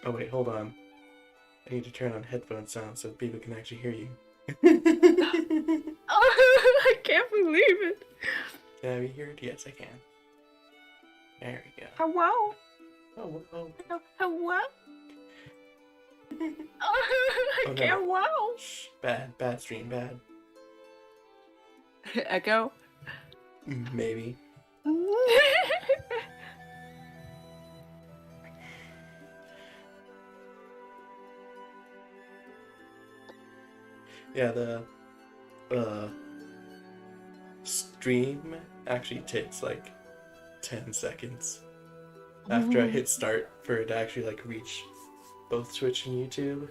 Oh wait, hold on. I need to turn on headphone sound so people can actually hear you. Oh, I can't believe it. Can I be heard? Yes, I can. There we go. Hello? Oh, oh. Hello? Oh, Oh no. hello? Shh, bad stream, bad. Echo? Maybe. Yeah, the stream actually takes like 10 seconds after I hit start for it to actually like reach both Twitch and YouTube.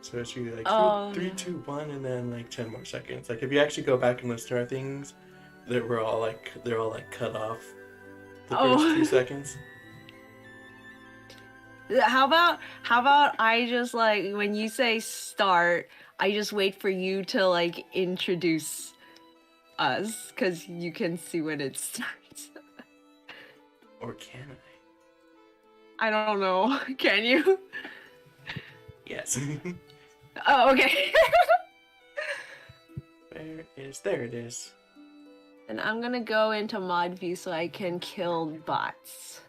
So it's really like 3, 2, 1, and then like 10 more seconds. Like if you actually go back and listen to our things, they're all like cut off the first 2 seconds. How about I just like when you say start, I just wait for you to like introduce us because you can see when it starts. Or can I don't know. Can you? Yes. Oh, okay. There it is. And I'm gonna go into mod view so I can kill bots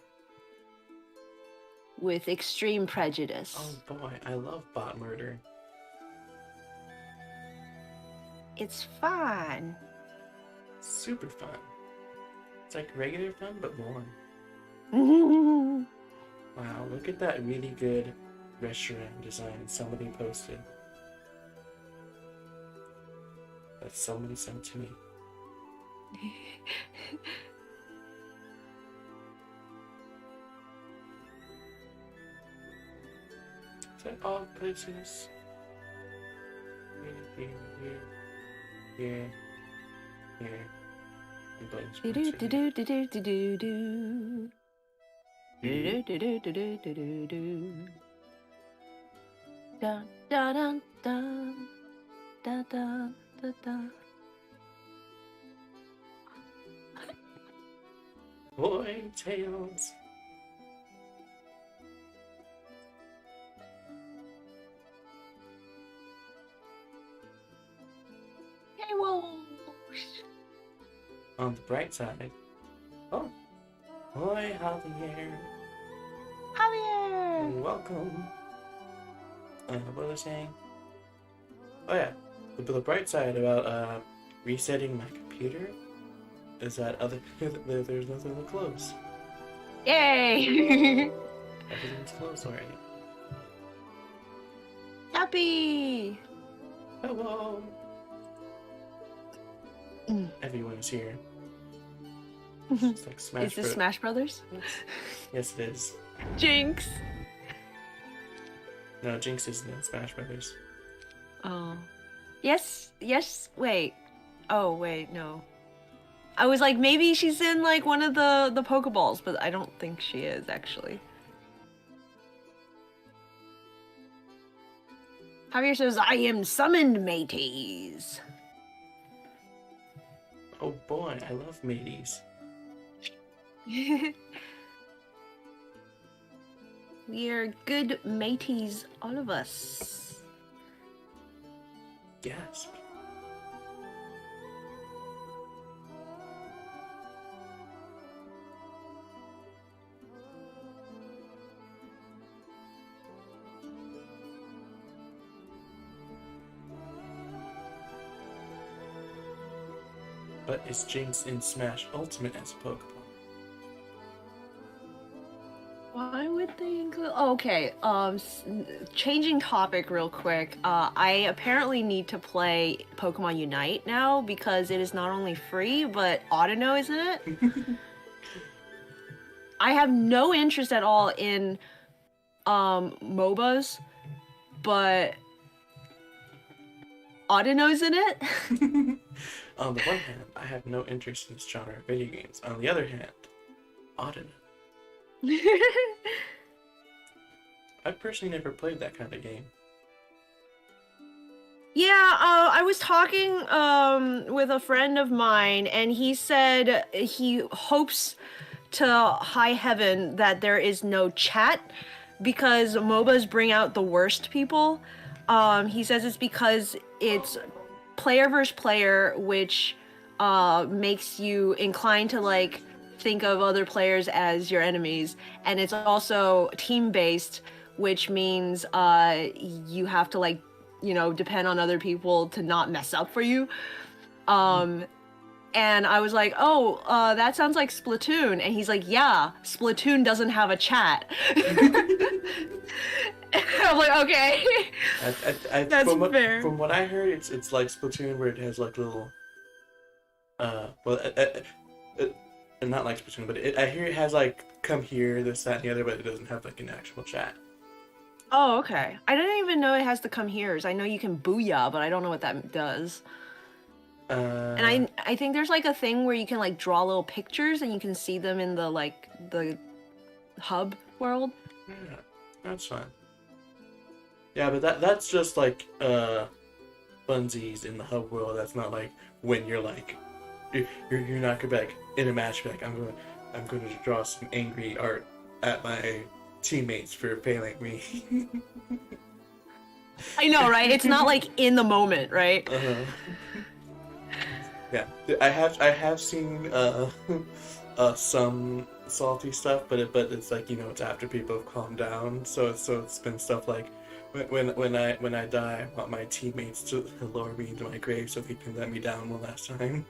with extreme prejudice. Oh boy, I love bot murder. It's fun. Super fun. It's like regular fun, but more. Wow, look at that really good restaurant design somebody posted. That somebody sent to me. Is that all places? Here. Do do do do do do do do. Do do do do do do do do. Dun dun dun dun dun dun dun dun. Boy tails. Hey, whoa. On the bright side. Oh. Boy, Javier. Javier! Welcome. What was I saying? Oh yeah. The bright side about resetting my computer is that there's nothing to close. Yay! Everything's closed already. Happy! Hello. Everyone's here. It's like Smash Is this Smash Brothers? Yes, it is. Jinx! No, Jinx isn't in Smash Brothers. Oh. Yes, wait. Oh, wait, no. I was like, maybe she's in like one of the Pokeballs, but I don't think she is actually. Javier says, I am summoned, mateys. Oh boy, I love mateys. We are good mateys, all of us. Yes. But is Jinx in Smash Ultimate as a Pokemon? Why would they include? Oh, okay. Changing topic real quick. I apparently need to play Pokemon Unite now because it is not only free but auto isn't it? I have no interest at all in MOBAs, but Audino's in it. On the one hand, I have no interest in this genre of video games. On the other hand, Audino. I've personally never played that kind of game. Yeah, I was talking with a friend of mine, and he said he hopes to high heaven that there is no chat because MOBAs bring out the worst people. He says it's because it's player versus player, which makes you inclined to like think of other players as your enemies, and it's also team based, which means you have to like, you know, depend on other people to not mess up for you. And I was like, oh, that sounds like Splatoon. And he's like, yeah, Splatoon doesn't have a chat. I'm like, okay. That's fair. From what I heard, it's like Splatoon, where it has like little, not like Splatoon, but I hear it has like come here, this, that, and the other, but it doesn't have like an actual chat. Oh, okay. I didn't even know it has the come here's. I know you can booyah, but I don't know what that does. And I think there's like a thing where you can like draw little pictures and you can see them in the like the hub world. Yeah, that's fine. Yeah, but that's just like funsies in the hub world. That's not like when you're like you're not gonna be like in a match, be like I'm going to draw some angry art at my teammates for failing me. I know, right? It's not like in the moment, right? Yeah, I have seen some salty stuff, but it's like, you know, it's after people have calmed down. So it's been stuff like when I die, I want my teammates to lower me into my grave so they can let me down one last time.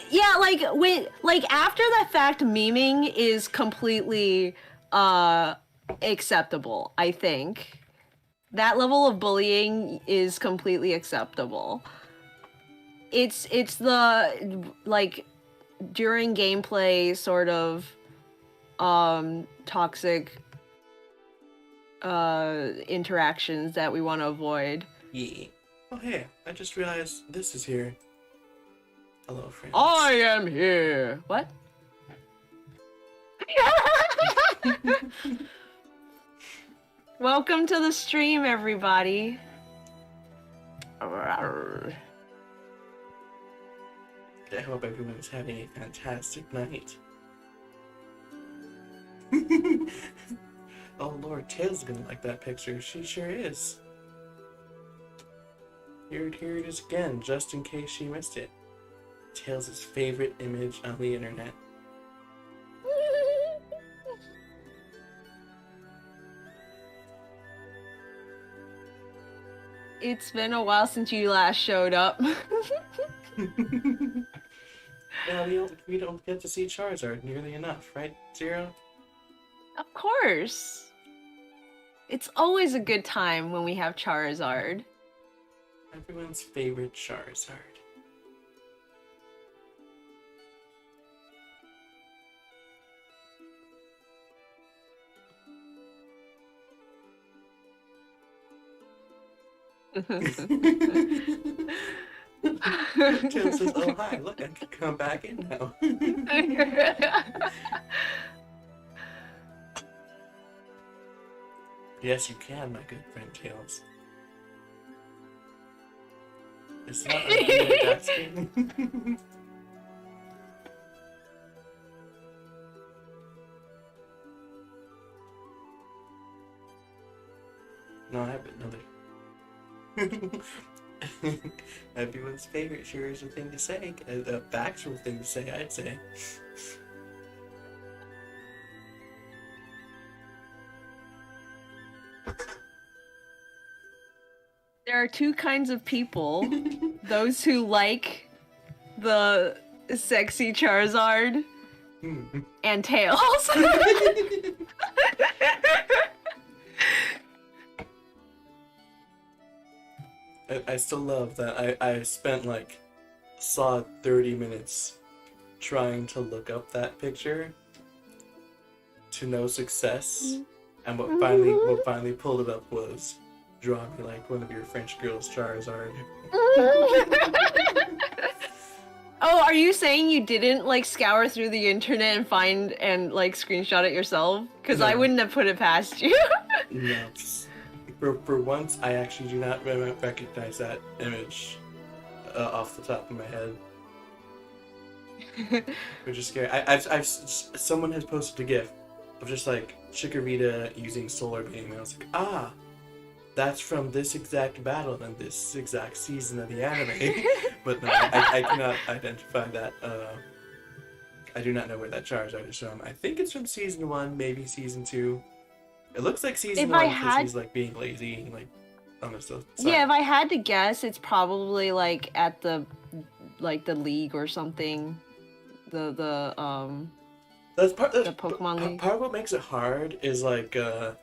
Yeah, like after the fact, memeing is completely acceptable. I think that level of bullying is completely acceptable. It's the like during gameplay sort of toxic interactions that we want to avoid. Yeah. Oh hey, I just realized this is here. Hello, friends. I am here. What? Welcome to the stream, everybody. I hope everyone's having a fantastic night. Oh Lord, Tails is gonna like that picture. She sure is. Here it is again, just in case she missed it. Tails' favorite image on the internet. It's been a while since you last showed up. Yeah, we don't get to see Charizard nearly enough, right, Zero? Of course. It's always a good time when we have Charizard. Everyone's favorite Charizard. Tim says, oh hi, look, I can come back in now. Yes, you can, my good friend Tails. It's not a that screen. No, I have another. Everyone's favorite sure is a thing to say. A factual thing to say, I'd say. There are two kinds of people. Those who like the sexy Charizard and Tails. I still love that I spent like solid 30 minutes trying to look up that picture to no success, and what finally pulled it up was draw me like one of your French girls Charizard. Oh, are you saying you didn't like scour through the internet and find and like screenshot it yourself? Because I wouldn't have put it past you. No. For once, I actually do not recognize that image off the top of my head. which is scary. Someone has posted a GIF of just like Chikorita using Solar Beam, and I was like, ah, that's from this exact battle and this exact season of the anime. But no, I cannot identify that. I do not know where that Charizard is from. I think it's from season 1, maybe season 2. It looks like season If I 1 because had, he's like being lazy and like on the side. yeah, if I had to guess, it's probably like at the league or something. That's part. The Pokemon League. Part of what makes it hard is like the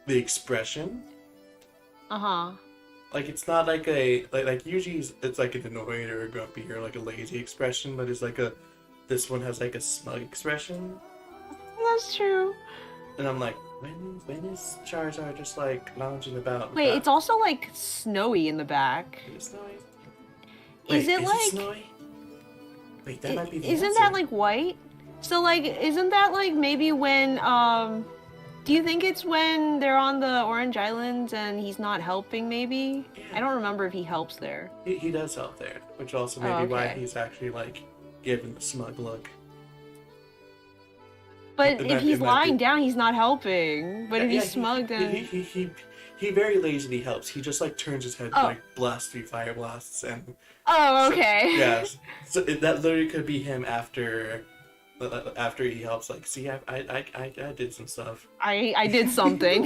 expression. Uh-huh. Like it's not like a like usually it's like an annoyed or a grumpy or like a lazy expression, but it's like a this one has like a smug expression. That's true. And I'm like, when is Charizard just like lounging about? Wait, it's also like snowy in the back. Is it snowy? Is it like? It snowy? Wait, that might be the Isn't answer. that like white? So like, isn't that like maybe when do you think it's when they're on the Orange Islands and he's not helping? Maybe Yeah. I don't remember if he helps there. He does help there, which also may be why okay. he's actually like giving the smug look. But It if might- he's it might lying be- down, he's not helping. But if Yeah, he's smug, then he very lazily helps. He just like turns his head to, Oh. like blast 3 fire blasts and oh, okay. yes. So that literally could be him after he helps. Like, see, I did some stuff. I did something.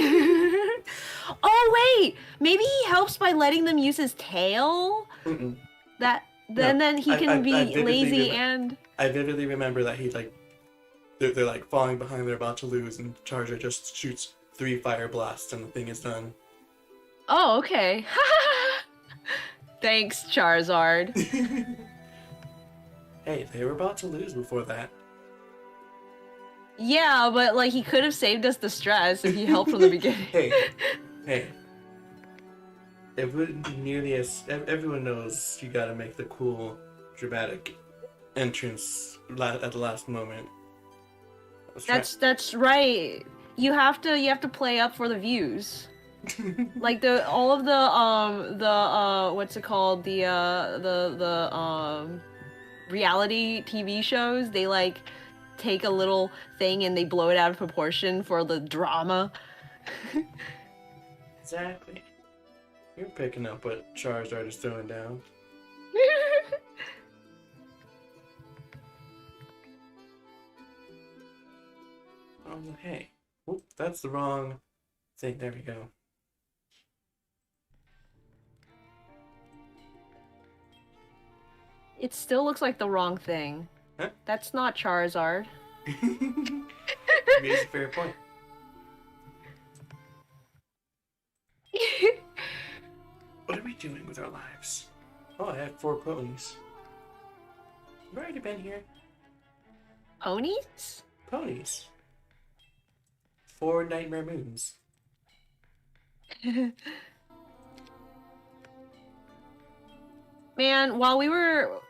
Oh wait, maybe he helps by letting them use his tail. Mm-mm. Then he can be vividly lazy remem- and. I vividly remember that he like they're like falling behind, they're about to lose, and Charizard just shoots 3 fire blasts and the thing is done. Oh, okay. Thanks, Charizard. Hey, they were about to lose before that. Yeah, but like he could have saved us the stress if he helped from the beginning. Hey. It wouldn't be nearly as... Everyone knows you gotta make the cool, dramatic entrance at the last moment. That's right. You have to play up for the views. Like all of the what's it called, the reality TV shows, they like take a little thing and they blow it out of proportion for the drama. Exactly. You're picking up what Charizard is throwing down. Oh, hey. Oop, that's the wrong thing. There we go. It still looks like the wrong thing. Huh? That's not Charizard. It's a fair point. What are we doing with our lives? Oh, I have 4 ponies. I've already been here. Ponies? Ponies. 4 Nightmare Moons. Man, while we were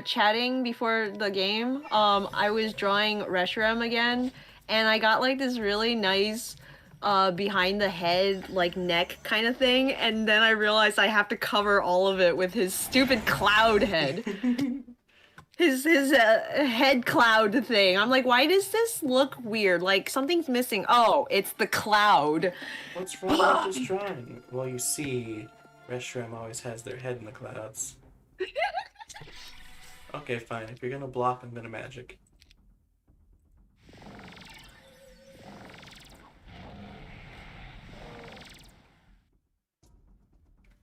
chatting before the game, I was drawing Reshiram again, and I got like this really nice behind the head, like neck kind of thing, and then I realized I have to cover all of it with his stupid cloud head. his head cloud thing. I'm like, why does this look weird? Like something's missing. Oh, it's the cloud. What's wrong with this drawing? Well, you see, Reshiram always has their head in the clouds. Okay, fine. If you're gonna block, I'm gonna magic.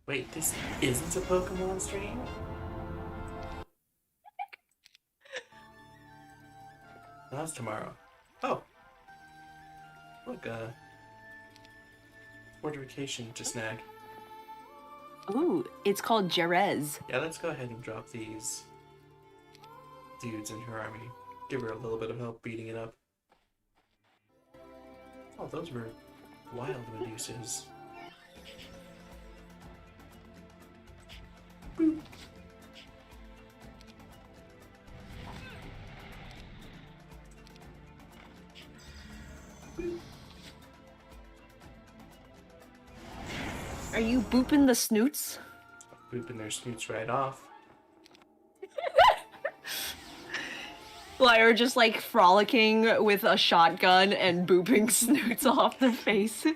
Wait, this isn't a Pokemon stream? That's tomorrow. Oh. Look, fortification to snag. Ooh, it's called Jerez. Yeah, let's go ahead and drop these dudes in her army. Give her a little bit of help beating it up. Oh, those were wild Medusas. Boop. Boop. Are you booping the snoots? Booping their snoots right off. Like, or just like frolicking with a shotgun and booping snoots off their faces.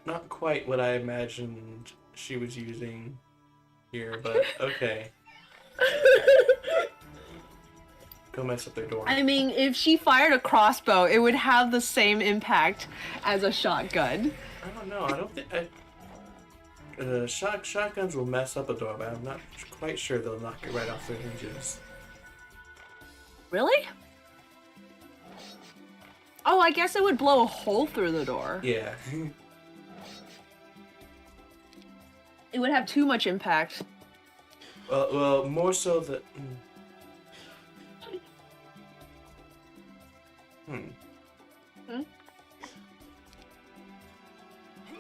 Not quite what I imagined she was using here, but okay. Go mess up their door. I mean, if she fired a crossbow, it would have the same impact as a shotgun. I don't know. I don't think shotguns will mess up a door, but I'm not quite sure they'll knock it right off their hinges. Really? Oh, I guess it would blow a hole through the door. Yeah. It would have too much impact. Well, more so that.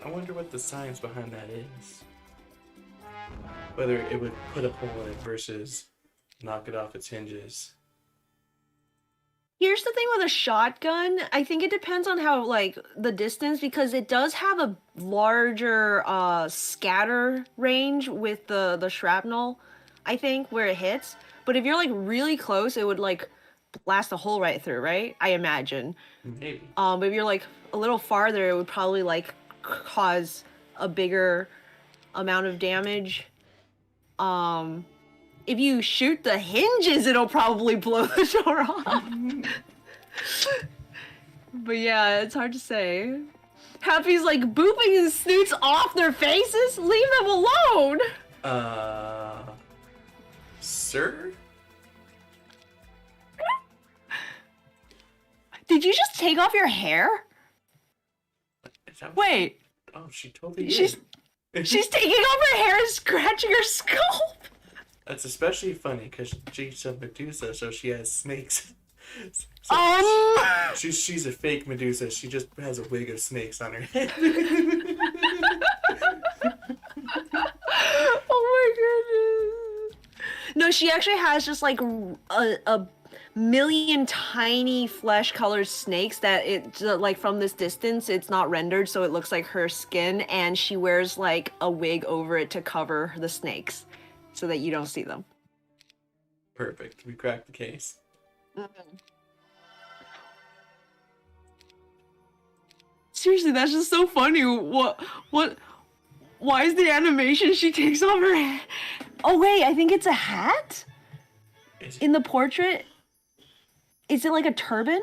I wonder what the science behind that is. Whether it would put a hole in it versus knock it off its hinges. Here's the thing with a shotgun. I think it depends on how, like, the distance, because it does have a larger scatter range with the shrapnel, I think, where it hits. But if you're, like, really close, it would, like, blast a hole right through, right? I imagine. Maybe. But if you're, like, a little farther, it would probably, like, cause a bigger amount of damage. If you shoot the hinges, it'll probably blow the door off. But yeah, it's hard to say. Happy's like booping his snoots off their faces? Leave them alone! Sir? Did you just take off your hair? Wait. Oh, she totally She's taking off her hair and scratching her scalp. That's especially funny because she's a Medusa, so she has snakes. She's a fake Medusa. She just has a wig of snakes on her head. Oh my goodness. No, she actually has just like a million tiny flesh-colored snakes that it like from this distance it's not rendered, so it looks like her skin, and she wears like a wig over it to cover the snakes so that you don't see them. Perfect. We cracked the case. Seriously, that's just so funny. What? Why is the animation she takes off her hat? Oh wait, I think it's a hat? In the portrait? Is it like a turban?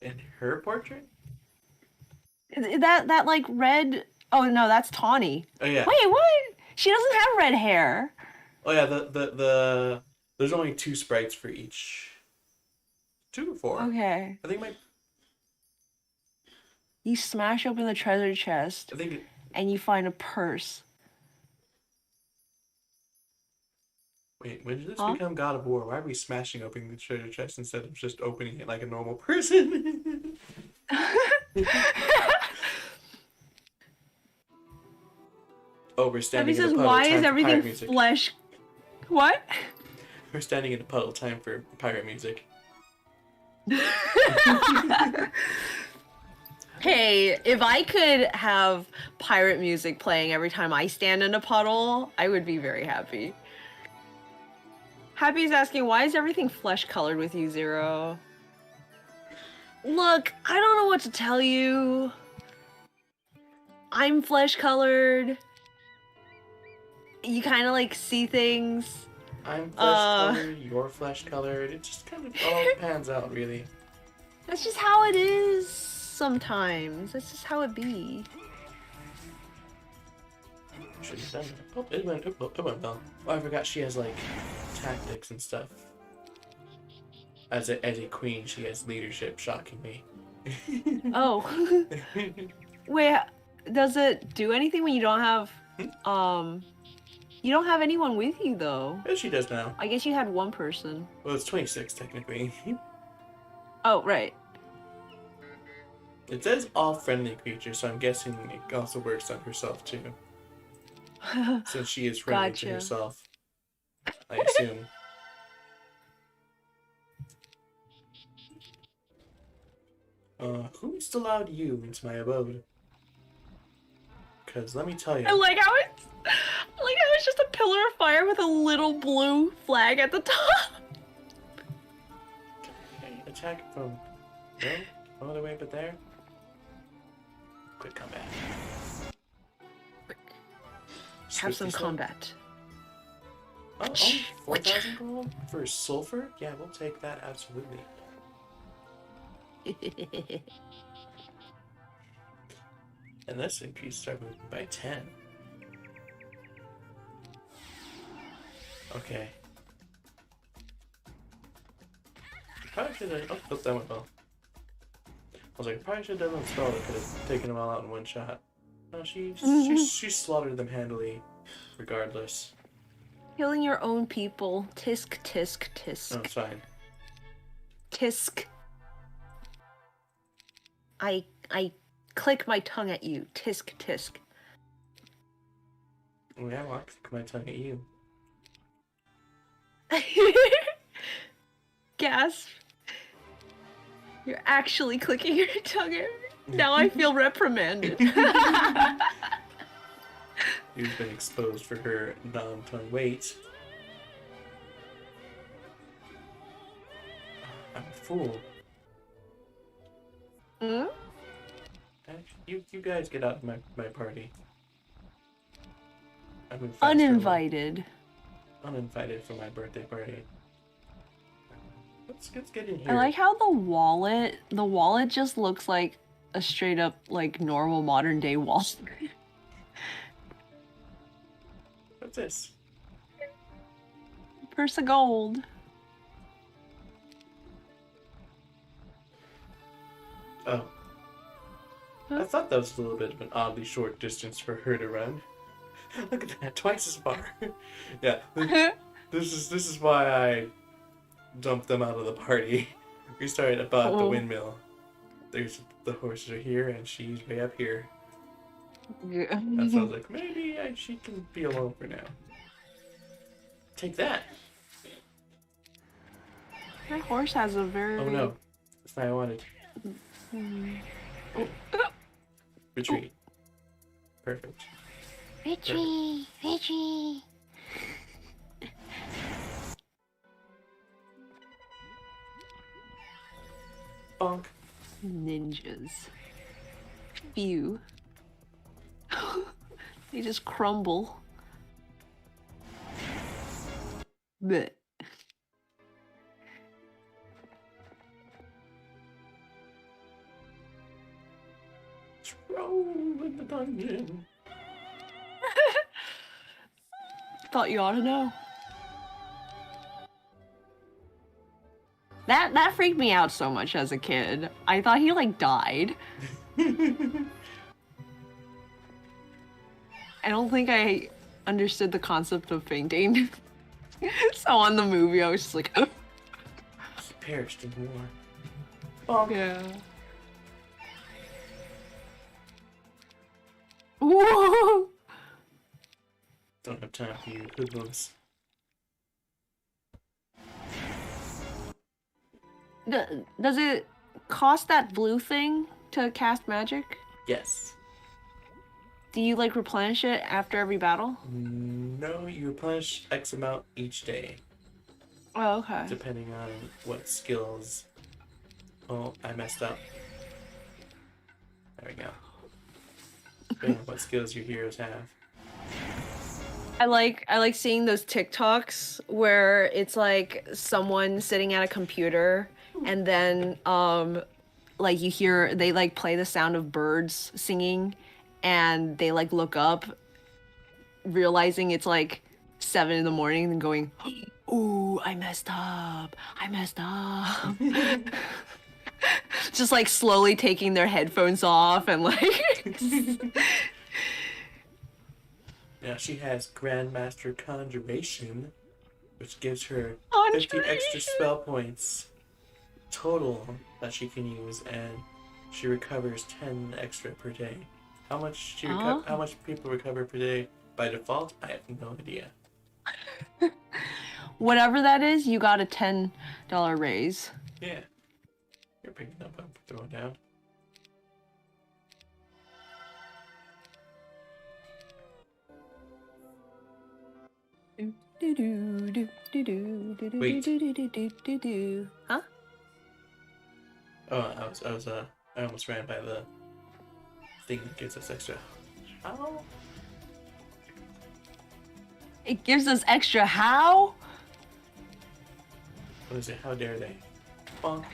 In her portrait? That like red... Oh no, that's Tawni. Oh yeah. Wait, what? She doesn't have red hair. Oh yeah, the there's only 2 sprites for each. 2 or 4. Okay. I think You smash open the treasure chest and you find a purse. Wait, when did this become God of War? Why are we smashing open the treasure chest instead of just opening it like a normal person? Oh, we're standing in a puddle. Why time is for everything pirate music. flesh? What? We're standing in a puddle. Time for pirate music. Hey, if I could have pirate music playing every time I stand in a puddle, I would be very happy. Happy's asking, why is everything flesh-colored with you, Zero? Look, I don't know what to tell you. I'm flesh-colored. You kind of like see things. I'm flesh-colored, you're flesh-colored. It just kind of all pans out, really. That's just how it is sometimes. That's just how it be. Should have done that. Oh, it went well. Oh, I forgot she has, like, tactics and stuff. As a queen, she has leadership, shockingly. Oh. Wait, does it do anything when you don't have, you don't have anyone with you, though? Yeah, she does now. I guess you had one person. Well, it's 26, technically. Oh, right. It says all friendly creatures, so I'm guessing it also works on herself, too. Since she is friendly to herself, I assume. Who allowed you into my abode? Because let me tell you. I like how it's just a pillar of fire with a little blue flag at the top. attack from no other way but there. Quick combat. Have some Swifty sword. combat. Oh, 4,000 gold for sulfur? Yeah, we'll take that, absolutely. And this increased our movement by 10. Okay. Probably should have. Oh, that went well. I was like, I probably should have done a spell that could have taken them all out in one shot. No, she slaughtered them handily, regardless. Killing your own people. Tisk, tisk, tisk. No, it's fine. Tisk. I click my tongue at you. Tisk, tisk. Oh, yeah, well, I click my tongue at you. Gasp. You're actually clicking your tongue at me. Now I feel reprimanded. You've been exposed for her non-tongue weight. I'm a fool. Hmm? You guys get out of my party. I moved faster. Uninvited. Uninvited for my birthday party. Let's get in here. I like how the wallet just looks like a straight up like normal modern day wallet. What's this? Purse of gold. Oh. I thought that was a little bit of an oddly short distance for her to run. Look at that, twice as far. Yeah, this is why I dumped them out of the party. We started about the windmill. There's the horses are here, and she's way up here. Yeah. That's why I was like, maybe she can be alone for now. Take that. My horse has a very. Oh no, that's not what I wanted. Retreat. Perfect. Retreat, retreat. Bonk. Ninjas. Phew. They just crumble. Blech. Roll in the dungeon. Thought you ought to know. That freaked me out so much as a kid. I thought he like died. I don't think I understood the concept of fainting. So on the movie, I was just like, He perished in war. Bonk. yeah. Whoa! Don't have time for you hoodlums. Does it cost that blue thing to cast magic? Yes. Do you like replenish it after every battle? No, you replenish X amount each day, Oh, okay. depending on what skills. Oh, I messed up. There we go. Depending on what skills your heroes have. I like seeing those TikToks where it's like someone sitting at a computer and then like you hear they like play the sound of birds singing and they like look up realizing it's like 7 in the morning and going, ooh, I messed up. Just like slowly taking their headphones off and like Now she has Grandmaster Conjuration, which gives her 50 extra spell points total that she can use, and she recovers 10 extra per day. How much how much people recover per day by default? I have no idea. whatever that is, you got a $10 raise. Yeah. You're picking up, I'm throwing down. Wait. Huh? Oh, I almost ran by the thing that gives us extra. How? It gives us extra how? What is it? How dare they? Bonk.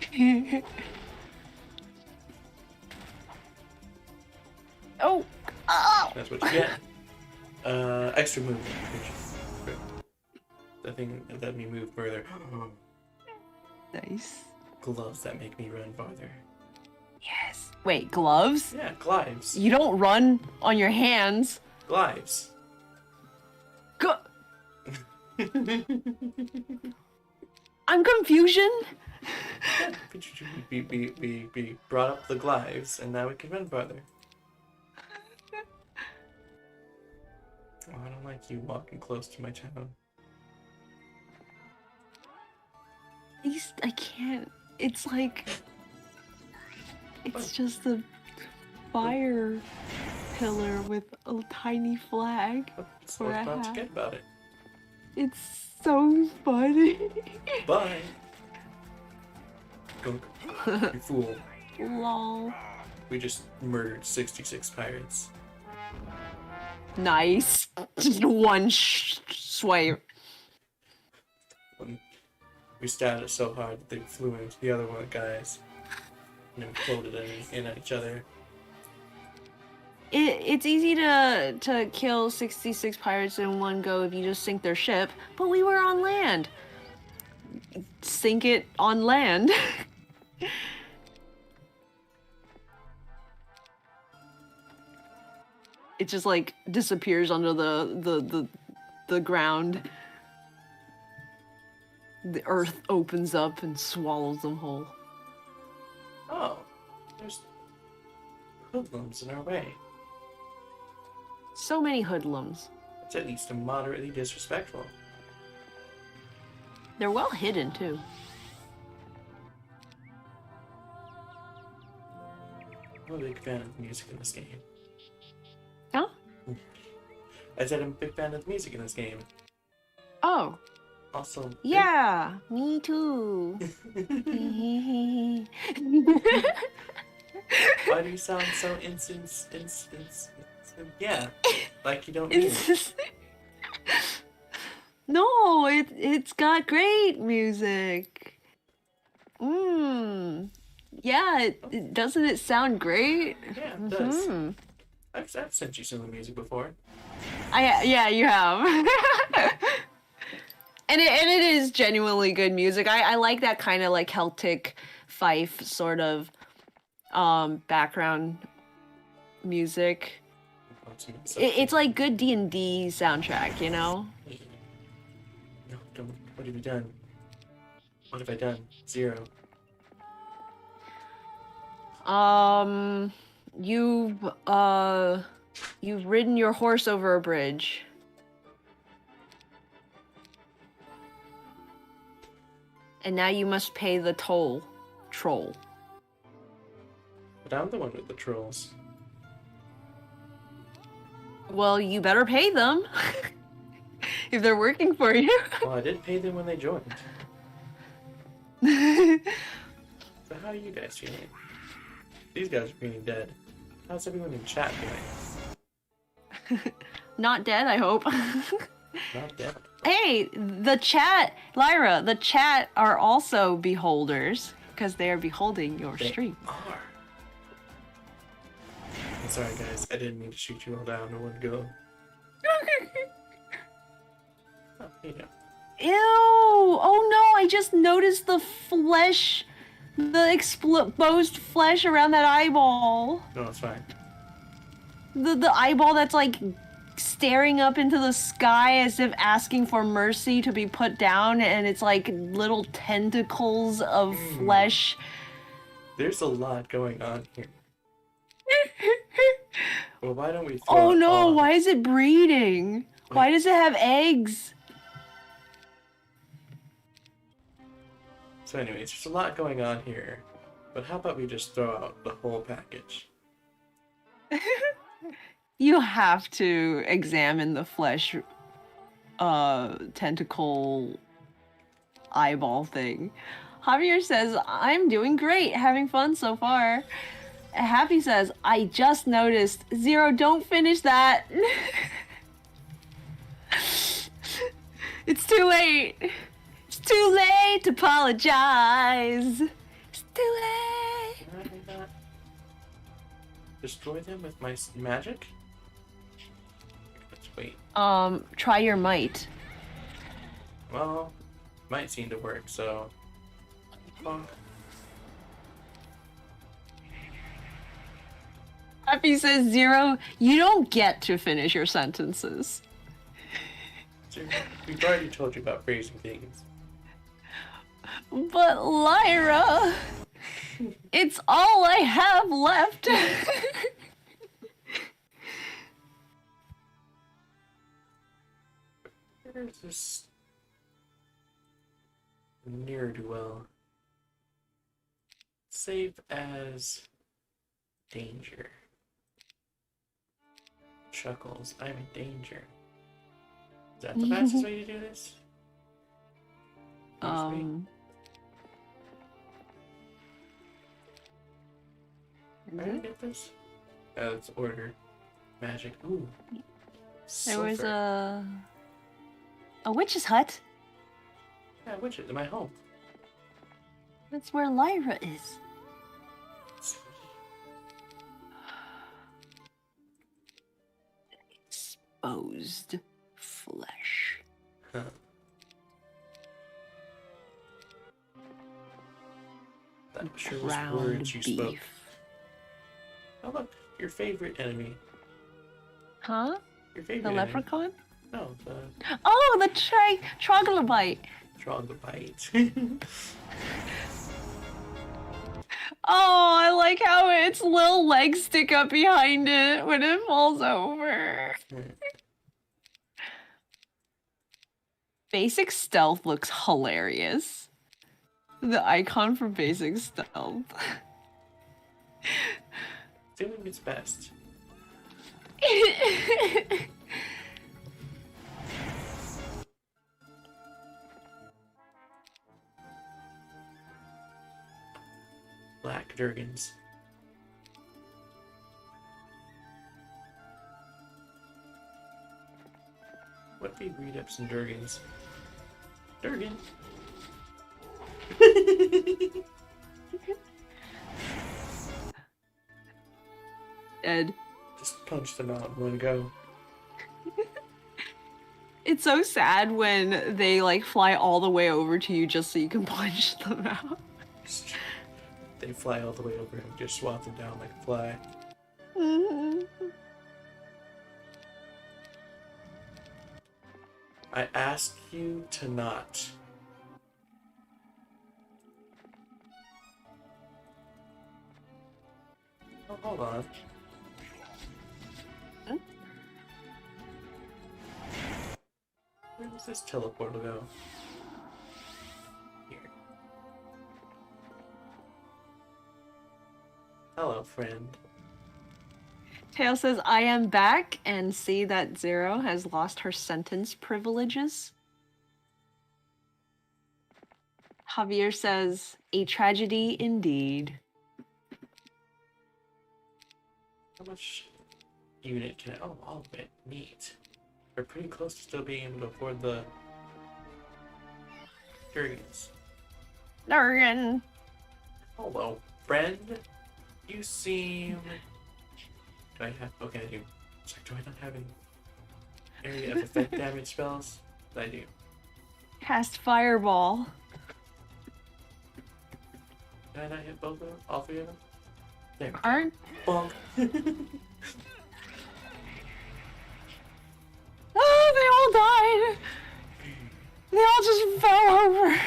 Oh! Oh! That's what you get. Extra movement. Which, the thing that let me move further. Nice. Gloves that make me run farther. Yes. Wait, gloves? Yeah, glides. You don't run on your hands. Glides. Go. I'm confusion. Yeah, we brought up the glides, and now we can run farther. Oh, I don't like you walking close to my town. I can't. It's like. It's just a fire pillar with a tiny flag. What's not to get about it? It's so funny. Bye. Go, you fool. Lol. We just murdered 66 pirates. Nice. Just one swipe. We stabbed it so hard that they flew into the other one guys and imploded in each other. It's easy to kill 66 pirates in one go if you just sink their ship, but we were on land. Sink it on land. It just like disappears under the ground. The earth opens up and swallows them whole. Oh, there's hoodlums in our way. So many hoodlums. It's at least moderately disrespectful. They're well hidden too. I'm a big fan of the music in this game. Huh? I said I'm a big fan of the music in this game. Oh. Also. Yeah, me too. Why do you sound so yeah, like you don't mean it. No, it's got great music. Yeah, doesn't it sound great? Yeah, it does. I've sent you some of the music before. Yeah, you have. And it is genuinely good music. I like that kind of like Celtic fife sort of background music. It's like good D&D soundtrack, you know? No, don't. What have you done? What have I done? 0. You've ridden your horse over a bridge. And now you must pay the toll, troll. But I'm the one with the trolls. Well, you better pay them. If they're working for you. Well, I did pay them when they joined. So how are you guys feeling? These guys are feeling dead. How's everyone in chat feeling? Not dead, I hope. Not dead. Hey, the chat, Lyra, the chat are also beholders because they are beholding your stream. They are. I'm sorry, guys. I didn't mean to shoot you all down in one go. Oh, here you go. Ew! Oh no, I just noticed the flesh, the exposed flesh around that eyeball. No, it's fine. The eyeball that's like staring up into the sky as if asking for mercy to be put down, and it's like little tentacles of flesh. There's a lot going on here. Well, why don't we throw Oh it no, off? why is it breeding? Why does it have eggs? So anyways, there's a lot going on here. But how about we just throw out the whole package? You have to examine the flesh tentacle eyeball thing. Javier says, I'm doing great, having fun so far. Happy says, I just noticed. Zero, don't finish that. It's too late. It's too late to apologize. It's too late. Can I not destroy them with my magic? Let's wait. Try your might. Well, might seem to work, so. Bonk. Happy says, Zero, you don't get to finish your sentences. We've already told you about phrasing things. But Lyra, it's all I have left. Where's this ne'er-do-well? Save as danger. Chuckles, I'm in danger. Is that the fastest way to do this? Where did I get this? Oh, it's order. Magic. Ooh. There was Sulfur. a witch's hut. Yeah, which is my home. That's where Lyra is. Exposed flesh. Huh. That sure was Ground words you beef. spoke. Oh look, your favorite enemy. Huh? Your favorite The enemy. leprechaun? No, the Oh, the troglodyte. troglodyte. Oh, I like how its little legs stick up behind it when it falls over. Basic stealth looks hilarious. The icon for basic stealth. Doing its best. Black Durgans. What if we read up some Durgans? Durgan! Ed. Just punch them out in one go. It's so sad when they like fly all the way over to you just so you can punch them out. They fly all the way over and just swat them down like a fly. I ask you to not. Oh, hold on. Where does this teleportal go? Here. Hello, friend. Tail says, I am back, and see that Zero has lost her sentence privileges. Javier says, a tragedy indeed. How much unit can I... Oh, all of it. Neat. We're pretty close to still being able to afford the... Durgans. Durgan. Hello, friend. You seem... Do I have... Okay, I do. It's like, do I not have any area of effect damage spells? I do. Cast Fireball. Did I not hit both of them? All three of them? There we go. Aren't... Bonk. Oh, they all died! They all just fell over.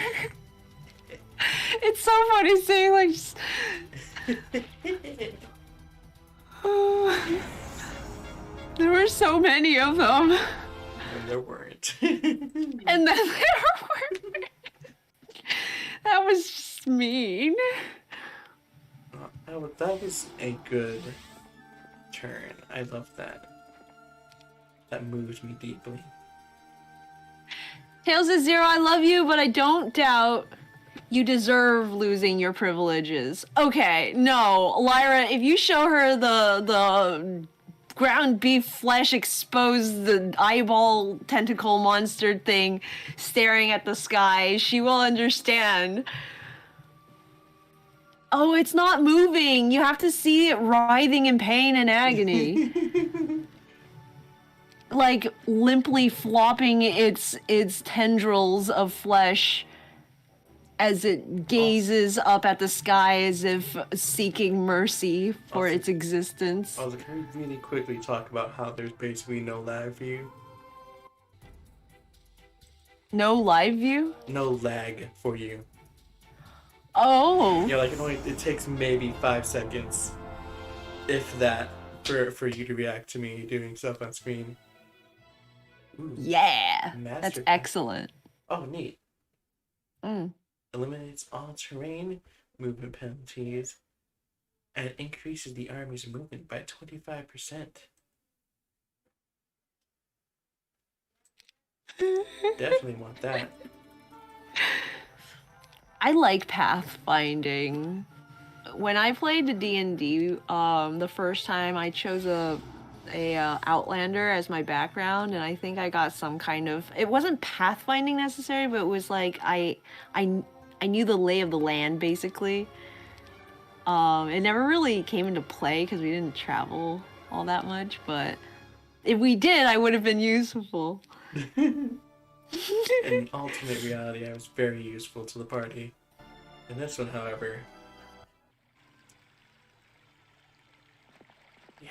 It's so funny seeing like just... There were so many of them. And there weren't. And then there were... That was just mean. That was a good turn. I love that. That moved me deeply. Tails is Zero, I love you, but I don't doubt You deserve losing your privileges. Okay, no, Lyra, if you show her the ground beef flesh exposed, the eyeball tentacle monster thing staring at the sky, she will understand. Oh, it's not moving. You have to see it writhing in pain and agony. Like limply flopping its tendrils of flesh as it gazes up at the sky as if seeking mercy for its existence. Also, can we really quickly talk about how there's basically no live view? No live view? No lag for you. Oh. Yeah, like it takes maybe 5 seconds, if that, for you to react to me doing stuff on screen. Ooh, yeah, that's excellent. Oh, neat. Eliminates all terrain movement penalties and increases the army's movement by 25%. Definitely want that. I like pathfinding. When I played the D&D, the first time I chose a Outlander as my background, and I think I got some kind of, it wasn't pathfinding necessarily, but it was like I knew the lay of the land basically. It never really came into play because we didn't travel all that much, but if we did, I would have been useful. In alternate reality, I was very useful to the party. In this one, however, yeah.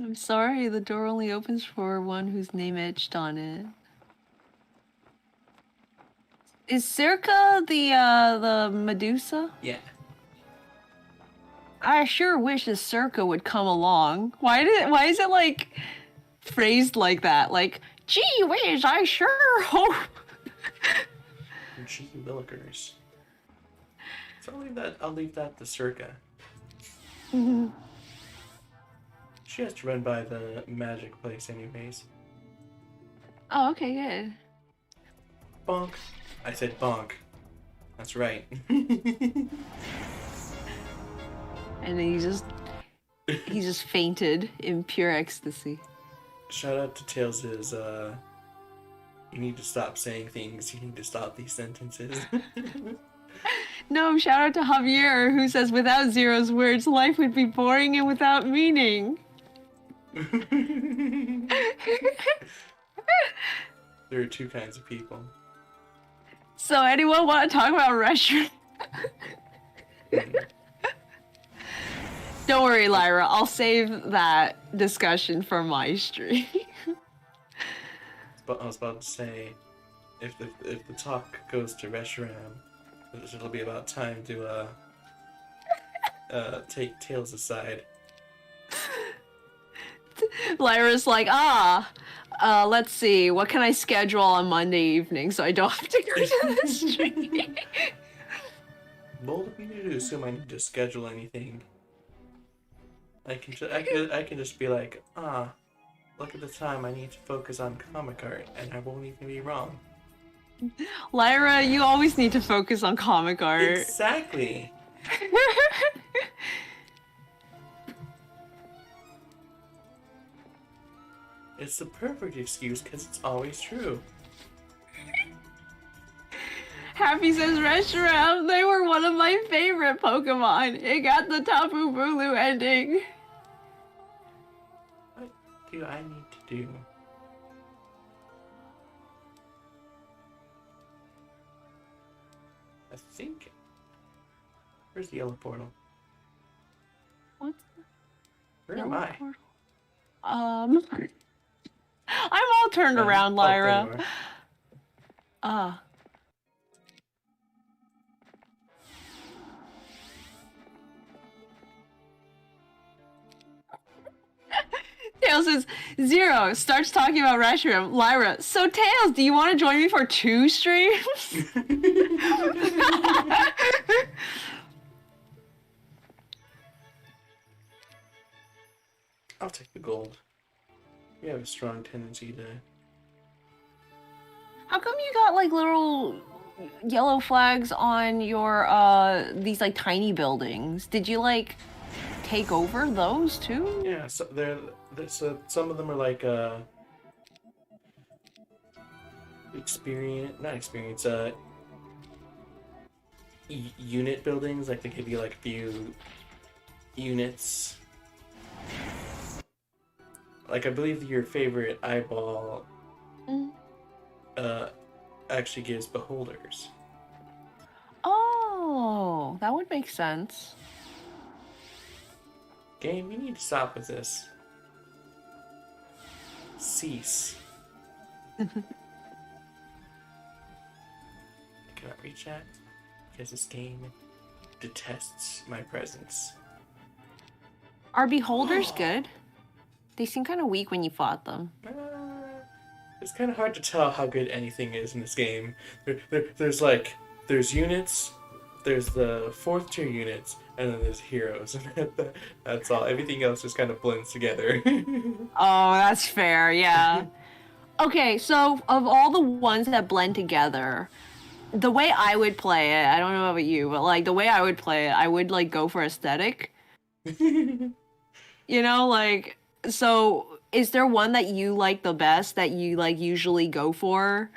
I'm sorry, the door only opens for one whose name etched on it. Is Circa the Medusa? Yeah. I sure wish the Circa would come along. Why is it like phrased like that? Like, gee whiz, I sure hope. Gee willikers. So I'll leave that to Circa. She has to run by the magic place anyways. Oh, okay, good. Bonk. I said bonk. That's right. And then he just fainted in pure ecstasy. Shout out to Tails' you need to stop saying things, you need to stop these sentences. No, shout out to Javier, who says without Zero's words, life would be boring and without meaning. There are two kinds of people. So anyone want to talk about restaurant? Don't worry, Lyra. I'll save that discussion for my stream. But I was about to say, if the talk goes to Reshiram, it'll be about time to take Tails aside. Lyra's like, let's see, what can I schedule on Monday evening so I don't have to go to the stream? Bold of me to assume I need to schedule anything. I can just be like, look at the time, I need to focus on comic art, and I won't even be wrong. Lyra, you always need to focus on comic art. Exactly. It's the perfect excuse because it's always true. Happy says Reshiram, they were one of my favorite Pokemon. It got the Tapu Bulu ending. What do I need to do? I think... Where's the yellow portal? What's Where am I? I'm all turned around, Lyra. Tails says, Zero starts talking about Reshiram. Lyra, so Tails, do you want to join me for 2 streams? I'll take the gold. You have a strong tendency to. How come you got like little yellow flags on your these like tiny buildings? Did you like take over those too? Yeah, so so some of them are like not experience, unit buildings. Like they give you like a few units. Like I believe your favorite eyeball Mm. uh actually gives beholders. Oh, that would make sense. Game, you need to stop with this. Cease. I cannot reach that because this game detests my presence. Are beholders good? They seem kind of weak when you fought them. It's kind of hard to tell how good anything is in this game. There's units, there's the 4th tier units, and then there's heroes. That's all. Everything else just kind of blends together. Oh, that's fair, yeah. Okay, so of all the ones that blend together, the way I would play it, I don't know about you, but like the way I would play it, I would like go for aesthetic. You know, like, so is there one that you like the best that you like usually go for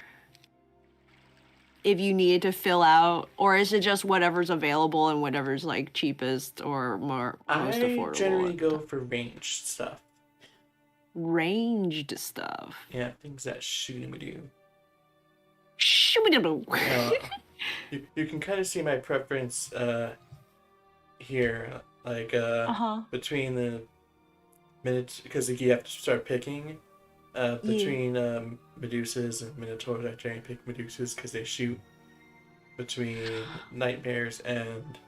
if you needed to fill out, or is it just whatever's available and whatever's like cheapest or most affordable? I generally go for ranged stuff. Ranged stuff. Yeah, things that shoot me do. Shoo-ba-doo-boo. You can kind of see my preference here, like between the minutes, because you have to start picking between Medusas and Minotaurs. I try and pick Medusas because they shoot. Between Nightmares and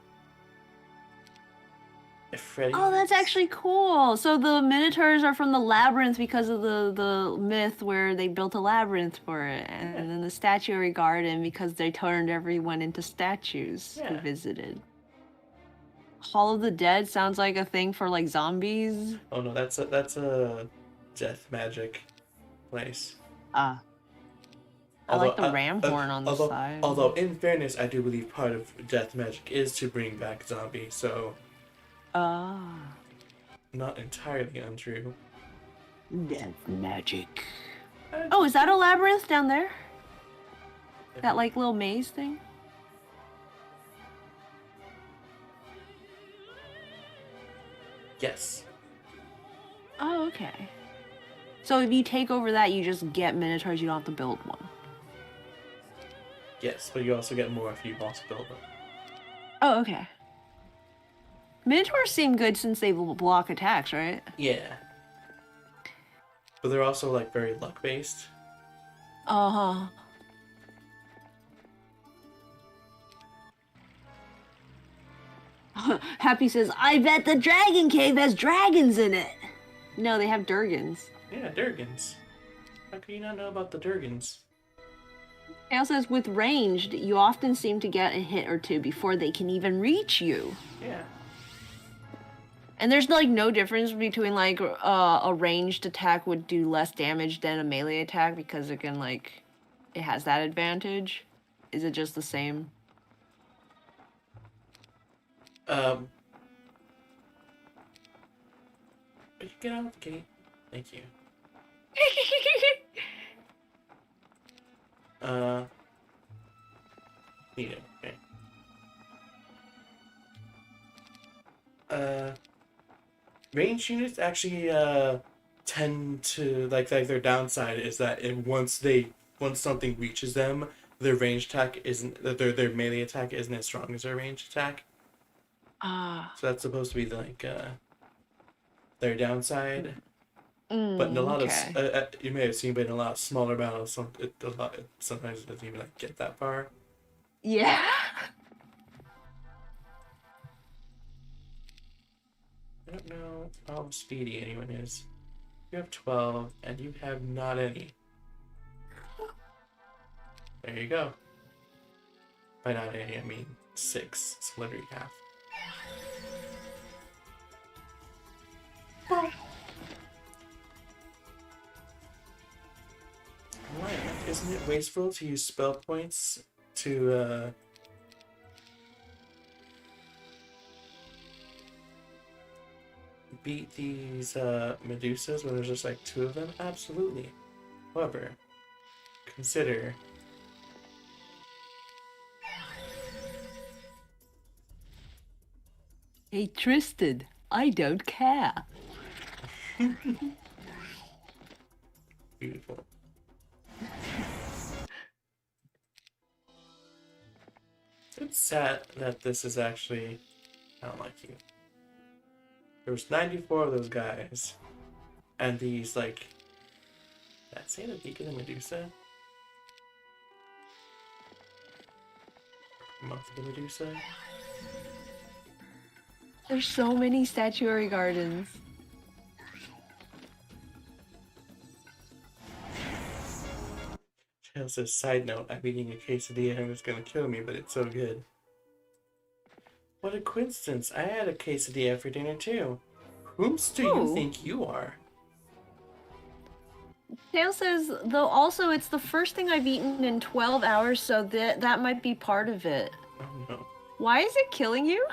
Freddy. Oh, that's actually cool. So the Minotaurs are from the labyrinth because of the myth where they built a labyrinth for it, and then the statuary garden because they turned everyone into statues who visited. Hall of the Dead sounds like a thing for like zombies. Oh no, that's a death magic place. I like the ram horn on the side. Although, in fairness, I do believe part of death magic is to bring back zombies, so. Not entirely untrue. Death magic. Oh, is that a labyrinth down there? That like little maze thing? Yes. Oh, okay. So if you take over that, you just get Minotaurs, you don't have to build one. Yes, but you also get more if you also build them. Oh, okay. Minotaurs seem good since they block attacks, right? Yeah. But they're also like very luck based. Uh-huh. Happy says, I bet the Dragon Cave has dragons in it. No, they have Durgans. Yeah, Durgans. How could you not know about the Durgans? Kale says, with ranged, you often seem to get a hit or two before they can even reach you. Yeah. And there's like no difference between like a ranged attack would do less damage than a melee attack because it can like, it has that advantage. Is it just the same? But you get out of the gate. Thank you. Need it. Okay. Range units actually tend to like their downside is that once something reaches them, their range attack isn't their melee attack isn't as strong as their range attack. So that's supposed to be like their downside. But in a lot of you may have seen, but in a lot of smaller battles, sometimes it doesn't even like get that far. Yeah. I don't know how speedy anyone is. You have 12, and you have not any. There you go. By not any, I mean 6. It's literally half. isn't it wasteful to use spell points to beat these Medusas when there's just like 2 of them? Absolutely. However, consider Hey Tristan, I don't care. beautiful. It's sad that this is actually, I don't like you. There was 94 of those guys, and these like, did I say the Beak of the Medusa? Month of the Medusa? There's so many statuary gardens. Just a side note, I'm eating a quesadilla and it's gonna kill me, but it's so good. What a coincidence, I had a quesadilla for dinner too. Whomst do you think you are? Tail says, though also it's the first thing I've eaten in 12 hours, so that might be part of it. Oh no. Why is it killing you?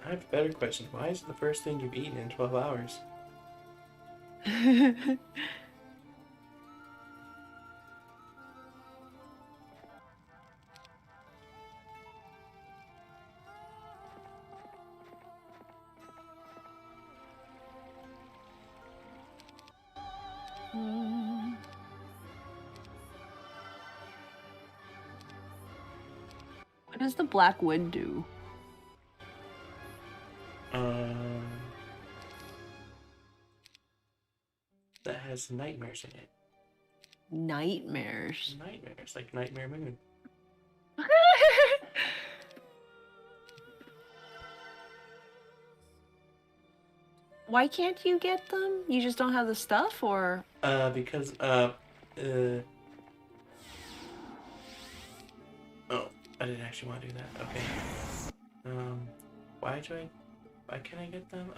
I have a better question. Why is it the first thing you've eaten in 12 hours? What does the black wood do? That has nightmares in it. Nightmares. Nightmares, like Nightmare Moon. Why can't you get them? You just don't have the stuff, or? Because, oh, I didn't actually want to do that. Okay. Why can't I get them?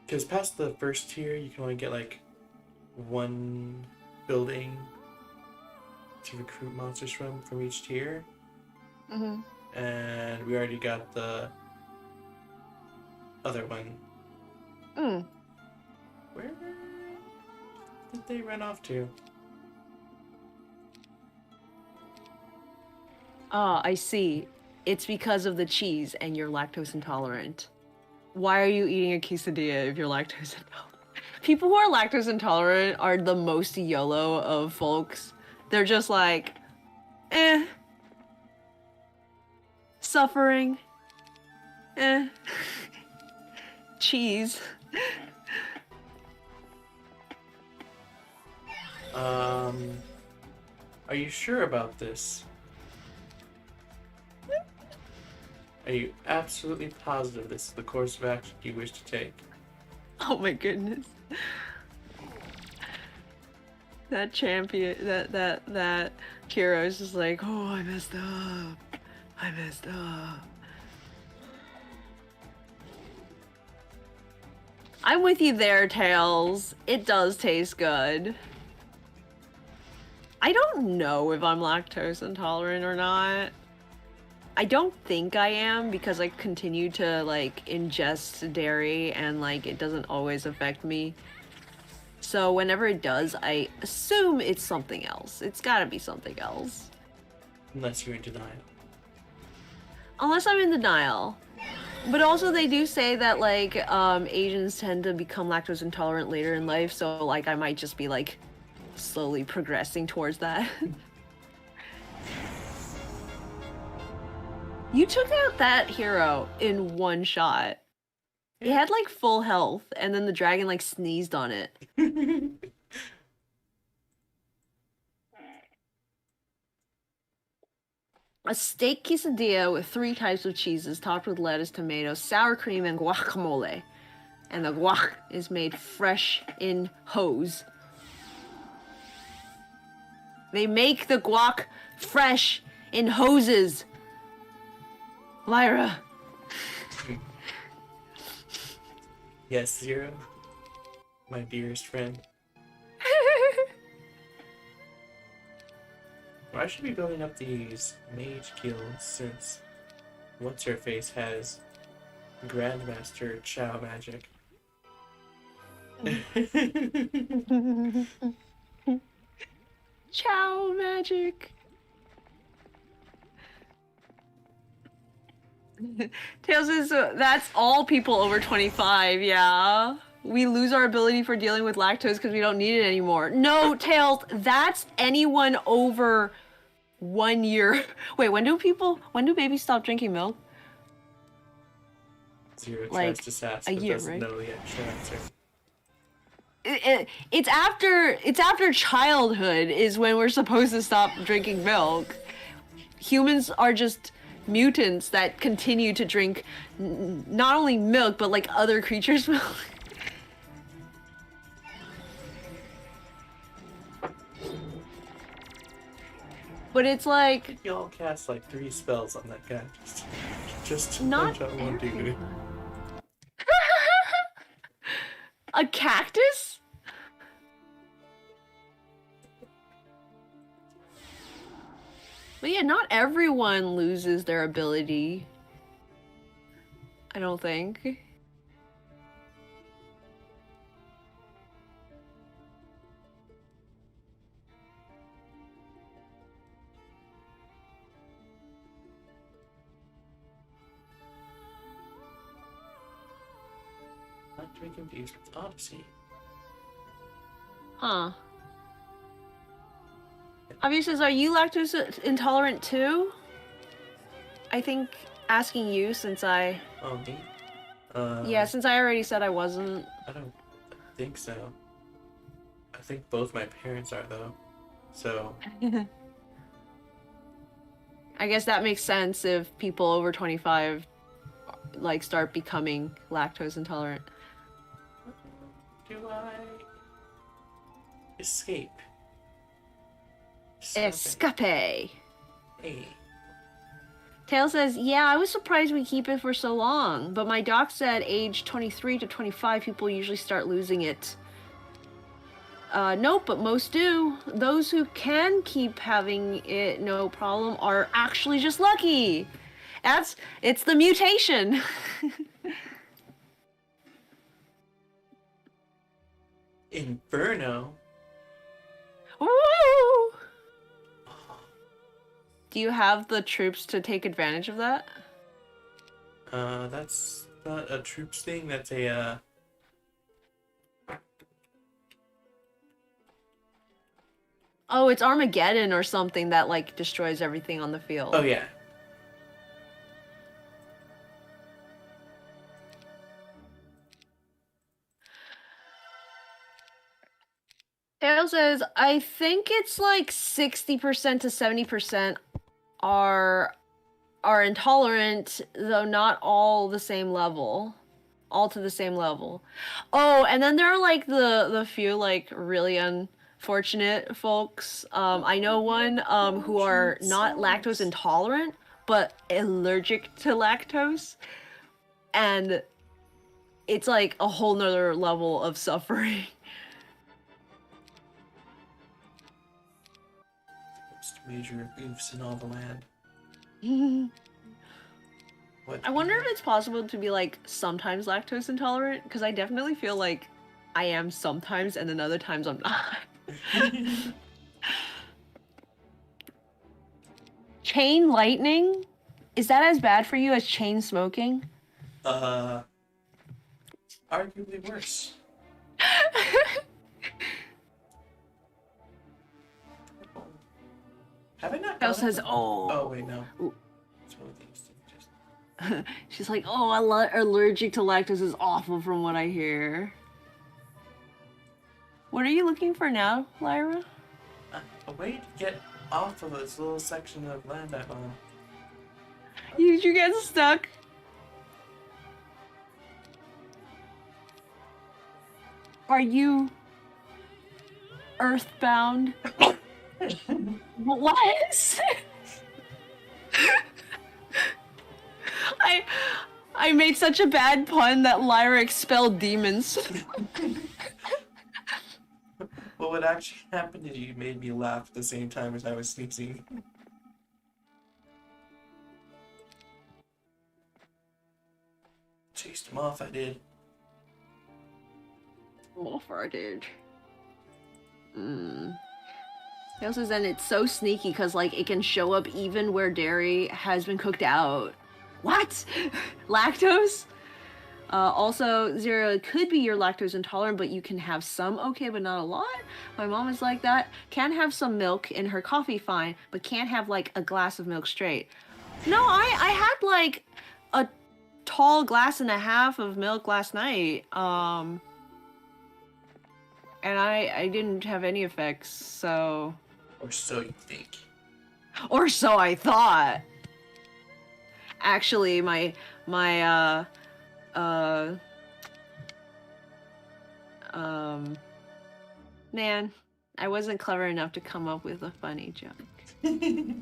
Because past the first tier, you can only get, like, 1 building to recruit monsters from each tier. Mm-hmm. And we already got the other one. Where did they run off to? Oh, I see. It's because of the cheese and you're lactose intolerant. Why are you eating a quesadilla if you're lactose intolerant? People who are lactose intolerant are the most YOLO of folks. They're just like, suffering, cheese. Are you sure about this? Are you absolutely positive this is the course of action you wish to take? Oh my goodness. That champion, that hero is just like, oh, I messed up. I messed up. I'm with you there, Tails. It does taste good. I don't know if I'm lactose intolerant or not. I don't think I am because I continue to like ingest dairy and like it doesn't always affect me. So whenever it does, I assume it's something else. It's gotta be something else. Unless you're in denial. Unless I'm in denial. But also they do say that like Asians tend to become lactose intolerant later in life, so like I might just be like slowly progressing towards that. You took out that hero in one shot. It had like full health, and then the dragon like sneezed on it. A steak quesadilla with 3 types of cheeses topped with lettuce, tomatoes, sour cream, and guacamole. And the guac is made fresh in hose. They make the guac fresh in hoses. Lyra. Yes, Zero. my dearest friend. Well, I should be building up these mage guilds since What's-Her-Face has Grandmaster Chow magic. Chow magic. Tails says that's all people over 25, yeah. We lose our ability for dealing with lactose because we don't need it anymore. No, Tails, that's anyone over 1 year. Wait, when do babies stop drinking milk? Zero Like, tries to sass, a but year, doesn't right? know the actual answer. It's after childhood is when we're supposed to stop drinking milk. Humans are just mutants that continue to drink not only milk but like other creatures' milk. But it's like Y'all cast like 3 spells on that guy just to not punch out one dude. everyone. A cactus? But yeah, not everyone loses their ability. I don't think. Not to be confused with Odyssey. Huh. Avi says, are you lactose intolerant too? I think asking you since I... Oh, me? yeah, since I already said I wasn't. I don't think so. I think both my parents are, though. So... I guess that makes sense if people over 25 like start becoming lactose intolerant. Do I... escape? Escape. Hey. Tail says, yeah, I was surprised we keep it for so long, but my doc said age 23 to 25 people usually start losing it. Nope, but most do. Those who can keep having it no problem are actually just lucky. It's the mutation. Inferno? Woo! Do you have the troops to take advantage of that? That's not a troops thing, that's a, Oh, it's Armageddon or something that, like, destroys everything on the field. Oh, yeah. Tail says, I think it's like 60% to 70% are intolerant, though not all the same level. All to the same level. Oh, and then there are like the few like really unfortunate folks. I know one who are not lactose intolerant, but allergic to lactose. And it's like a whole nother level of suffering. Most major goofs in all the land. What? I wonder if it's possible to be like sometimes lactose intolerant, because I definitely feel like I am sometimes and then other times I'm not. Chain lightning? Is that as bad for you as chain smoking? Arguably worse. Have I not? House says, oh. Oh wait, no. Ooh. It's one of these things. Just... She's like, oh, allergic to lactose is awful from what I hear. What are you looking for now, Lyra? A way to get off of this little section of land I'm on. Did you get stuck? Are you earthbound? What? I made such a bad pun that Lyra expelled demons. But what actually happened is you made me laugh at the same time as I was sneezing. Chased him off, I did. I did. He also said it's so sneaky because like it can show up even where dairy has been cooked out. What? Lactose? Also, Zero, it could be you're lactose intolerant, but you can have some, okay, but not a lot. My mom is like that. Can have some milk in her coffee, fine, but can't have like a glass of milk straight. No, I had like a tall glass and a half of milk last night. And I didn't have any effects, so... Or so you think. Or so I thought. Actually, man, I wasn't clever enough to come up with a funny joke.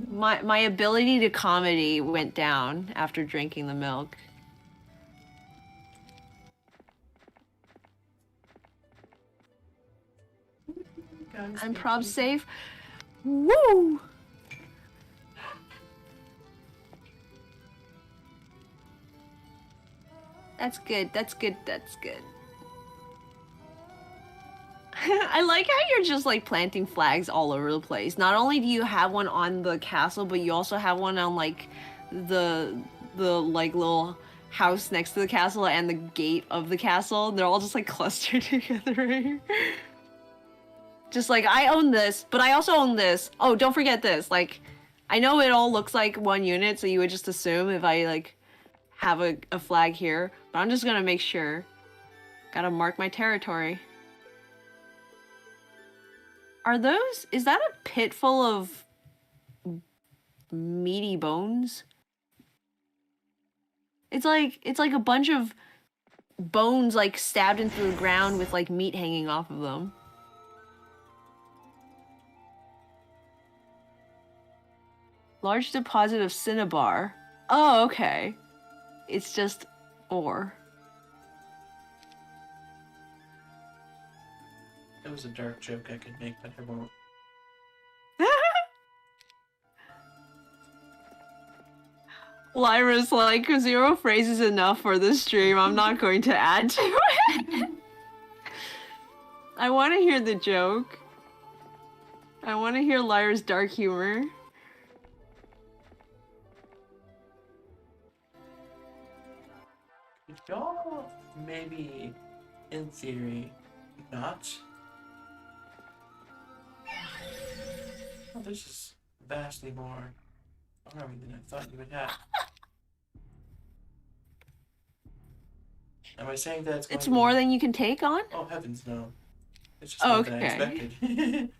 My ability to comedy went down after drinking the milk. I'm prob safe. Woo! That's good, that's good, that's good. I like how you're just like planting flags all over the place. Not only do you have one on the castle, but you also have one on like the like little house next to the castle and the gate of the castle. They're all just like clustered together right here. Just like, I own this, but I also own this. Oh, don't forget this. Like, I know it all looks like one unit, so you would just assume if I like have a flag here, but I'm just gonna make sure. Gotta mark my territory. Are those, is that a pit full of meaty bones? It's like a bunch of bones like stabbed into the ground with like meat hanging off of them. Large deposit of cinnabar. Oh, okay. It's just ore. It was a dark joke I could make, but I won't. Lyra's like, 0 phrases enough for this stream. I'm not going to add to it. I want to hear the joke. I want to hear Lyra's dark humor. Y'all maybe, in theory, not? Oh, this is vastly more army than I thought you would have. Am I saying that it's more than you can take on? Oh, heavens no. It's just more than I expected.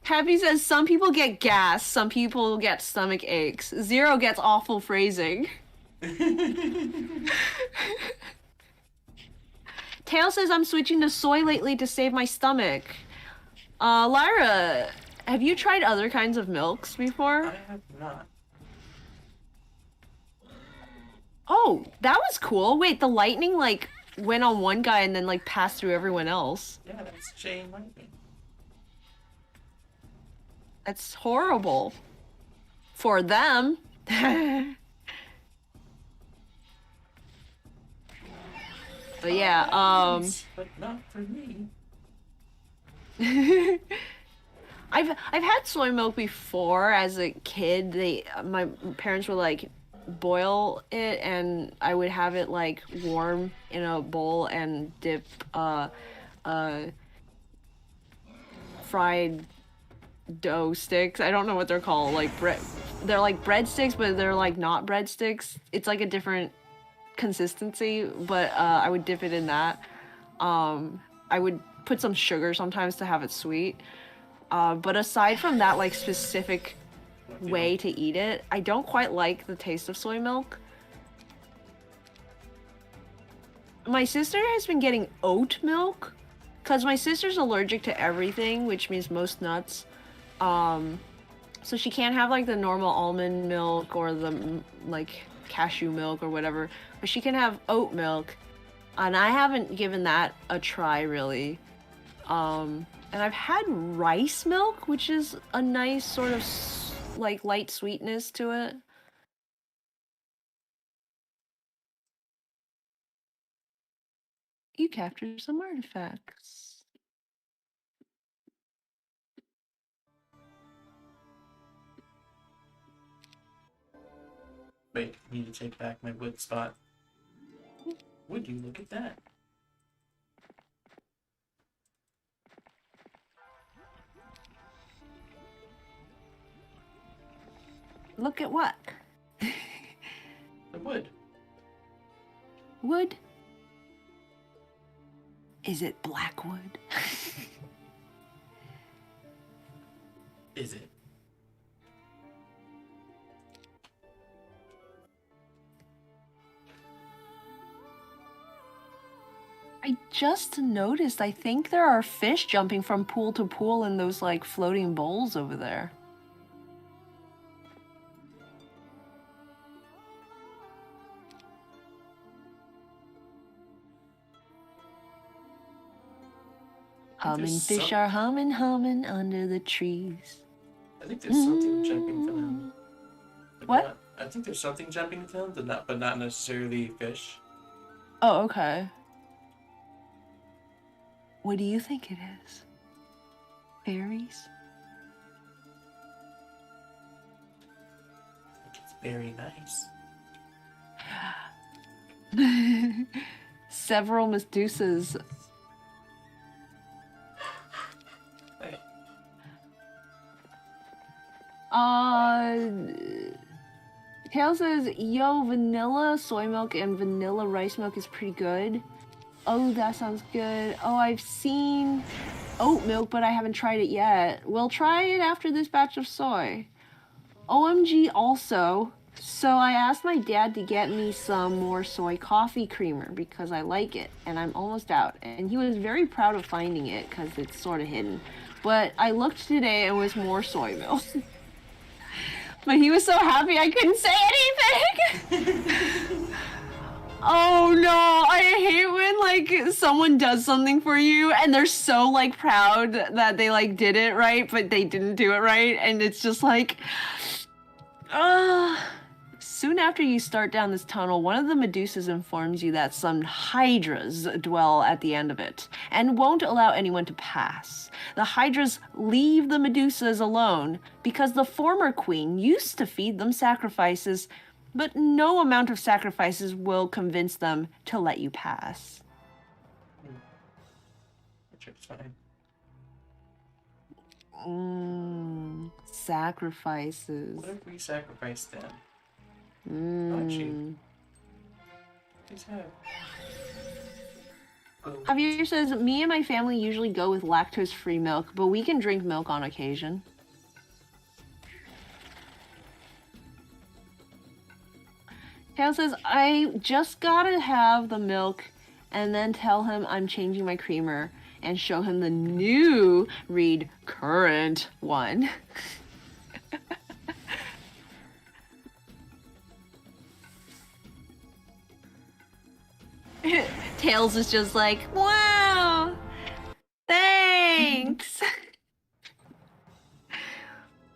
Happy says some people get gas, some people get stomach aches. 0 gets awful phrasing. Tail says I'm switching to soy lately to save my stomach. Lyra, have you tried other kinds of milks before? I have not. Oh, that was cool. Wait, the lightning like went on one guy and then like passed through everyone else. Yeah, that's chain lightning. That's horrible. For them. But yeah, But not for me. I've had soy milk before as a kid. My parents would like boil it and I would have it like warm in a bowl and dip fried dough sticks. I don't know what they're called. Like they're like breadsticks, but they're like not breadsticks. It's like a different consistency, but I would dip it in that. I would put some sugar sometimes to have it sweet. But aside from that like specific way to eat it, I don't quite like the taste of soy milk. My sister has been getting oat milk because my sister's allergic to everything, which means most nuts. So she can't have like the normal almond milk or the like cashew milk or whatever, but she can have oat milk. and I haven't given that a try really. And I've had rice milk, which is a nice sort of like light sweetness to it. You capture some artifacts. Wait, I need to take back my wood spot. Would you look at that? Look at what? The wood. Wood? Is it black wood? Is it? I just noticed, I think there are fish jumping from pool to pool in those like floating bowls over there. Humming fish are humming under the trees. I think there's something jumping for them. What? I think there's something jumping for them, but not necessarily fish. Oh, okay. What do you think it is? Fairies? I think it's very nice. Several Medusas. Hey. Tail says, yo, vanilla soy milk and vanilla rice milk is pretty good. Oh, that sounds good. Oh, I've seen oat milk, but I haven't tried it yet. We'll try it after this batch of soy. OMG also. So I asked my dad to get me some more soy coffee creamer because I like it, and I'm almost out. And he was very proud of finding it because it's sort of hidden. But I looked today and it was more soy milk. But he was so happy I couldn't say anything. Oh no, I hate when like someone does something for you and they're so like proud that they like did it right, but they didn't do it right, and it's just like, Soon after you start down this tunnel, one of the Medusas informs you that some hydras dwell at the end of it and won't allow anyone to pass. The hydras leave the Medusas alone because the former queen used to feed them sacrifices, but no amount of sacrifices will convince them to let you pass. Which is fine. Sacrifices. What if we sacrifice them? Mm. Please have. Javier says, me and my family usually go with lactose-free milk, but we can drink milk on occasion. Tail says, I just gotta have the milk and then tell him I'm changing my creamer and show him the new, read current one. Tails is just like, wow, thanks.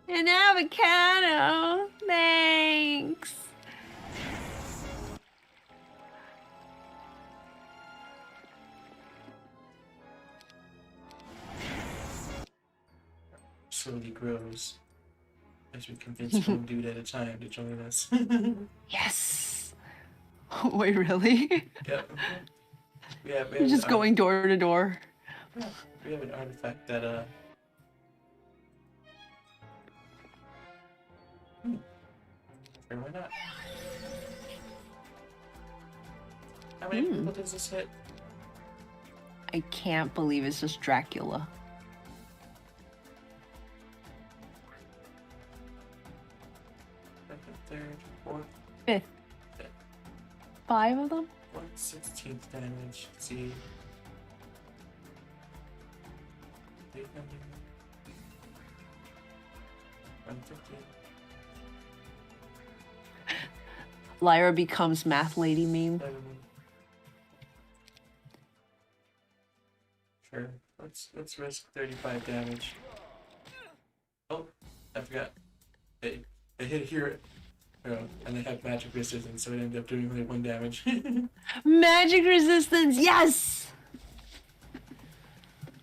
An avocado, thanks. Slowly grows as we convince one dude at a time to join us. Yes. Wait, really? Yep. You're just going door to door. Yeah, we have an artifact that Sure, why not? How many people does this hit? I can't believe it's just Dracula. Second, third, fourth. Fifth. 5 of them? 1/16 damage. Let's see. 800. 150. Lyra becomes math lady meme. Or let's risk 35 damage. Oh, I forgot. They hit a hero. Oh, and they have magic resistance, so it ended up doing only 1 damage. Magic resistance, yes!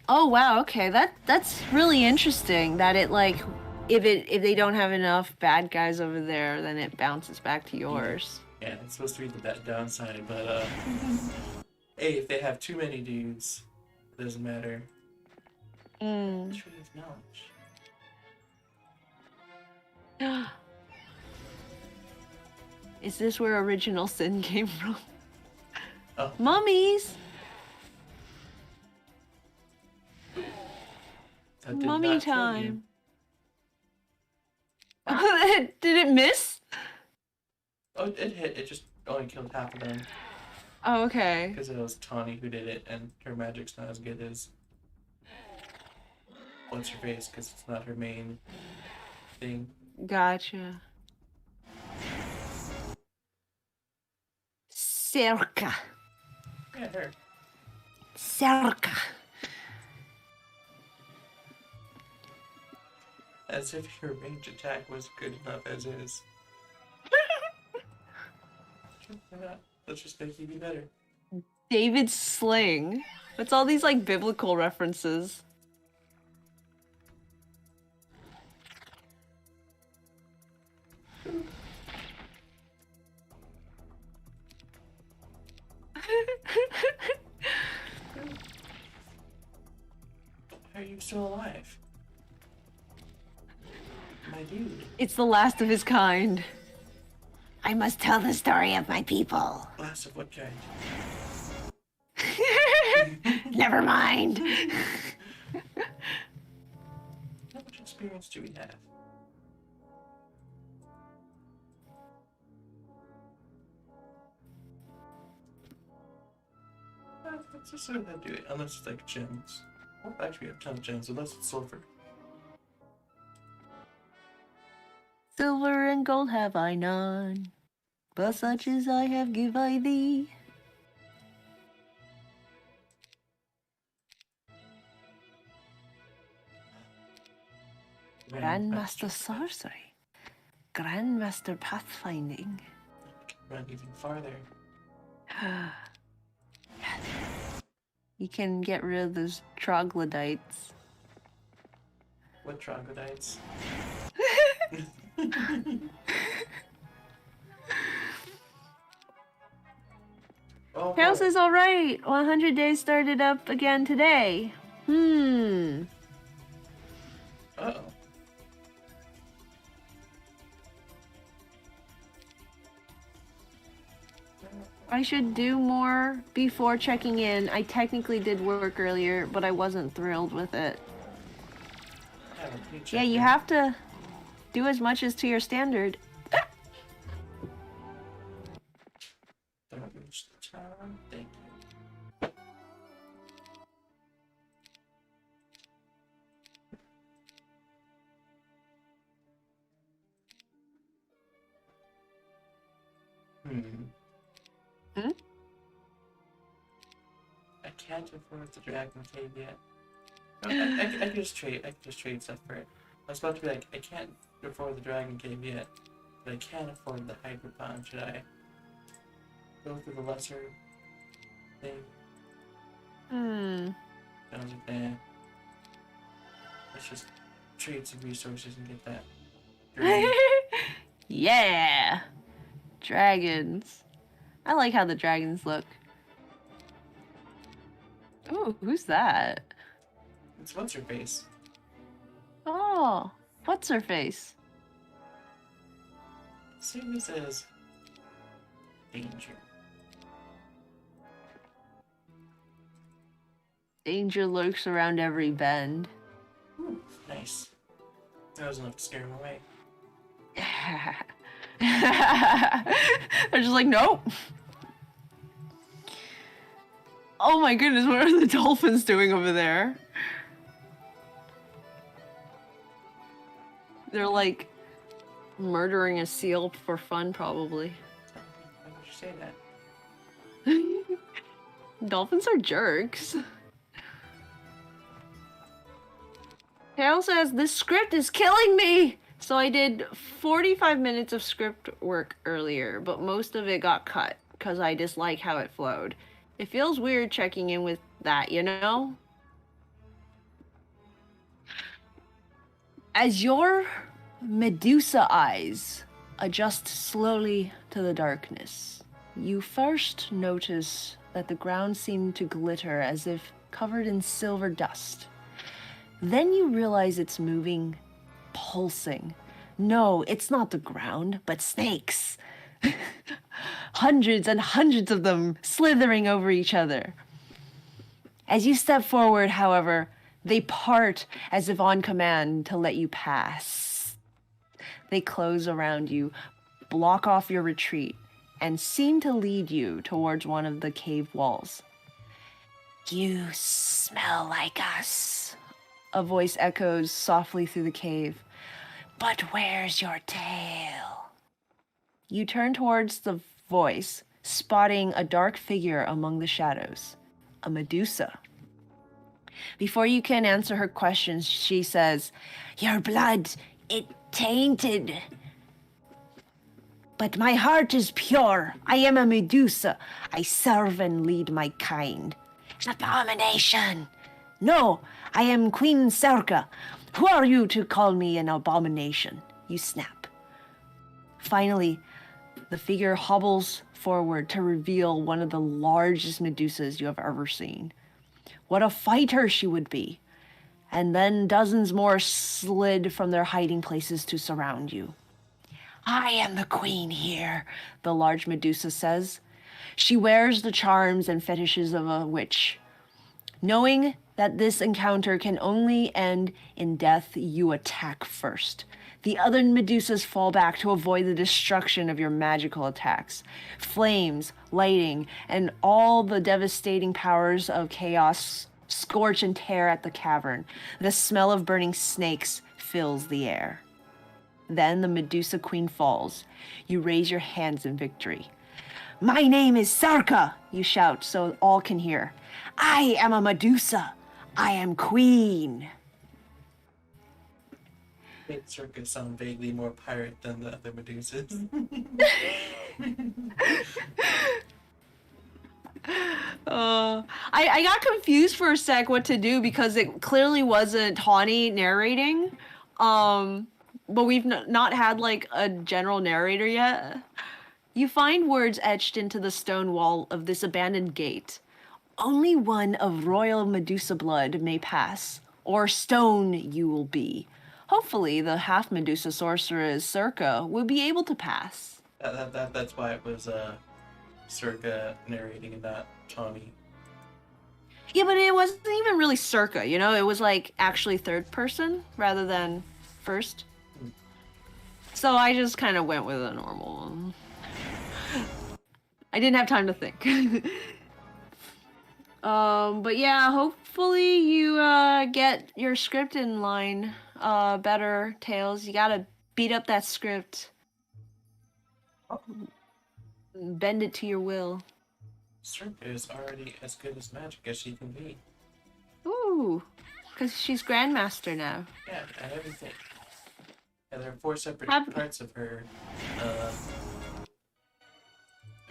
Oh wow, okay, that's really interesting that it like if they don't have enough bad guys over there, then it bounces back to yours. Yeah, it's supposed to be the downside, but hey, if they have too many dudes, it doesn't matter. Tree of knowledge. Is this where original sin came from? Oh. Mummies! That did Mummy not kill you. time. Did it miss? Oh, it hit. It just only killed half of them. Oh, okay. Because it was Tawni who did it, and her magic's not as good as what's her face, because it's not her main thing. Gotcha. Circa. Yeah, her. Circa. As if your range attack was good enough as is. Let's just make you be better. David's sling. What's all these like biblical references? How are you still alive? My dude. It's the last of his kind. I must tell the story of my people. Last of what kind? Never mind. How much experience do we have? Let's just sort of do it, unless it's like gems. Oh, actually, we have a ton of gems, unless it's silver. Silver and gold have I none, but such as I have give I thee. Grandmaster sorcery. Grandmaster pathfinding. Run even farther. Yes. You can get rid of those troglodytes. What troglodytes? Oh, Carol says, all right, 100 days started up again today. Uh-oh. I should do more before checking in. I technically did work earlier, but I wasn't thrilled with it. Yeah, you have to do as much as to your standard. Don't reach the tower. Thank you. Hmm? I can't afford the dragon cave yet. No, I can just trade. I can just trade stuff for it. I was about to be like, I can't afford the dragon cave yet, but I can afford the hyperpond. Should I go for the lesser thing? I was like, nah. Let's just trade some resources and get that. Yeah! Dragons. I like how the dragons look. Ooh, who's that? It's what's her face? Oh, what's her face? Simply says danger. Danger lurks around every bend. Ooh, nice. That was enough to scare him away. They're just like, nope. Oh my goodness, what are the dolphins doing over there? They're like murdering a seal for fun, probably. Why would you say that? Dolphins are jerks. Tail says, this script is killing me! So I did 45 minutes of script work earlier, but most of it got cut, because I dislike how it flowed. It feels weird checking in with that, you know? As your Medusa eyes adjust slowly to the darkness, you first notice that the ground seemed to glitter as if covered in silver dust. Then you realize it's moving, pulsing. No, it's not the ground, but snakes. Hundreds and hundreds of them slithering over each other. As you step forward, however, they part as if on command to let you pass. They close around you, block off your retreat, and seem to lead you towards one of the cave walls. You smell like us, a voice echoes softly through the cave. But where's your tail? You turn towards the voice, spotting a dark figure among the shadows, a Medusa. Before you can answer her questions, she says, your blood, it tainted. But my heart is pure. I am a Medusa. I serve and lead my kind. Abomination. No, I am Queen Serka. Who are you to call me an abomination? You snap. Finally, the figure hobbles forward to reveal one of the largest Medusas you have ever seen. What a fighter she would be. And then dozens more slid from their hiding places to surround you. I am the queen here, the large Medusa says. She wears the charms and fetishes of a witch. Knowing that this encounter can only end in death, you attack first. The other Medusas fall back to avoid the destruction of your magical attacks. Flames, lighting, and all the devastating powers of chaos scorch and tear at the cavern. The smell of burning snakes fills the air. Then the Medusa Queen falls. You raise your hands in victory. My name is Sarka, you shout so all can hear. I am a Medusa. I am queen. Made Circus sound vaguely more pirate than the other Medusas. I got confused for a sec what to do because it clearly wasn't Tawni narrating. But we've not had like a general narrator yet. You find words etched into the stone wall of this abandoned gate. Only one of royal Medusa blood may pass, or stone you will be. Hopefully, the half-Medusa sorceress Circa will be able to pass. That's why it was Circa narrating and not Tawni. Yeah, but it wasn't even really Circa, you know? It was like actually third person rather than first. So I just kind of went with a normal one. I didn't have time to think. But yeah, hopefully you get your script in line better, Tails. You gotta beat up that script. Bend it to your will. Circa is already as good as magic as she can be. Ooh, because she's Grandmaster now. Yeah, and everything. And there are 4 separate parts of her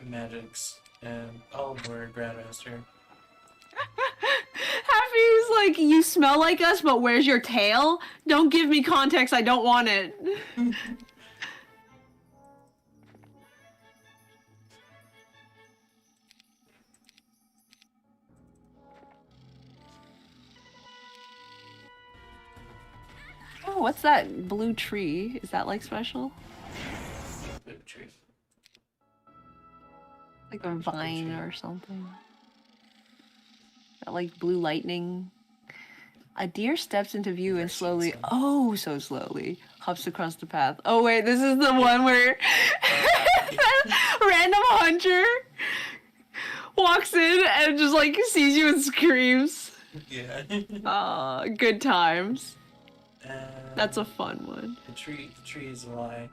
magics, and all of them are Grandmaster. Happy's like, you smell like us, but where's your tail? Don't give me context, I don't want it. Oh, what's that blue tree? Is that like special? Blue tree. Like a vine or something. That like blue lightning. A deer steps into view and slowly, oh so slowly, hops across the path. Oh wait, this is the one where random hunter walks in and just like sees you and screams. Yeah. Good times. That's a fun one. The tree is a lie.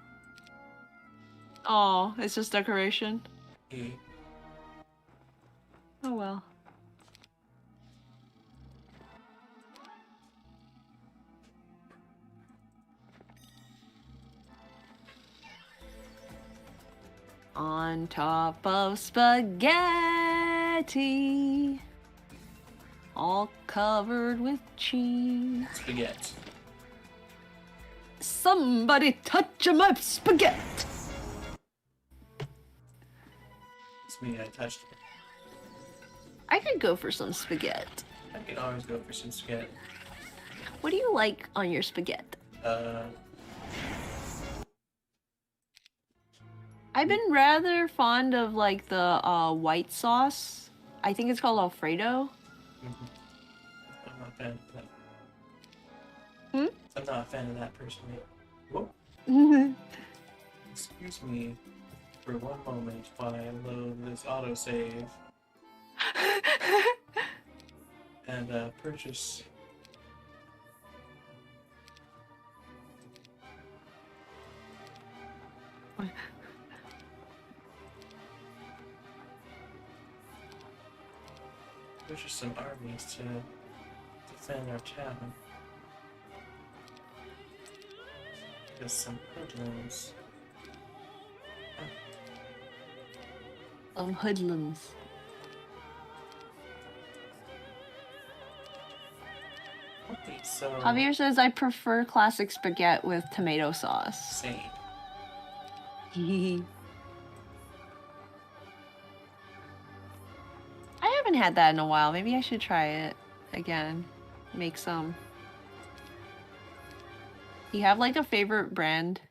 Oh, it's just decoration? Yeah. Oh well. on top of spaghetti, all covered with cheese. Spaghetti. Somebody touch my spaghetti. It's me, I touched it. I could go for some spaghetti. I can always go for some spaghetti. What do you like on your spaghetti? I've been rather fond of like the white sauce. I think it's called Alfredo. I'm not a fan of that. Hmm? I'm not a fan of that personally. Whoa. Excuse me for one moment while I load this autosave and purchase. Purchase some armies to defend our town. Just some hoodlums. Hoodlums. Okay, so Javier says I prefer classic spaghetti with tomato sauce. same. I haven't had that in a while. Maybe I should try it again. Make some. You have like a favorite brand?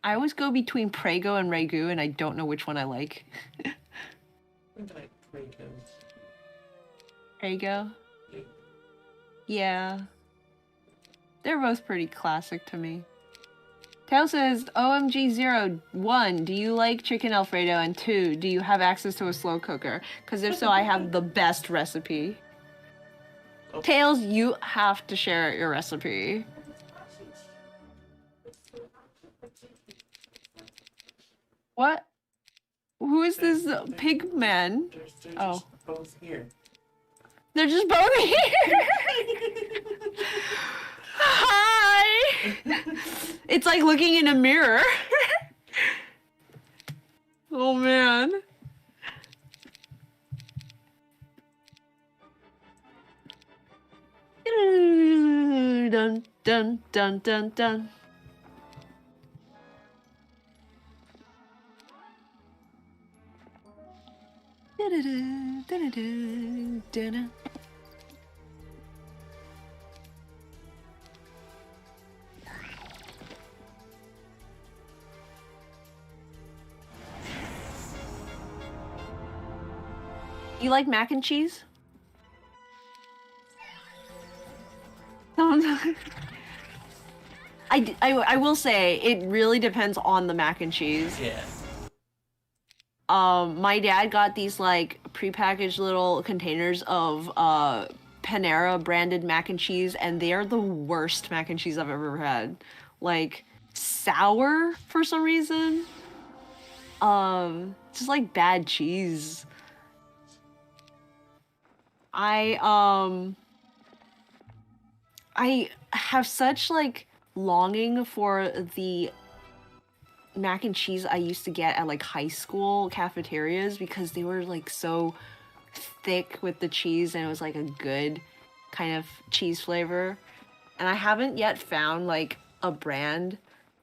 I always go between Prego and Ragu, and I don't know which one I like. When did I Prego? Prego? Yeah. Yeah. They're both pretty classic to me. Tail says, OMG01, do you like chicken Alfredo? And 2, do you have access to a slow cooker? Because if so, I have the best recipe. Oh. Tails, you have to share your recipe. What? Who is this pig man? They're Oh. just both here. They're just both here! Hi! It's like looking in a mirror. Oh man. Dun dun dun dun dun. You like mac and cheese? I will say it really depends on the mac and cheese. Yeah. My dad got these like prepackaged little containers of Panera branded mac and cheese, and they are the worst mac and cheese I've ever had. Like sour for some reason. Just like bad cheese. I have such like longing for the mac and cheese I used to get at like high school cafeterias because they were like so thick with the cheese and it was like a good kind of cheese flavor. And I haven't yet found like a brand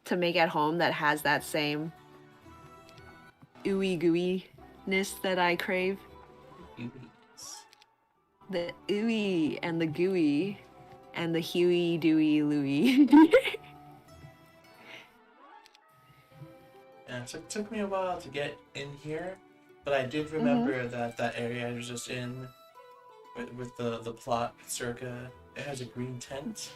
to make at home that has that same ooey gooey-ness that I crave. The ooey and the gooey and the huey dewy louie. Yeah, it took me a while to get in here, but I did remember that area I was just in with the plot circa. It has a green tent.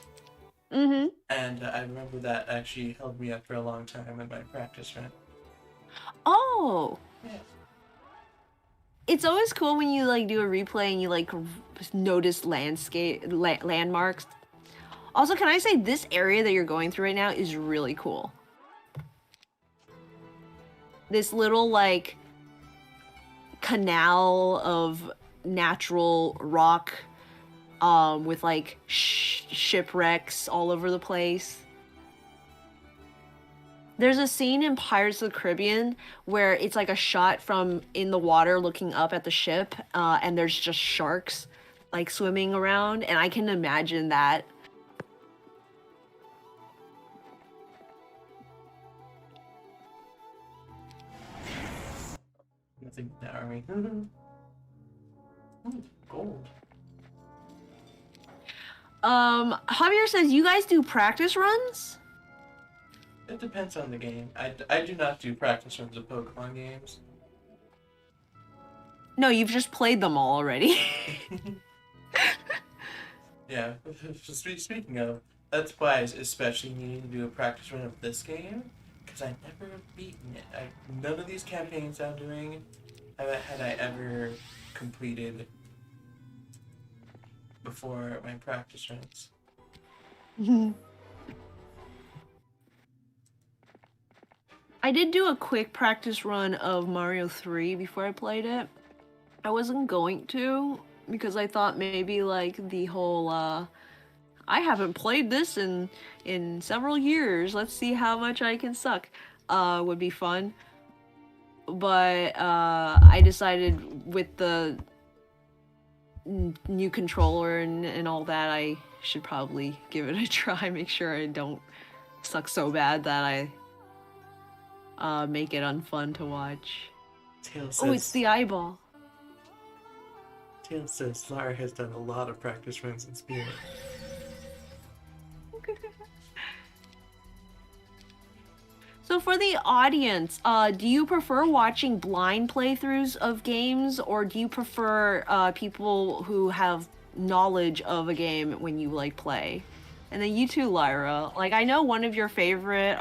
Mm-hmm. And I remember that actually held me up for a long time in my practice run. Oh! Yeah. It's always cool when you like do a replay and you like notice landmarks. Also, can I say this area that you're going through right now is really cool. This little like canal of natural rock with like shipwrecks all over the place. There's a scene in Pirates of the Caribbean where it's like a shot from in the water looking up at the ship, and there's just sharks like swimming around, and I can imagine that. Nothing in the army. Gold. Javier says you guys do practice runs? It depends on the game. I do not do practice runs of Pokemon games. No, you've just played them all already. Yeah, speaking of, that's why I especially needing to do a practice run of this game, because I never beaten it. None of these campaigns I'm doing had I ever completed before my practice runs. I did do a quick practice run of Mario 3 before I played it. I wasn't going to, because I thought maybe like the whole I haven't played this in several years, let's see how much I can suck would be fun. But I decided with the new controller and all that, I should probably give it a try, make sure I don't suck so bad that I make it unfun to watch. Oh, it's the eyeball. Tail says Lara has done a lot of practice runs in Spirit. So for the audience, do you prefer watching blind playthroughs of games, or do you prefer people who have knowledge of a game when you like play? And then you too, Lyra. Like, I know one of your favorite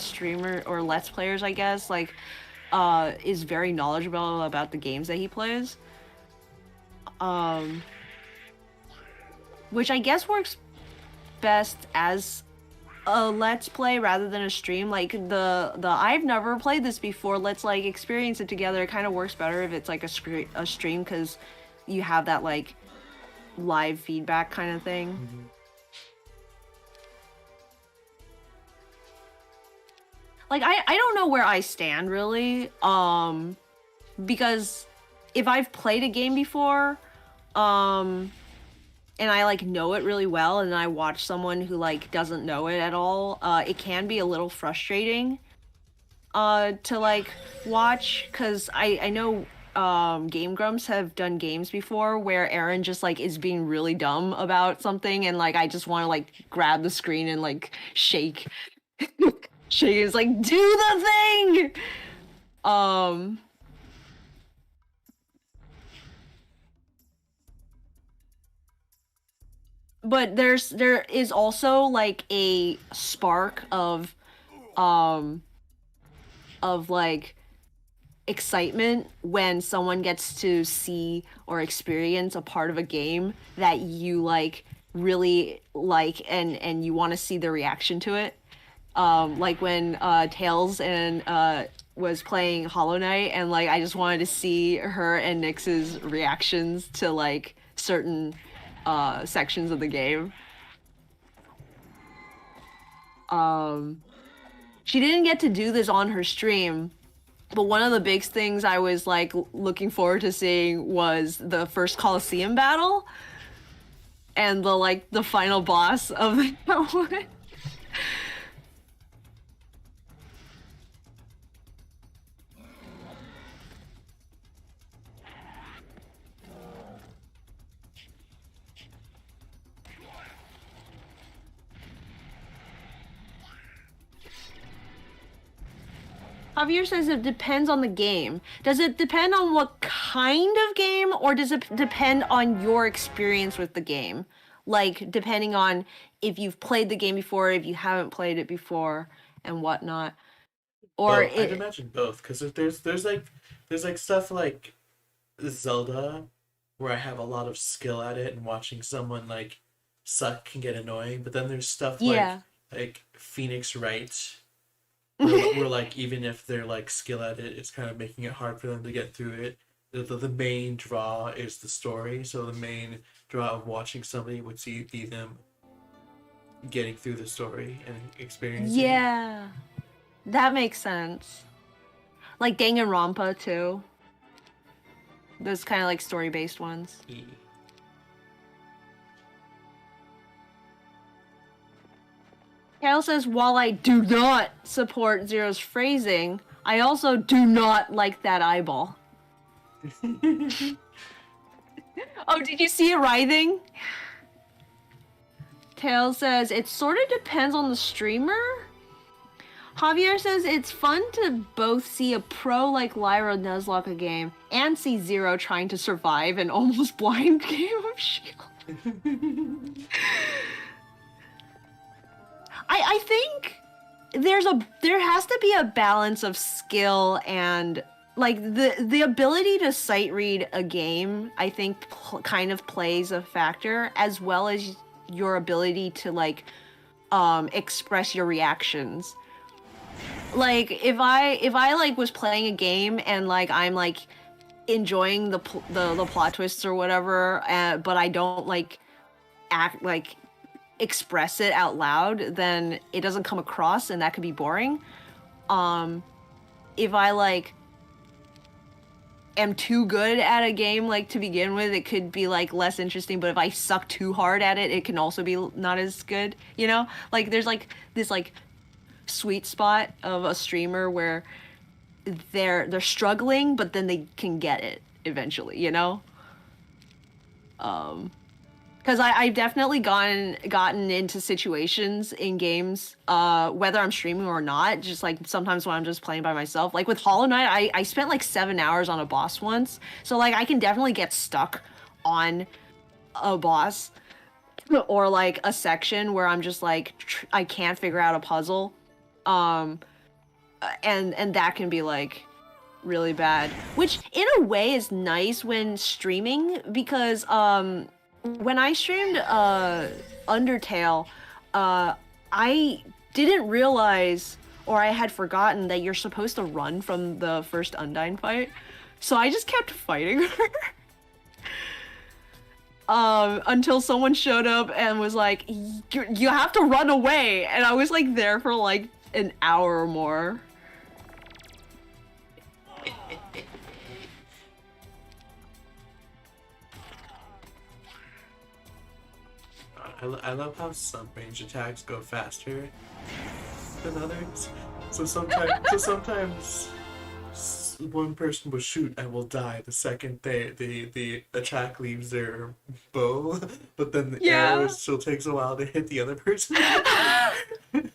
streamer or Let's Players, I guess, like, is very knowledgeable about the games that he plays. Which I guess works best as a Let's Play rather than a stream. Like, the I've never played this before, let's like experience it together. It kind of works better if it's like a stream, because you have that like live feedback kind of thing. Mm-hmm. Like, I don't know where I stand really, because if I've played a game before, and I like know it really well, and then I watch someone who like doesn't know it at all, it can be a little frustrating to like watch, because I know Game Grumps have done games before where Aaron just like is being really dumb about something, and like I just want to like grab the screen and like shake. Shake is like, do the thing! But there is also like a spark of like excitement when someone gets to see or experience a part of a game that you like really like, and you want to see the reaction to it. Like when Tails and was playing Hollow Knight, and like I just wanted to see her and Nyx's reactions to like certain sections of the game. She didn't get to do this on her stream, but one of the big things I was like looking forward to seeing was the first Coliseum battle and the final boss of that one. Javier says it depends on the game. Does it depend on what kind of game, or does it depend on your experience with the game? Like, depending on if you've played the game before, if you haven't played it before, and whatnot. Or I'd imagine both, because if there's like stuff like Zelda where I have a lot of skill at it, and watching someone like suck can get annoying. But then there's stuff like Phoenix Wright, where like even if they're like skill at it, it's kind of making it hard for them to get through it. The main draw is the story, so the main draw of watching somebody would be them getting through the story and experiencing it. Yeah. That makes sense. Like Danganronpa too. Those kind of like story-based ones. Yeah. Kale says, while I do not support Zero's phrasing, I also do not like that eyeball. Oh, did you see it writhing? Tail says, it sort of depends on the streamer. Javier says, it's fun to both see a pro like Lyra Nuzlocke a game and see Zero trying to survive an almost blind game of Shield. I think there has to be a balance of skill and like the ability to sight read a game. I think kind of plays a factor, as well as your ability to like express your reactions. Like if I like was playing a game and like I'm like enjoying the plot twists or whatever, but I don't like act like express it out loud, then it doesn't come across, and that could be boring. If I like am too good at a game like to begin with, it could be like less interesting, but if I suck too hard at it, it can also be not as good, you know? Like there's like this like sweet spot of a streamer where they're struggling, but then they can get it eventually, you know? Because I've definitely gotten into situations in games, whether I'm streaming or not, just like sometimes when I'm just playing by myself. Like with Hollow Knight, I spent like 7 hours on a boss once. So like I can definitely get stuck on a boss or like a section where I'm just like, I can't figure out a puzzle. And that can be like really bad, which in a way is nice when streaming, because when I streamed Undertale, I didn't realize, or I had forgotten, that you're supposed to run from the first Undyne fight. So I just kept fighting her. Until someone showed up and was like, you have to run away. And I was like there for like an hour or more. I love how some range attacks go faster than others. So sometimes one person will shoot and will die the second the attack leaves their bow, but then the arrow still takes a while to hit the other person. What?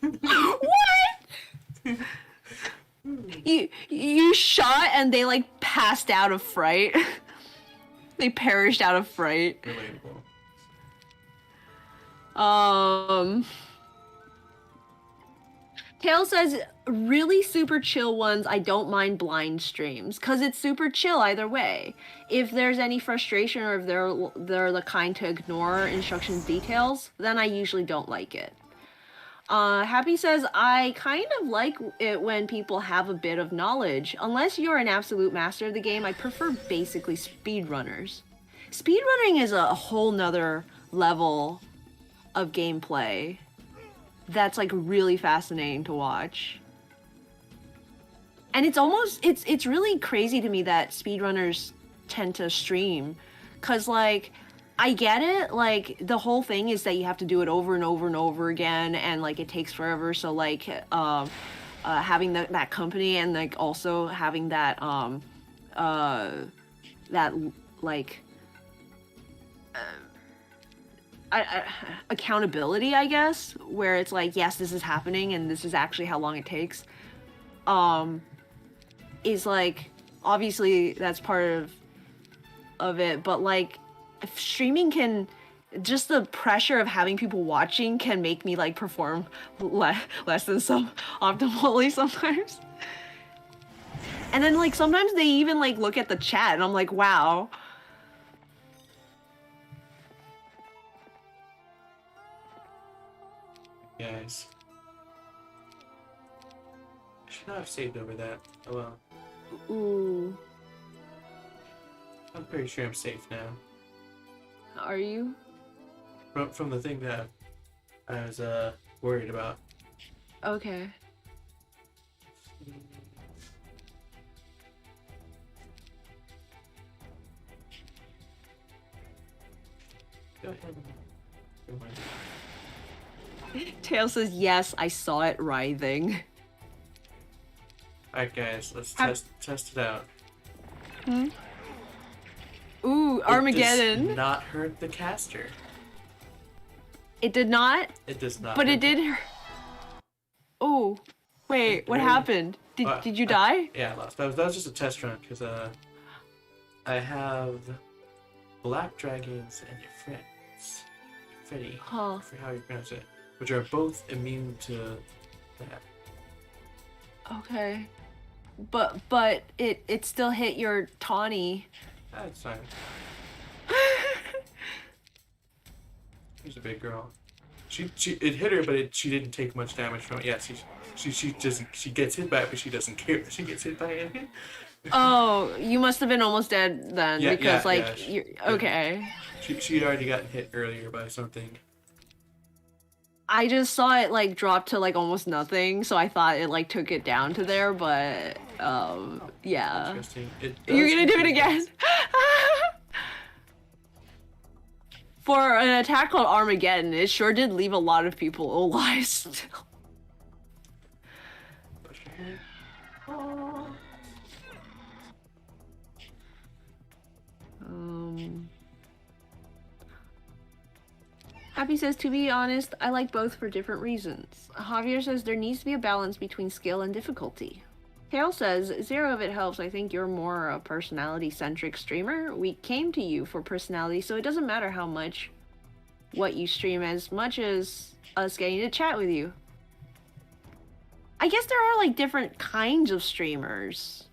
You shot and they like passed out of fright. They perished out of fright. Relatable. Tail says, really super chill ones, I don't mind blind streams, because it's super chill either way. If there's any frustration or if they're the kind to ignore instructions details, then I usually don't like it. Happy says, I kind of like it when people have a bit of knowledge. Unless you're an absolute master of the game, I prefer basically speedrunners. Speedrunning is a whole nother level of gameplay that's like really fascinating to watch. And it's really crazy to me that speedrunners tend to stream, cuz like I get it, like the whole thing is that you have to do it over and over and over again, and like it takes forever, so like having that company and like also having that that like accountability, I guess, where it's like, yes, this is happening and this is actually how long it takes, is like, obviously that's part of it, but like if streaming can, just the pressure of having people watching can make me like perform less than optimally sometimes. And then like sometimes they even like look at the chat and I'm like, wow. Guys. I should not have saved over that. Oh well. Ooh. I'm pretty sure I'm safe now. Are you? From the thing that I was worried about. Okay. Go ahead. Go ahead. Tail says, yes, I saw it writhing. Alright guys, let's test it out. Hmm? Ooh, Armageddon. It does not hurt the caster. It did not? It does not. But it did. Oh, wait, what happened? Did you die? Yeah, I lost. That was just a test run because I have black dragons and your friends, Freddy, Huh. for how you pronounce it, which are both immune to that. Okay. But it still hit your Tawni. That's fine. She's a big girl. It hit her, but she didn't take much damage from it. Yeah, she gets hit by it, but she doesn't care that she gets hit by it. Oh, you must have been almost dead then, because you're okay. She'd already gotten hit earlier by something. I just saw it like drop to like almost nothing, so I thought it like took it down to there, but yeah. Interesting. You're gonna do it again. For an attack called Armageddon, it sure did leave a lot of people alive still. Happy says, to be honest, I like both for different reasons. Javier says there needs to be a balance between skill and difficulty. Kale says, zero of it helps. I think you're more a personality-centric streamer. We came to you for personality, so it doesn't matter how much what you stream as much as us getting to chat with you. I guess there are like different kinds of streamers.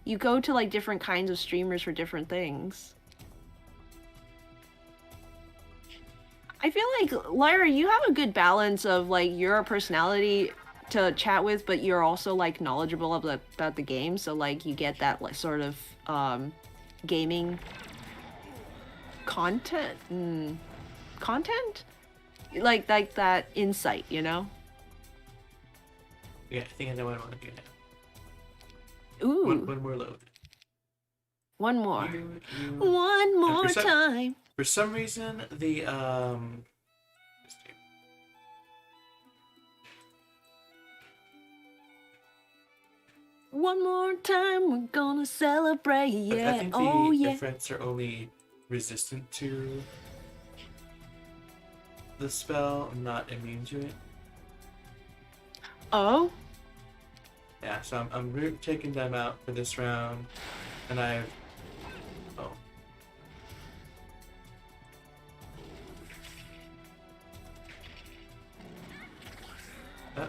You go to like different kinds of streamers for different things. I feel like, Lyra, you have a good balance of like you're a personality to chat with, but you're also like knowledgeable about the game, so like you get that like sort of gaming content like that insight, you know. Yeah, I think I know what I want to do now. Ooh, one more load. One more. One more time. For some reason, the one more time, we're gonna celebrate, yeah. I think the friends are only resistant to the spell, not immune to it. Oh? Yeah, so I'm taking them out for this round, and I've... Oh. Uh-oh.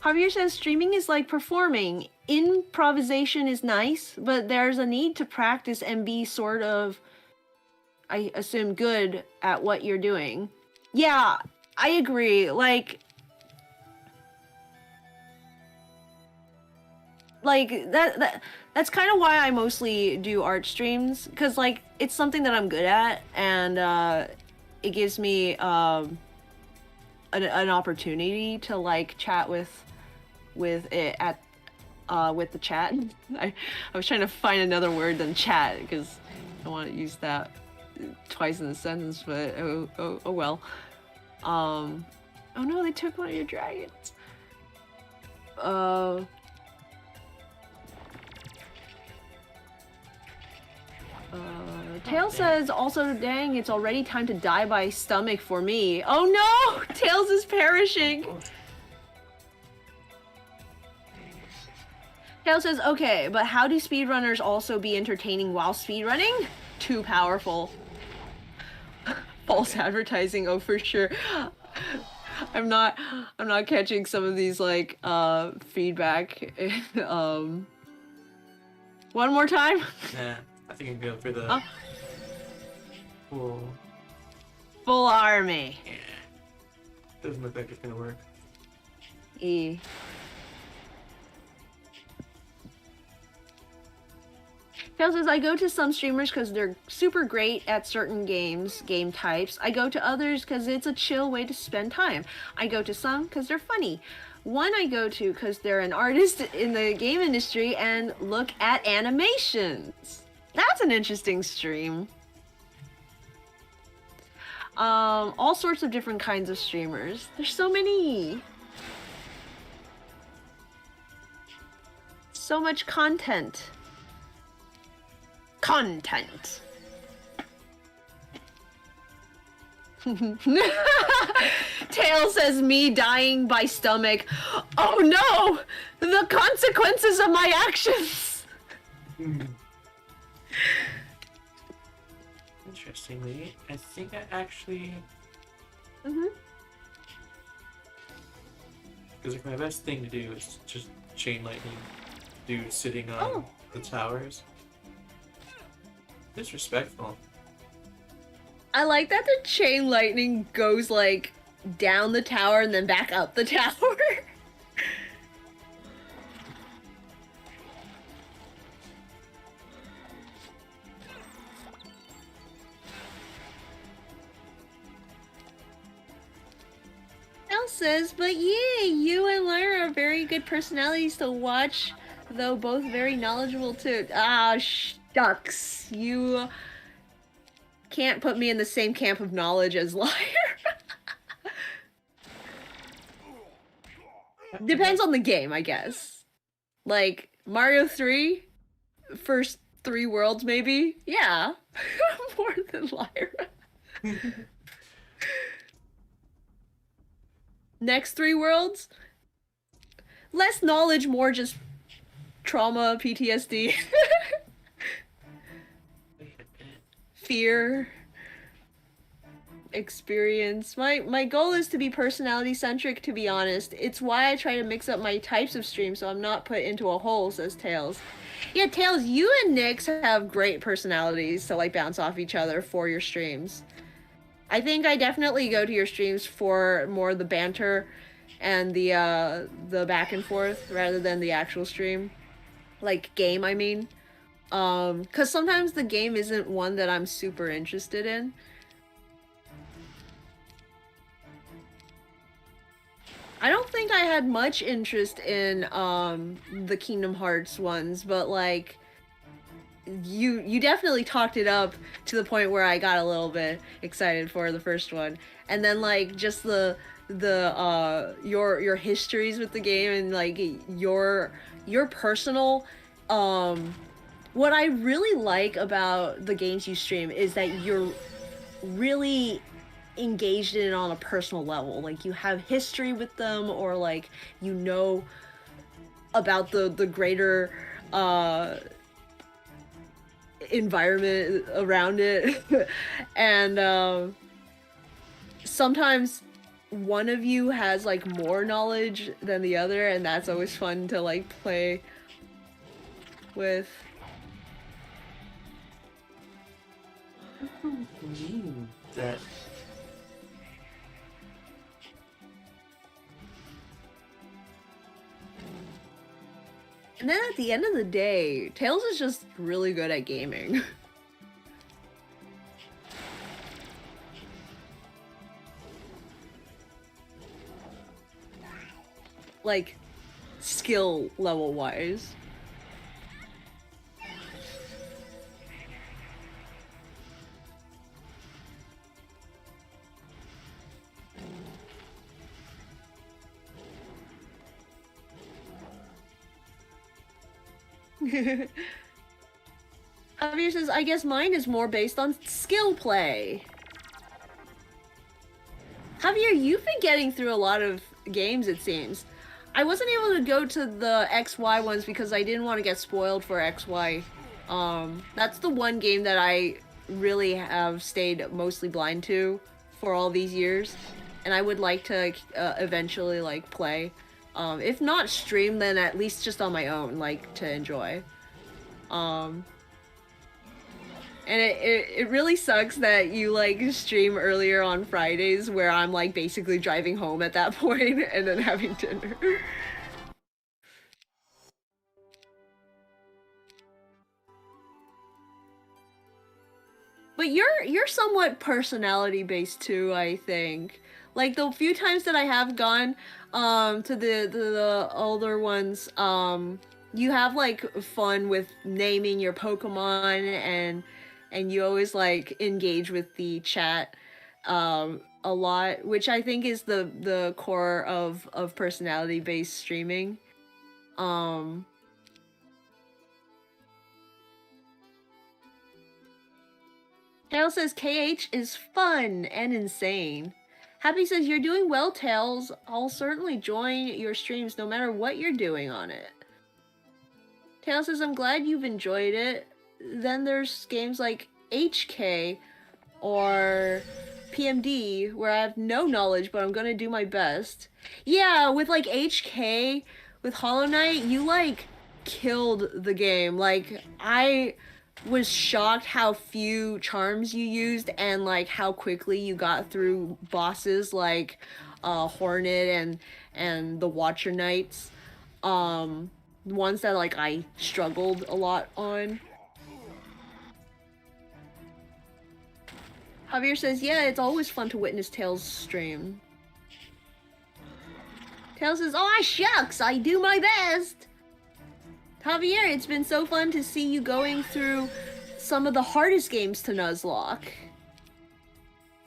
Javier says streaming is like performing. Improvisation is nice, but there's a need to practice and be sort of, I assume, good at what you're doing. Yeah, I agree. Like that's kind of why I mostly do art streams, because like it's something that I'm good at, and it gives me an opportunity to like chat with it at with the chat. I was trying to find another word than chat because I want to use that twice in the sentence, but oh well. Oh no, they took one of your dragons. Tails says, also, dang, it's already time to die by stomach for me. Oh no! Tails is perishing! Tails says, okay, but how do speedrunners also be entertaining while speedrunning? Too powerful. False advertising, oh for sure. I'm not catching some of these like feedback. One more time? Nah, I think I'm going for the full army. Yeah. Doesn't look like it's gonna work. Tails says, I go to some streamers because they're super great at certain games, game types. I go to others because it's a chill way to spend time. I go to some because they're funny. One I go to because they're an artist in the game industry and look at animations. That's an interesting stream. All sorts of different kinds of streamers. There's so many. So much content. Content. Tail says, me dying by stomach. Oh no! The consequences of my actions! Interestingly, I think I actually... Because like my best thing to do is just chain lightning dude sitting on the towers. Disrespectful. I like that the chain lightning goes like down the tower and then back up the tower. Elle says, but yeah, you and Lyra are very good personalities to watch, though both very knowledgeable too. Ah, shucks. You can't put me in the same camp of knowledge as Lyra. Depends on the game, I guess. Like, Mario 3? First 3 worlds, maybe? Yeah. More than Lyra. Next 3 worlds? Less knowledge, more just trauma, PTSD. Fear. Experience. My goal is to be personality centric, to be honest. It's why I try to mix up my types of streams so I'm not put into a hole, says Tails. Yeah, Tails, you and Nyx have great personalities to like bounce off each other for your streams. I think I definitely go to your streams for more the banter and the back and forth rather than the actual stream. Like game, I mean. 'Cause sometimes the game isn't one that I'm super interested in. I don't think I had much interest in the Kingdom Hearts ones, but like you definitely talked it up to the point where I got a little bit excited for the first one. And then like just the your histories with the game and like your personal what I really like about the games you stream is that you're really engaged in it on a personal level. Like you have history with them, or like you know about the greater environment around it. And sometimes one of you has like more knowledge than the other, and that's always fun to like play with. That And then at the end of the day, Tails is just really good at gaming. Like, skill level wise. Javier says, I guess mine is more based on skill play. Javier, you've been getting through a lot of games, it seems. I wasn't able to go to the XY ones because I didn't want to get spoiled for XY. That's the one game that I really have stayed mostly blind to for all these years. And I would like to eventually like play. If not stream, then at least just on my own, like, to enjoy. And it really sucks that you, like, stream earlier on Fridays where I'm, like, basically driving home at that point and then having dinner. But you're somewhat personality based too, I think. Like the few times that I have gone to the older ones, you have like fun with naming your Pokemon and you always like engage with the chat a lot, which I think is the core of personality based streaming. Um Tails says KH is fun and insane. Happy says you're doing well, Tails. I'll certainly join your streams no matter what you're doing on it. Tails says I'm glad you've enjoyed it. Then there's games like HK or PMD where I have no knowledge but I'm gonna do my best. Yeah, with like HK, with Hollow Knight, you like killed the game. Like I was shocked how few charms you used and like how quickly you got through bosses like Hornet and the Watcher Knights. Ones that like I struggled a lot on. Javier says, yeah, it's always fun to witness Tails stream. Tails says, oh, shucks, I do my best. Javier, it's been so fun to see you going through some of the hardest games to Nuzlocke.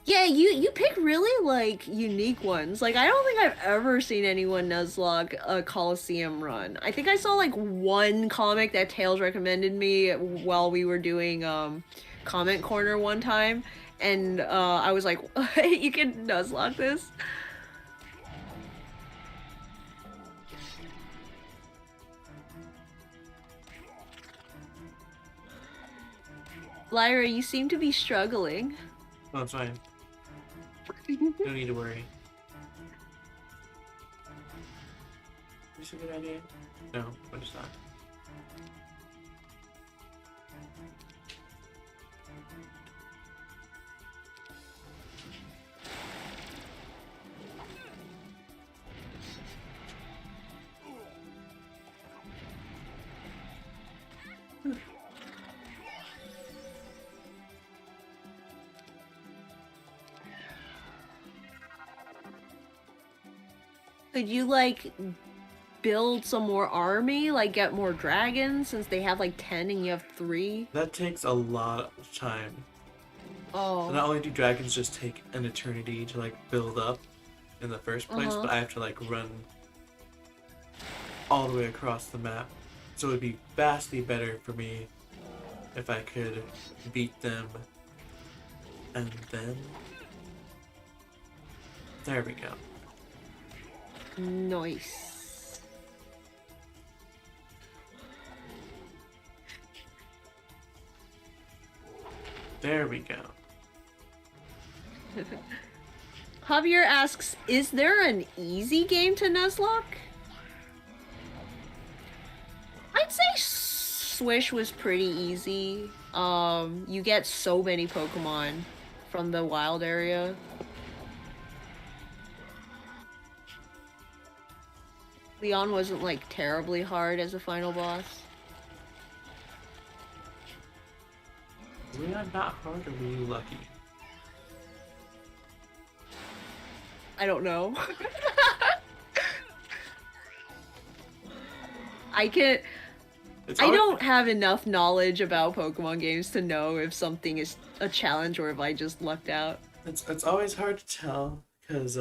Yeah, you pick really, like, unique ones. Like, I don't think I've ever seen anyone Nuzlocke a Coliseum run. I think I saw, like, one comic that Tails recommended me while we were doing, Comment Corner one time. And, I was like, you can Nuzlocke this? Lyra, you seem to be struggling. Oh, it's fine. No need to worry. Is this a good idea? No, but it's not. Could you, like, build some more army? Like, get more dragons since they have, like, 10 and you have 3? That takes a lot of time. Oh. So not only do dragons just take an eternity to, like, build up in the first place, but I have to, like, run all the way across the map. So it would be vastly better for me if I could beat them and then... There we go. Nice. There we go. Javier asks, is there an easy game to Nuzlocke? I'd say Swish was pretty easy. You get so many Pokemon from the wild area. Leon wasn't, like, terribly hard as a final boss. Were you not hard or were you lucky? I don't know. I don't have enough knowledge about Pokemon games to know if something is a challenge or if I just lucked out. It's always hard to tell, because,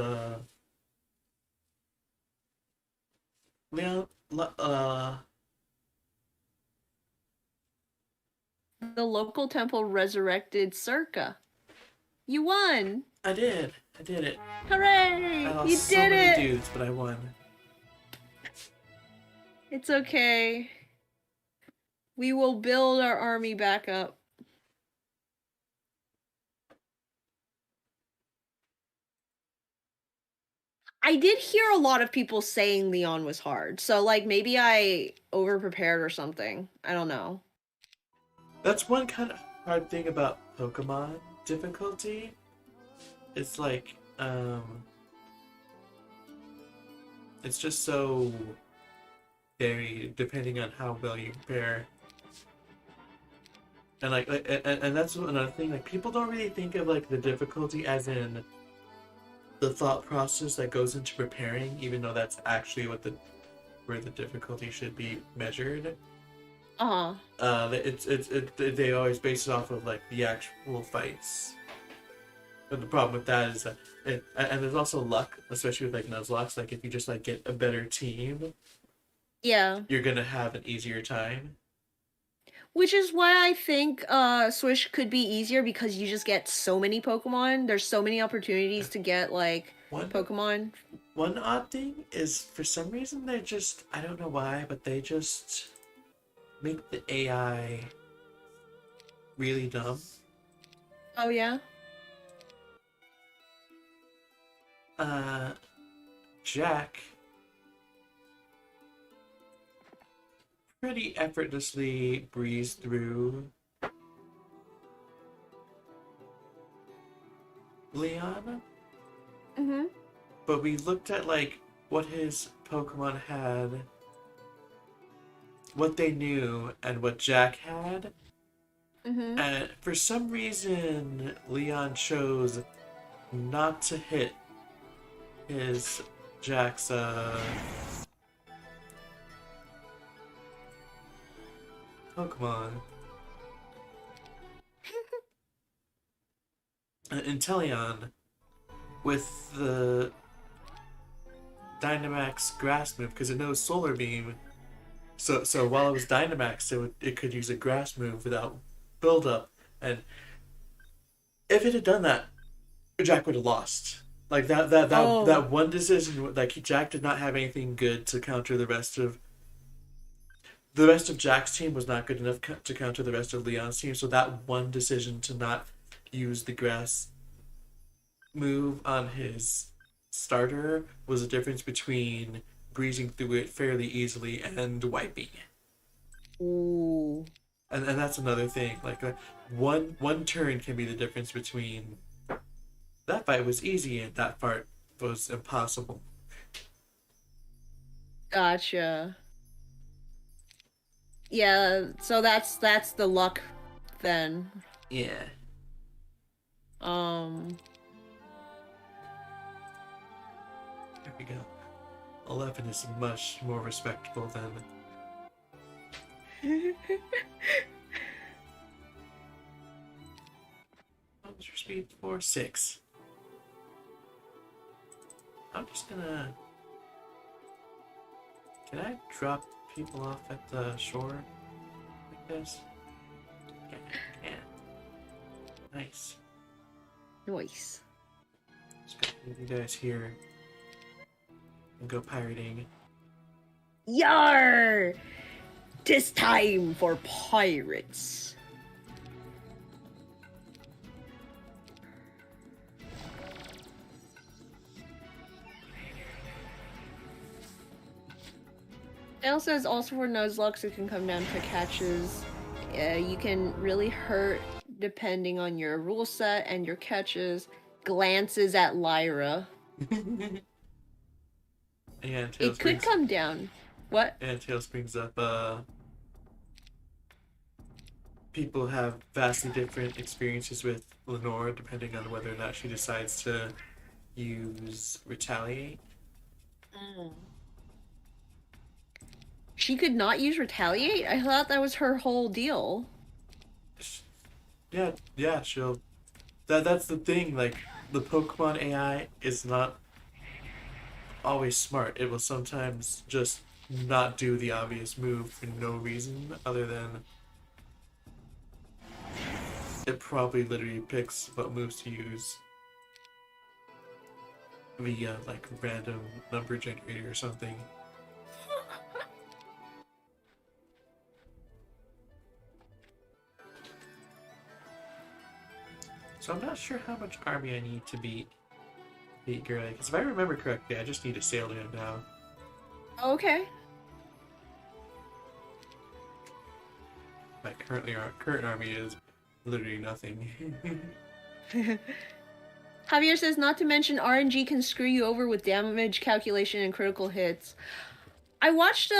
Leon, The local temple resurrected Circa. You won! I did it. Hooray! I lost You so did many it! dudes, but I won. It's okay. We will build our army back up. I did hear a lot of people saying Leon was hard, so like maybe I over-prepared or something. I don't know. That's one kind of hard thing about Pokemon difficulty. It's like, it's just so varied depending on how well you prepare. And and that's another thing. Like people don't really think of like the difficulty as in the thought process that goes into preparing, even though that's actually where the difficulty should be measured. Uh-huh. They always base it off of like the actual fights. But the problem with that is that and there's also luck, especially with like Nuzlocke. Like if you just like get a better team, Yeah. you're gonna have an easier time. Which is why I think Swish could be easier because you just get so many Pokemon. There's so many opportunities to get like One Pokemon. one odd thing is for some reason they just I don't know why, but they just make the AI really dumb. Oh yeah. Uh, Jack pretty effortlessly breezed through Leon, Mhm. but we looked at like what his Pokemon had, what they knew, and what Jack had, Mhm. and for some reason Leon chose not to hit his Jack's Pokemon. Inteleon with the Dynamax Grass move because it knows Solar Beam. So while it was Dynamax, it could use a Grass move without build up, and if it had done that, Jack would have lost. Like Oh, that one decision, like Jack did not have anything good to counter the rest of Jack's team was not good enough to counter the rest of Leon's team. So that one decision to not use the Grass move on his starter was the difference between breezing through it fairly easily and wiping. ooh, And that's another thing. Like one turn can be the difference between that fight was easy and that part was impossible. gotcha. Yeah, so that's the luck then. Yeah. Um, There we go. 11 is much more respectable than. What was your speed for? 6. I'm just gonna. Can I drop people off at the shore like this? Yeah, I can. Nice. Nice. Just gonna leave you guys here and go pirating. Yar! 'Tis time for pirates. Dale says also for Nuzlocke it can come down to catches. You can really hurt depending on your rule set and your catches. Glances at Lyra. And It could come down. What? Tails brings up people have vastly different experiences with Lenore depending on whether or not she decides to use retaliate. Mm. She could not use retaliate? I thought that was her whole deal. Yeah, she'll. That's the thing. Like the Pokemon AI is not always smart. It will sometimes just not do the obvious move for no reason other than it probably literally picks what moves to use via like random number generator or something. So I'm not sure how much army I need to beat Girly. Because if I remember correctly, I just need to sail to him now. Okay. My current army is literally nothing. Javier says not to mention RNG can screw you over with damage calculation and critical hits. I watched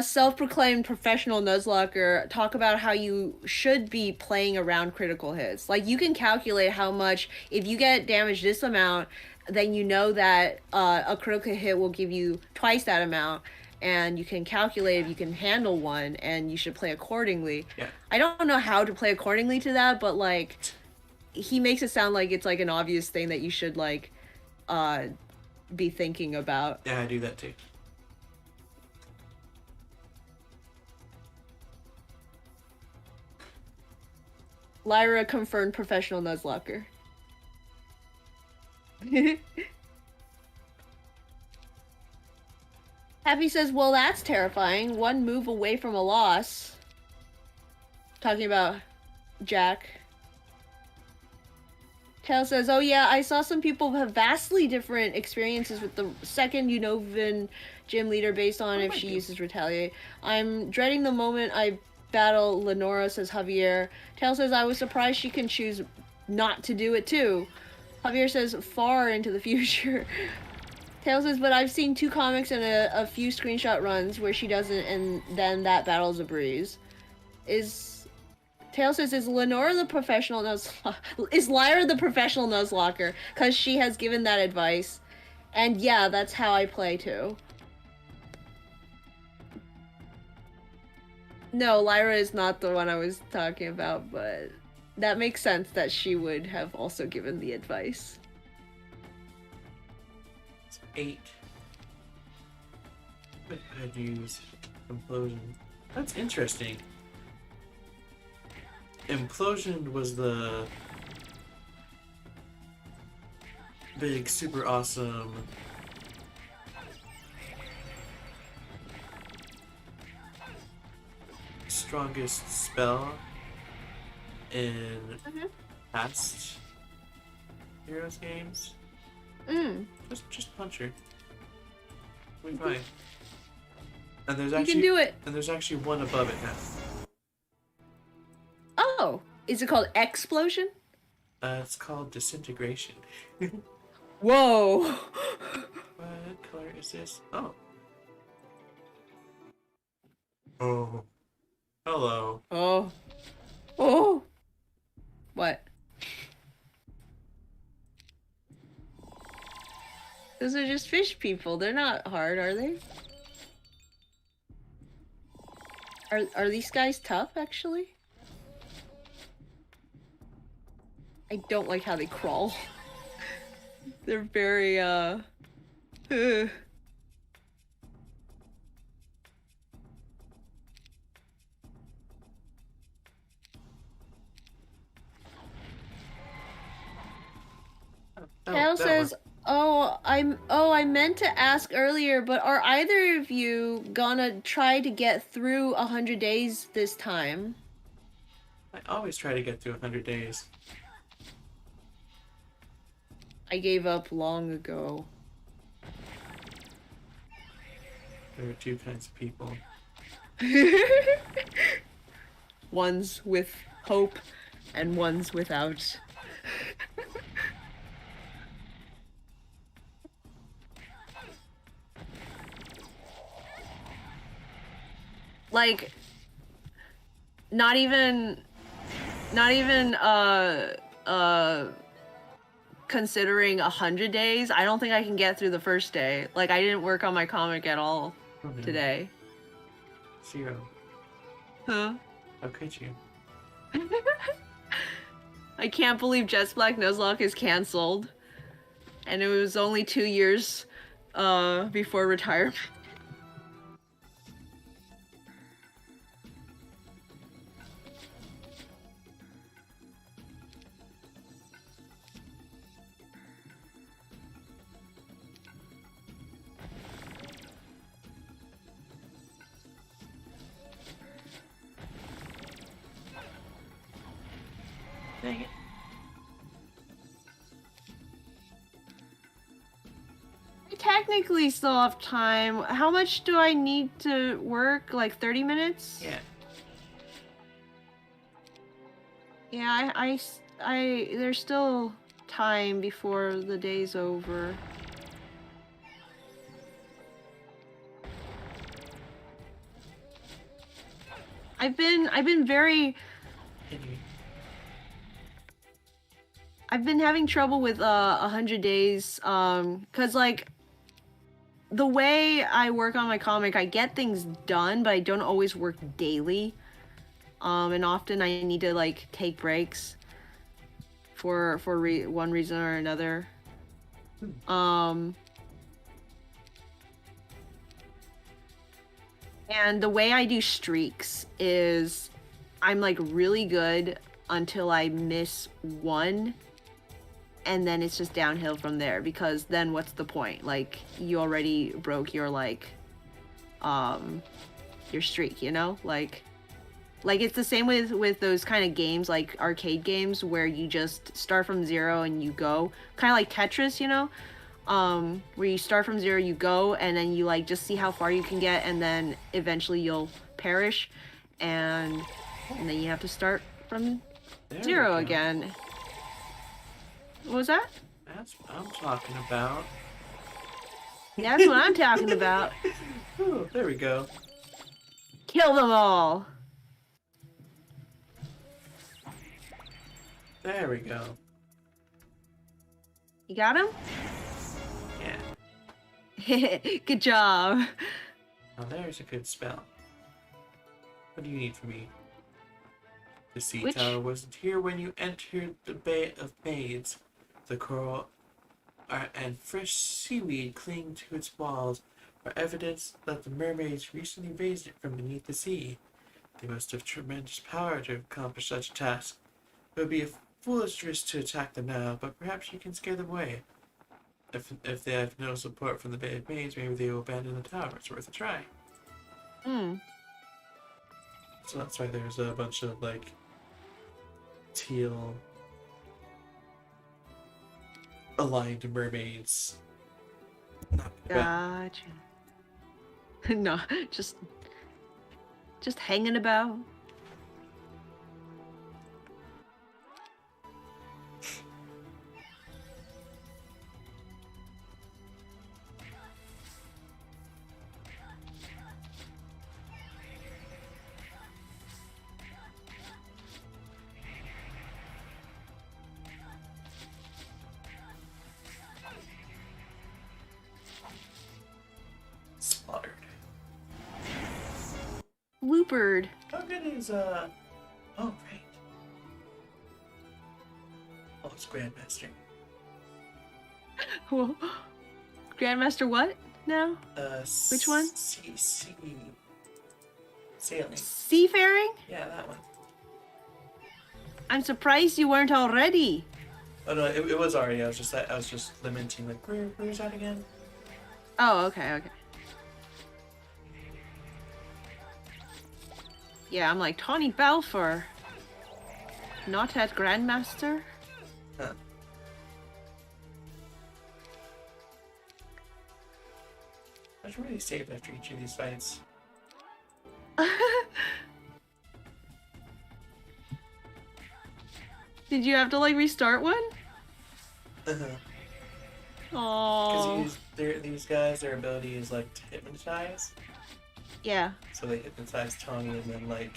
self-proclaimed professional Nuzlocke talk about how you should be playing around critical hits. Like you can calculate how much if you get damaged this amount, then you know that a critical hit will give you twice that amount, and you can calculate if you can handle one, and you should play accordingly. Yeah. I don't know how to play accordingly to that, but like he makes it sound like it's like an obvious thing that you should like be thinking about. Yeah, I do that too. Lyra confirmed professional Nuzlocke. Happy says, well, that's terrifying. One move away from a loss. Talking about Jack. Tail says, oh yeah, I saw some people have vastly different experiences with the second Unovan gym leader based on if she uses Retaliate. I'm dreading the moment I battle Lenora, says Javier. Tail says, I was surprised she can choose not to do it too. Javier says, far into the future. Tail says, but I've seen 2 comics and a few screenshot runs where she doesn't, and then that battle's a breeze. Tail says, is Lenora the professional is Lyra the professional Nuzlocker? Because she has given that advice. And yeah, that's how I play too. No, Lyra is not the one I was talking about, but that makes sense that she would have also given the advice. 8. Bad news. Implosion. That's interesting. Implosion was the big, super awesome strongest spell in past Heroes games. Just punch her. We'll be fine. And there's actually, you can do it. And there's actually one above it now. Oh, is it called Explosion? It's called Disintegration. Whoa. What color is this? Oh. Oh. Hello. Oh. Oh. What? Those are just fish people. They're not hard, are they? Are these guys tough, actually? I don't like how they crawl. They're very, Kale says, I meant to ask earlier, but are either of you gonna try to get through 100 days this time? I always try to get through 100 days. I gave up long ago. There are 2 kinds of people. Ones with hope and ones without. Like, not even, considering 100 days, I don't think I can get through the first day. Like, I didn't work on my comic at all today. 0. Huh? How could you? I can't believe Jess Black Nuzlocke is cancelled. And it was only 2 years, before retirement. Dang it. I technically still have time. How much do I need to work? Like 30 minutes? Yeah. Yeah, there's still time before the day's over. I've been very. Anyway. I've been having trouble with 100 days, cause like the way I work on my comic, I get things done, but I don't always work daily. And often I need to like take breaks for one reason or another. And the way I do streaks is I'm like really good until I miss one, and then it's just downhill from there, because then what's the point? Like, you already broke your like your streak, you know? Like it's the same with those kind of games, like arcade games, where you just start from zero and you go, kind of like Tetris, you know, where you start from zero, you go, and then you like just see how far you can get, and then eventually you'll perish, and then you have to start from zero again. What was that? That's what I'm talking about. That's what I'm talking about. Oh, there we go. Kill them all. There we go. You got him? Yeah. Good job. Now there's a good spell. What do you need from me? The sea Which? tower wasn't here when you entered the Bay of Maids. The coral and fresh seaweed clinging to its walls are evidence that the mermaids recently raised it from beneath the sea. They must have tremendous power to accomplish such a task. It would be a foolish risk to attack them now, but perhaps you can scare them away. If they have no support from the Bay of Maids, maybe they will abandon the tower. It's worth a try. So that's why there's a bunch of like teal aligned mermaids. Gotcha. No, just hanging about. Slaughtered. Loopard. How good is oh right. Oh, it's Grandmaster. Well, Grandmaster what now? Which one? Sailing. Seafaring? Yeah, that one. I'm surprised you weren't already. Oh no, it was already. I was just lamenting like where's that again? Oh, okay. Yeah, I'm like, Tawni Balfour. Not at Grandmaster? Huh. I should really save after each of these fights. Did you have to like restart one? Because these guys, their ability is like to hypnotize. Yeah. So they hypnotized Tawni, and then like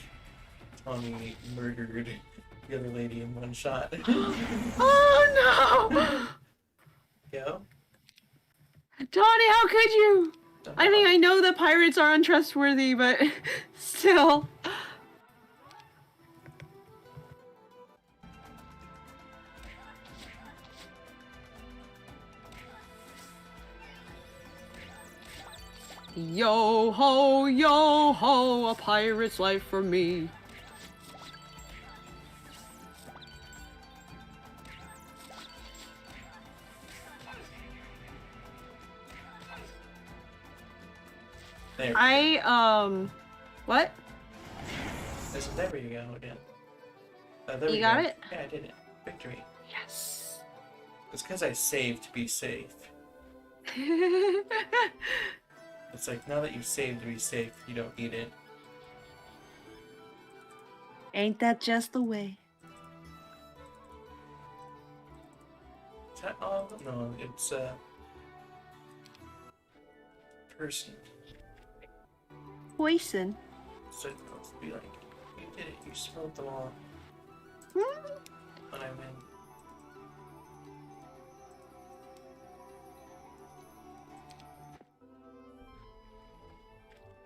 Tawni murdered the other lady in one shot. Oh no! Go. Tawni, how could you? I mean, I know that pirates are untrustworthy, but still. Yo ho, a pirate's life for me. There. What? There you go again. There You got it? Yeah, I did it. Victory. Yes. It's because I saved to be safe. It's like, now that you've saved to be safe, you don't need it. Ain't that just the way? Is that all? No, it's person. Poison. So it's supposed to be like did it. You smote them all. When I win.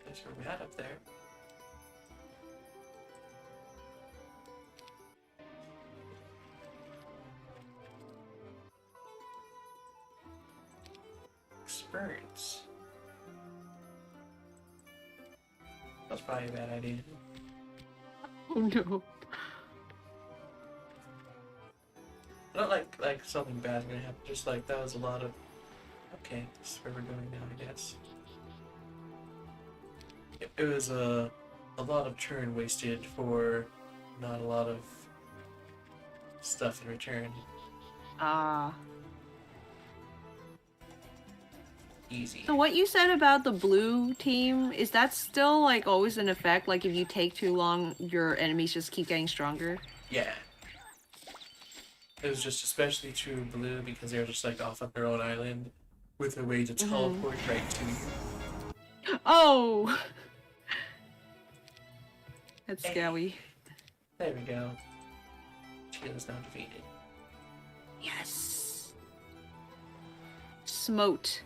There's a rat up there. Experience. That's probably a bad idea. Oh no. Not like something bad's gonna happen, just like that was a lot of... Okay, this is where we're going now, I guess. It was a lot of churn wasted for not a lot of stuff in return. Ah. Easy. So what you said about the blue team, is that still like always in effect? Like if you take too long, your enemies just keep getting stronger? Yeah. It was just especially true of blue because they're just like off on their own island with a way to teleport right to you. Oh! That's scary. There we go. Shield is now defeated. Yes! Smote.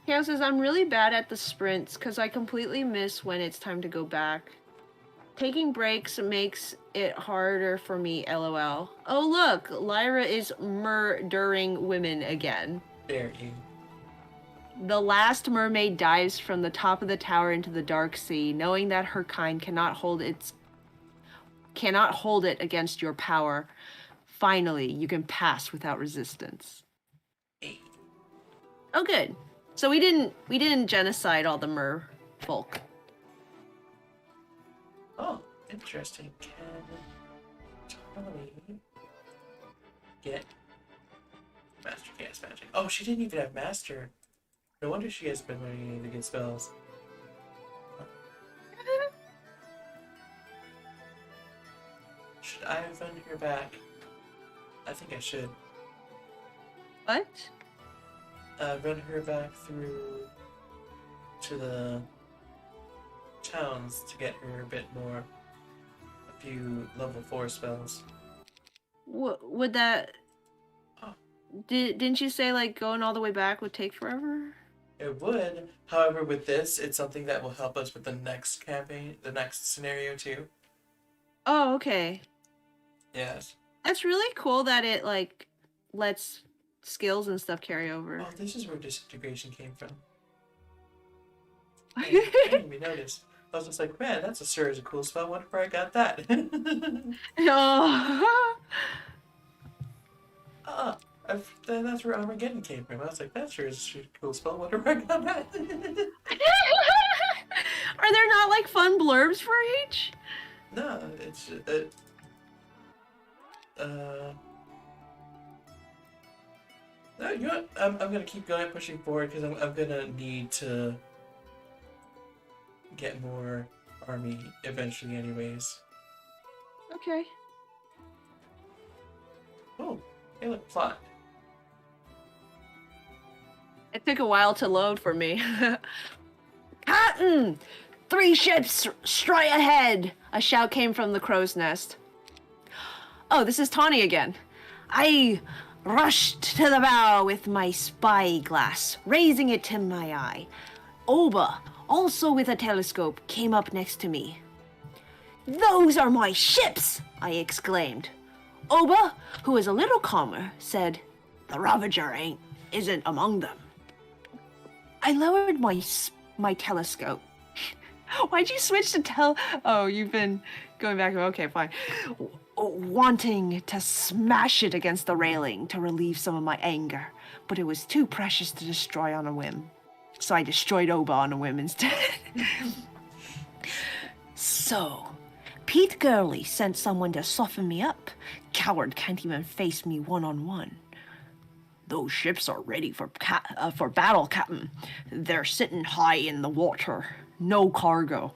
Kale says, I'm really bad at the sprints because I completely miss when it's time to go back. Taking breaks makes it harder for me, lol. Oh look, Lyra is murdering women again. There you. The last mermaid dives from the top of the tower into the dark sea, knowing that her kind cannot hold it against your power. Finally, you can pass without resistance. Oh good. So we didn't genocide all the mer folk. Oh, interesting. Can Tawni get Master Cast Magic? Oh, she didn't even have Master. No wonder she has been learning any of the good spells. Should I run her back? I think I should. What? Run her back through to the towns to get her a bit more, a few level 4 spells. Would that... Oh. Didn't you say like going all the way back would take forever? It would. However, with this, it's something that will help us with the next campaign, the next scenario too. Oh, okay. Yes. That's really cool that it like lets skills and stuff carry over. Oh, this is where disintegration came from. I didn't even notice. I was just like, man, that's a cool spell. Wonder where I got that. Oh. That's where Armageddon came from. I was like, that's a cool spell. Wonder where I got that. Are there not like fun blurbs for each? No, it's no, you know what? I'm gonna keep going, pushing forward because I'm gonna need to get more army eventually, anyways. Okay. Oh, hey, look, plot. It took a while to load for me. Cotton! 3 ships straight ahead! A shout came from the crow's nest. Oh, this is Tawni again. I rushed to the bow with my spyglass, raising it to my eye. Oba, also with a telescope, came up next to me. Those are my ships! I exclaimed. Oba, who was a little calmer, said, the Ravager isn't among them. I lowered my telescope. Why'd you switch to Oh, you've been going back. Okay, fine. Wanting to smash it against the railing to relieve some of my anger, but it was too precious to destroy on a whim. So I destroyed Oba on a whim instead. So, Pete Girly sent someone to soften me up. Coward can't even face me one-on-one. Those ships are ready for battle, Captain. They're sitting high in the water. No cargo.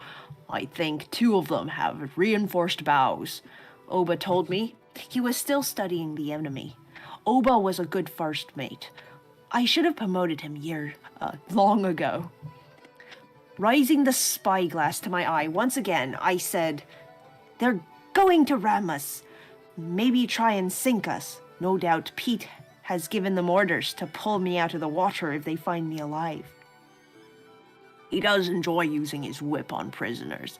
I think 2 of them have reinforced bows. Oba told me he was still studying the enemy. Oba was a good first mate. I should have promoted him long ago. Raising the spyglass to my eye once again, I said, "They're going to ram us. Maybe try and sink us. No doubt Pete has given them orders to pull me out of the water if they find me alive. He does enjoy using his whip on prisoners."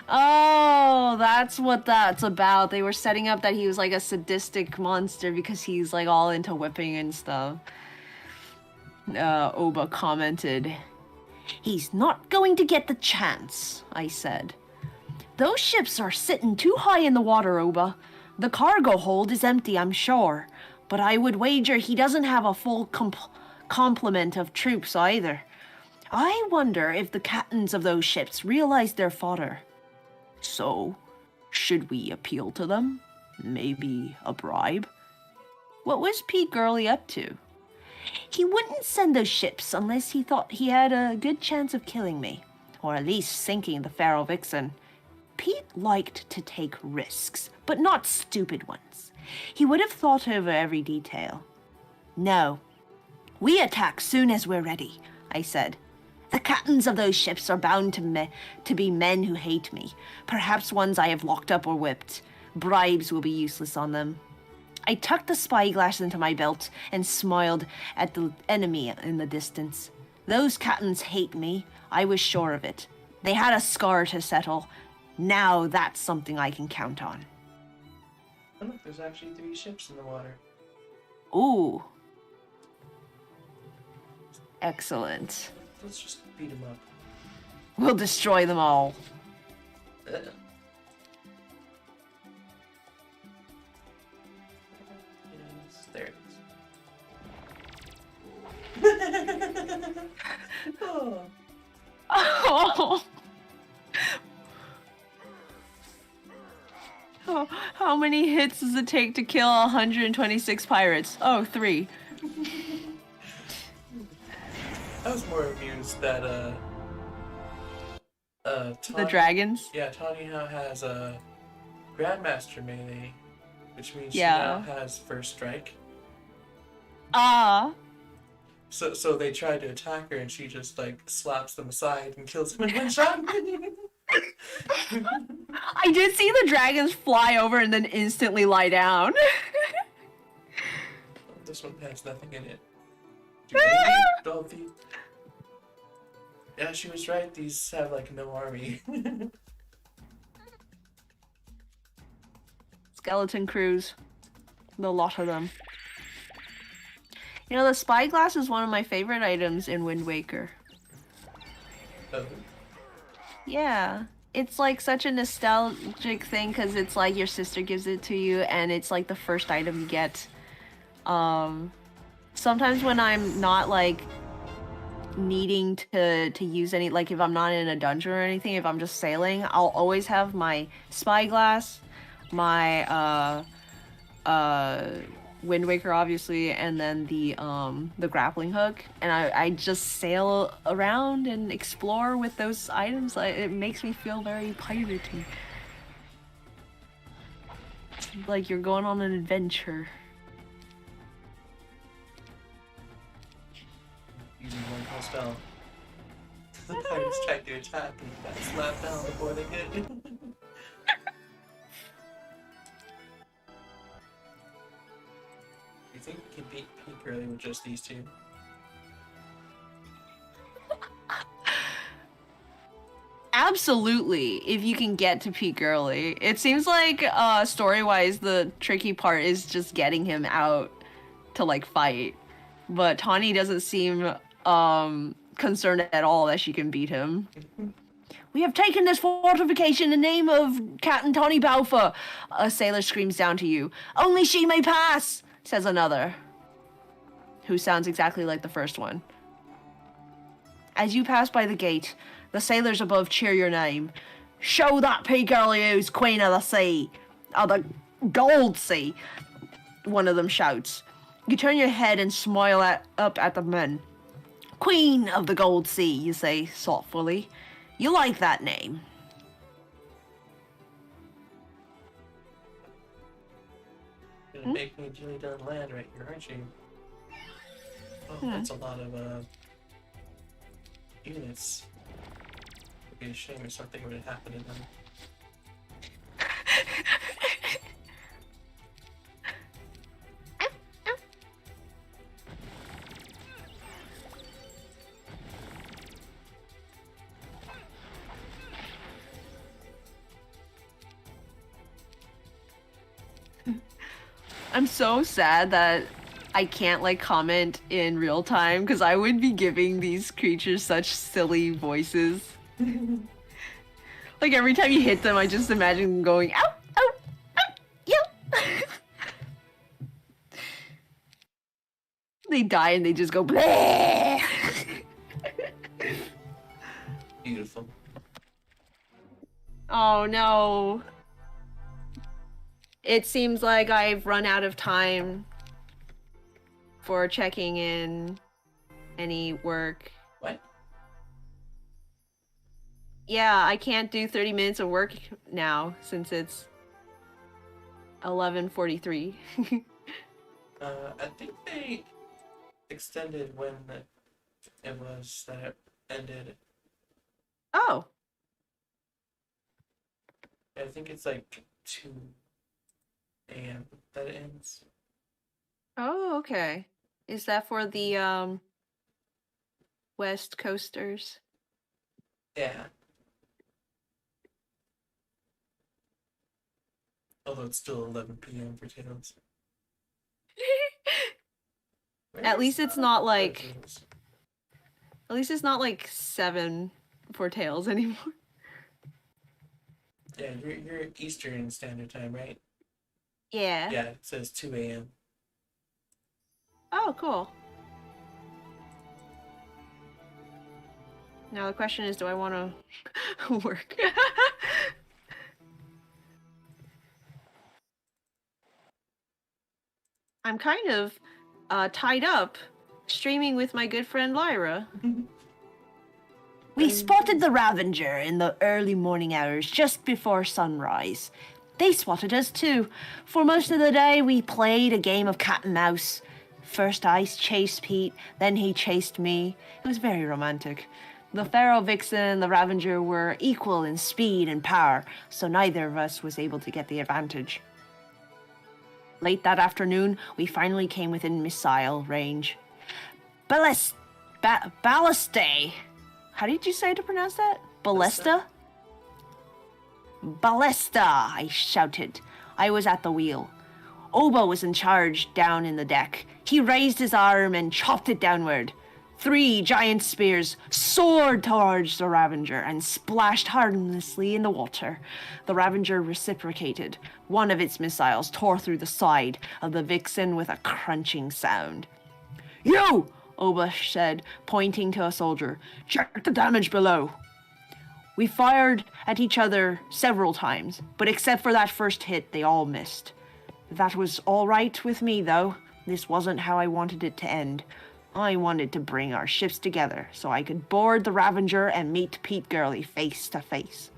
Oh, that's what that's about. They were setting up that he was like a sadistic monster because he's like all into whipping and stuff. Oba commented, "He's not going to get the chance," I said. "Those ships are sitting too high in the water, Oba. The cargo hold is empty, I'm sure, but I would wager he doesn't have a full complement of troops either. I wonder if the captains of those ships realize their fodder. So, should we appeal to them? Maybe a bribe?" What was Pete Girly up to? He wouldn't send those ships unless he thought he had a good chance of killing me, or at least sinking the Pharaoh Vixen. Pete liked to take risks, but not stupid ones. He would have thought over every detail. "No, we attack soon as we're ready," I said. "The captains of those ships are bound to be men who hate me, perhaps ones I have locked up or whipped. Bribes will be useless on them." I tucked the spyglass into my belt and smiled at the enemy in the distance. Those captains hate me, I was sure of it. They had a scar to settle. Now that's something I can count on. Oh, look, there's actually 3 ships in the water. Ooh. Excellent. Let's just beat them up. We'll destroy them all. Yes, there it is. Oh. Oh. How many hits does it take to kill 126 pirates? Oh, 3. I was more amused that Tawni, The dragons? Yeah, Tawni now has a Grandmaster melee, which means Yeah. she now has first strike. Ah. So they try to attack her and she just like slaps them aside and kills them in one shot. I did see the dragons fly over and then instantly lie down. This one has nothing in it. Do they need Dolphy? Yeah, she was right. These have like no army. Skeleton crews. The lot of them. You know, the spyglass is one of my favorite items in Wind Waker. Oh. Yeah. It's like such a nostalgic thing because it's like your sister gives it to you and it's like the first item you get. Sometimes when I'm not like needing to use any, like if I'm not in a dungeon or anything, if I'm just sailing, I'll always have my spyglass, my Wind Waker obviously, and then the grappling hook, and I just sail around and explore with those items. It makes me feel very piratey. Like you're going on an adventure. Using one call spell. The pirates tried to attack and got slapped down before they could. You think we can beat Pete Girly with just these 2? Absolutely, if you can get to Pete Girly. It seems like story-wise the tricky part is just getting him out to like fight. But Tawni doesn't seem concerned at all that she can beat him. "We have taken this fortification in the name of Captain Tawni Balfour," a sailor screams down to you. "Only she may pass," says another, who sounds exactly like the first one. As you pass by the gate, the sailors above cheer your name. "Show that Pete Girly who's Queen of the Sea, of the Gold Sea," one of them shouts. You turn your head and smile up at the men. "Queen of the Gold Sea," you say thoughtfully. "You like that name." Gonna make me Jilly Dunn land right here, aren't you? Oh, that's a lot of units. It'd be a shame if something were to happen to them. I'm so sad that I can't like comment in real time because I would be giving these creatures such silly voices. Like every time you hit them, I just imagine them going ow, ow, ow, yeah. They die and they just go bleh. Beautiful. Oh no. It seems like I've run out of time for checking in any work. What? Yeah, I can't do 30 minutes of work now since it's 11:43. I think they extended when it was that it ended. Oh. I think it's like 2 a.m. that it ends. Oh, okay. Is that for the West Coasters? Yeah. Although it's still 11 p.m. for Tails. At least it's not like Tails? at least it's not like 7 for Tails anymore. Yeah, you're Eastern Standard Time, right? Yeah. Yeah, it says 2 a.m. Oh, cool. Now the question is, do I want to work? I'm kind of tied up streaming with my good friend Lyra. We spotted the Ravager in the early morning hours just before sunrise. They spotted us too. For most of the day, we played a game of cat and mouse. First I chased Pete, then he chased me. It was very romantic. The Pharaoh Vixen and the Ravager were equal in speed and power, so neither of us was able to get the advantage. Late that afternoon, we finally came within missile range. Ballista. How did you say to pronounce that? Ballista? Ballista, I shouted. I was at the wheel. Oba was in charge down in the deck. He raised his arm and chopped it downward. 3 giant spears soared towards the Ravager and splashed harmlessly in the water. The Ravager reciprocated. One of its missiles tore through the side of the Vixen with a crunching sound. You! Oba said, pointing to a soldier. Check the damage below. We fired at each other several times, but except for that first hit, they all missed. That was all right with me, though. This wasn't how I wanted it to end. I wanted to bring our ships together so I could board the Ravager and meet Pete Girly face to face.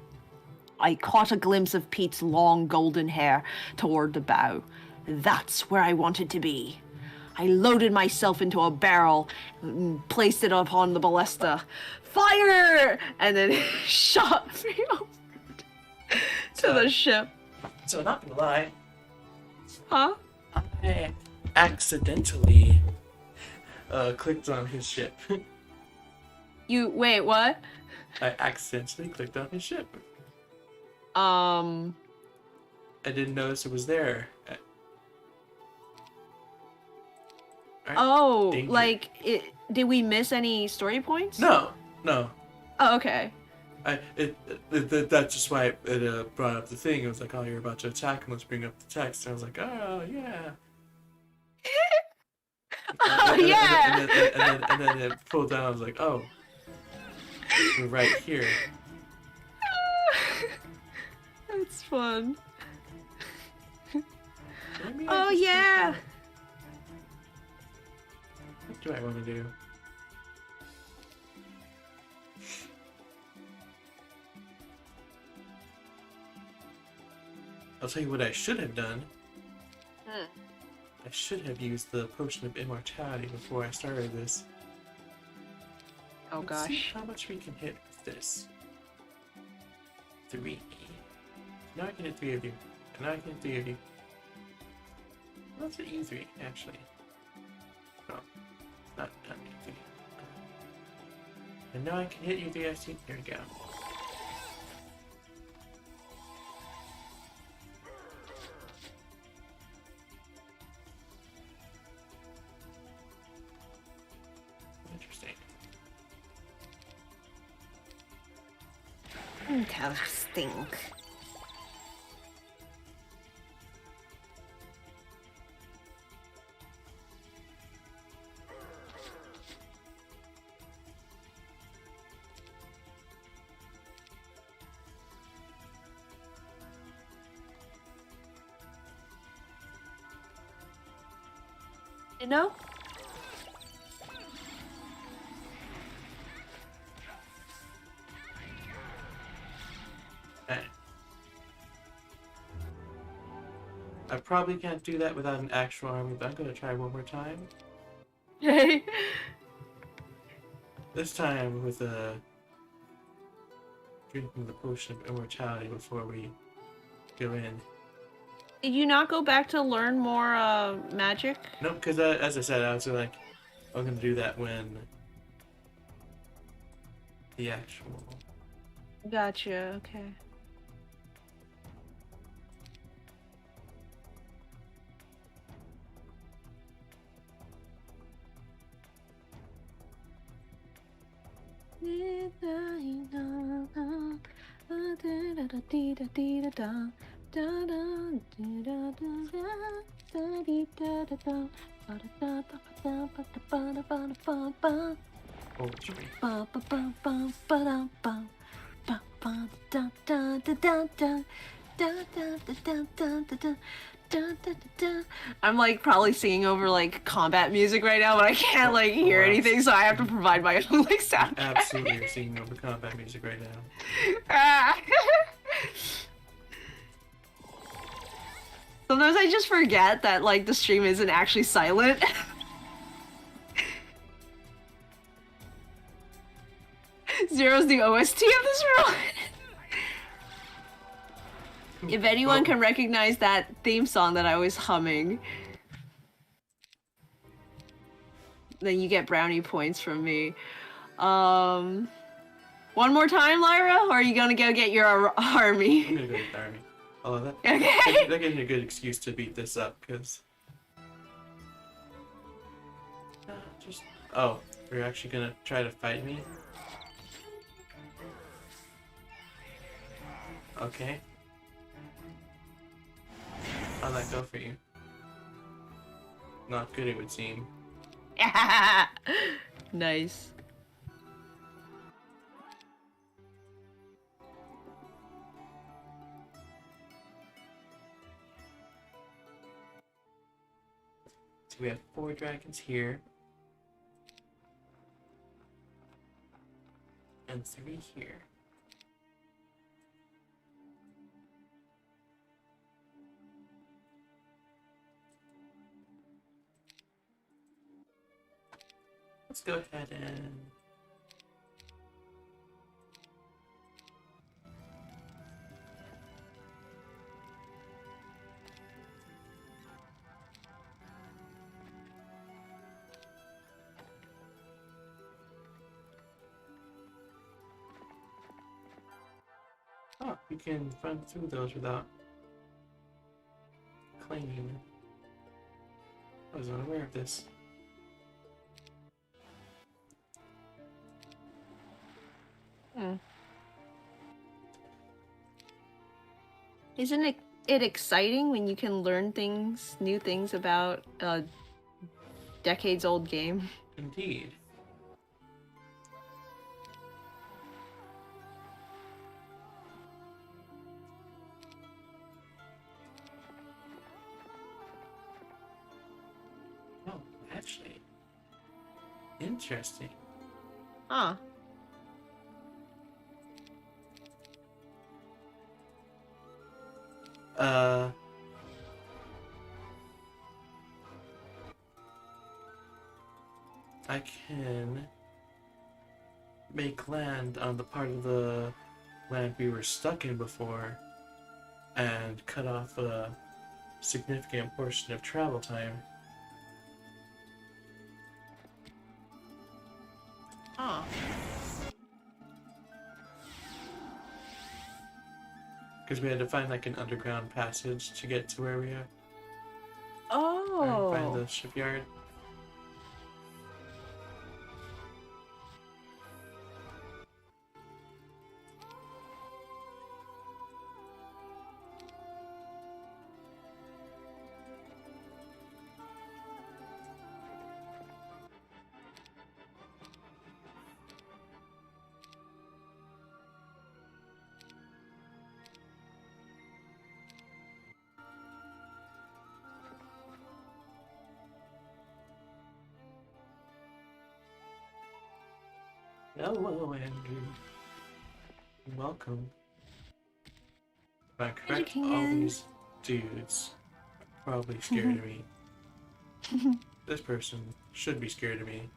I caught a glimpse of Pete's long golden hair toward the bow. That's where I wanted to be. I loaded myself into a barrel and placed it upon the ballista. Fire! And then shot me over to the ship. So not gonna lie. Huh? I accidentally clicked on his ship. You wait, what? I accidentally clicked on his ship. I didn't notice it was there. Oh, Danger. like did we miss any story points? No. Oh, okay. That's just why it brought up the thing. It was like, oh, you're about to attack him. Let's bring up the text. And I was like, oh yeah. Oh yeah. And then it pulled down. I was like, oh, we're right here. That's fun. Maybe Oh yeah. What do I want to do? I'll tell you what I should have done. I should have used the potion of immortality before I started this. Oh Let's see gosh. how much we can hit with this. 3. Now I can hit 3 of you. And now I can hit 3 of you. Let's hit you 3, actually. No, not you 3. And now I can hit you 3. I see. There we go. Interesting. Interesting. You know? I probably can't do that without an actual army, but I'm gonna try one more time. Hey. This time with drinking the potion of immortality before we go in. Did you not go back to learn more magic? Nope, because as I said, I was like, I'm gonna do that when the actual. Gotcha, okay. Poetry. I'm like probably singing over like combat music right now, but I can't like hear wow. anything, so I have to provide my own like sound. Absolutely, you're singing over combat music right now. Sometimes I just forget that like the stream isn't actually silent. Zero's the OST of this room. If anyone can recognize that theme song that I was humming, then you get brownie points from me. One more time, Lyra, or are you gonna go get your army? I'm gonna go get the army. Oh, that gives me a good excuse to beat this up, because... Oh, you're actually gonna try to fight me? Okay. How'd that go for you? Not good, it would seem. Nice. So we have 4 dragons here. And 3 here. Let's go ahead and... Oh, you can run through those without claiming. I was unaware of this. Isn't it exciting when you can learn things, new things about a decades-old game? Indeed. Oh, actually. Interesting. Huh. I can make land on the part of the land we were stuck in before and cut off a significant portion of travel time. Oh. Because we had to find like an underground passage to get to where we are. Oh. Or find the shipyard. Hello, Andrew. Welcome. If I correct, all these dudes are probably scared of me. This person should be scared of me.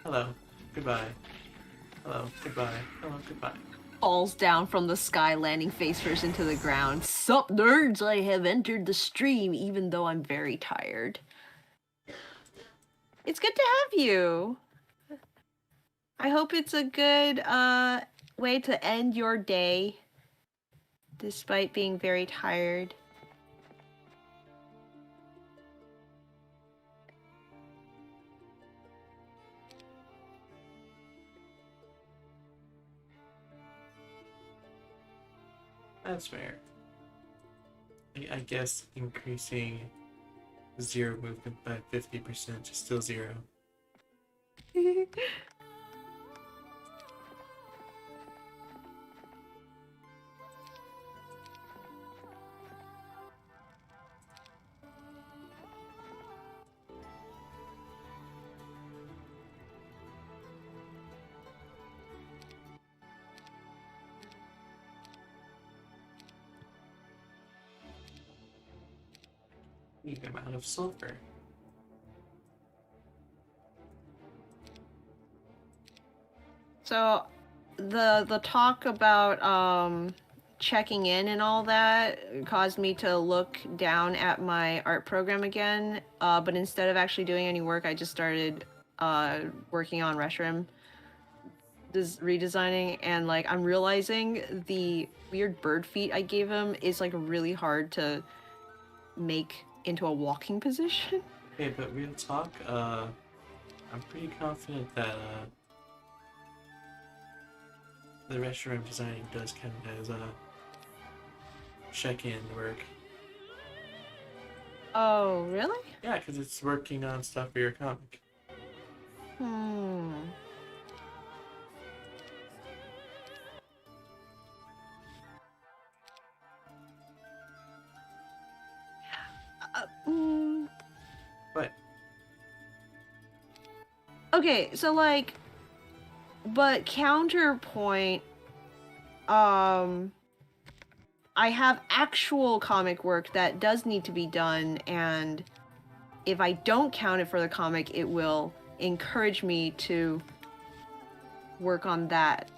Hello. Goodbye. Hello. Goodbye. Hello. Goodbye. Falls down from the sky, landing face first into the ground. Sup, nerds? I have entered the stream, even though I'm very tired. It's good to have you. I hope it's a good way to end your day, despite being very tired. That's fair. I guess increasing zero movement by 50% is still zero. Big amount of sulfur. So, the talk about checking in and all that caused me to look down at my art program again. But instead of actually doing any work, I just started working on restroom redesigning, and like I'm realizing the weird bird feet I gave him is like really hard to make into a walking position. Okay, but real talk, I'm pretty confident that the restaurant designing does count as check-in work. Oh, really? Yeah, because it's working on stuff for your comic. What? Okay, so like, but counterpoint, I have actual comic work that does need to be done, and if I don't count it for the comic, it will encourage me to work on that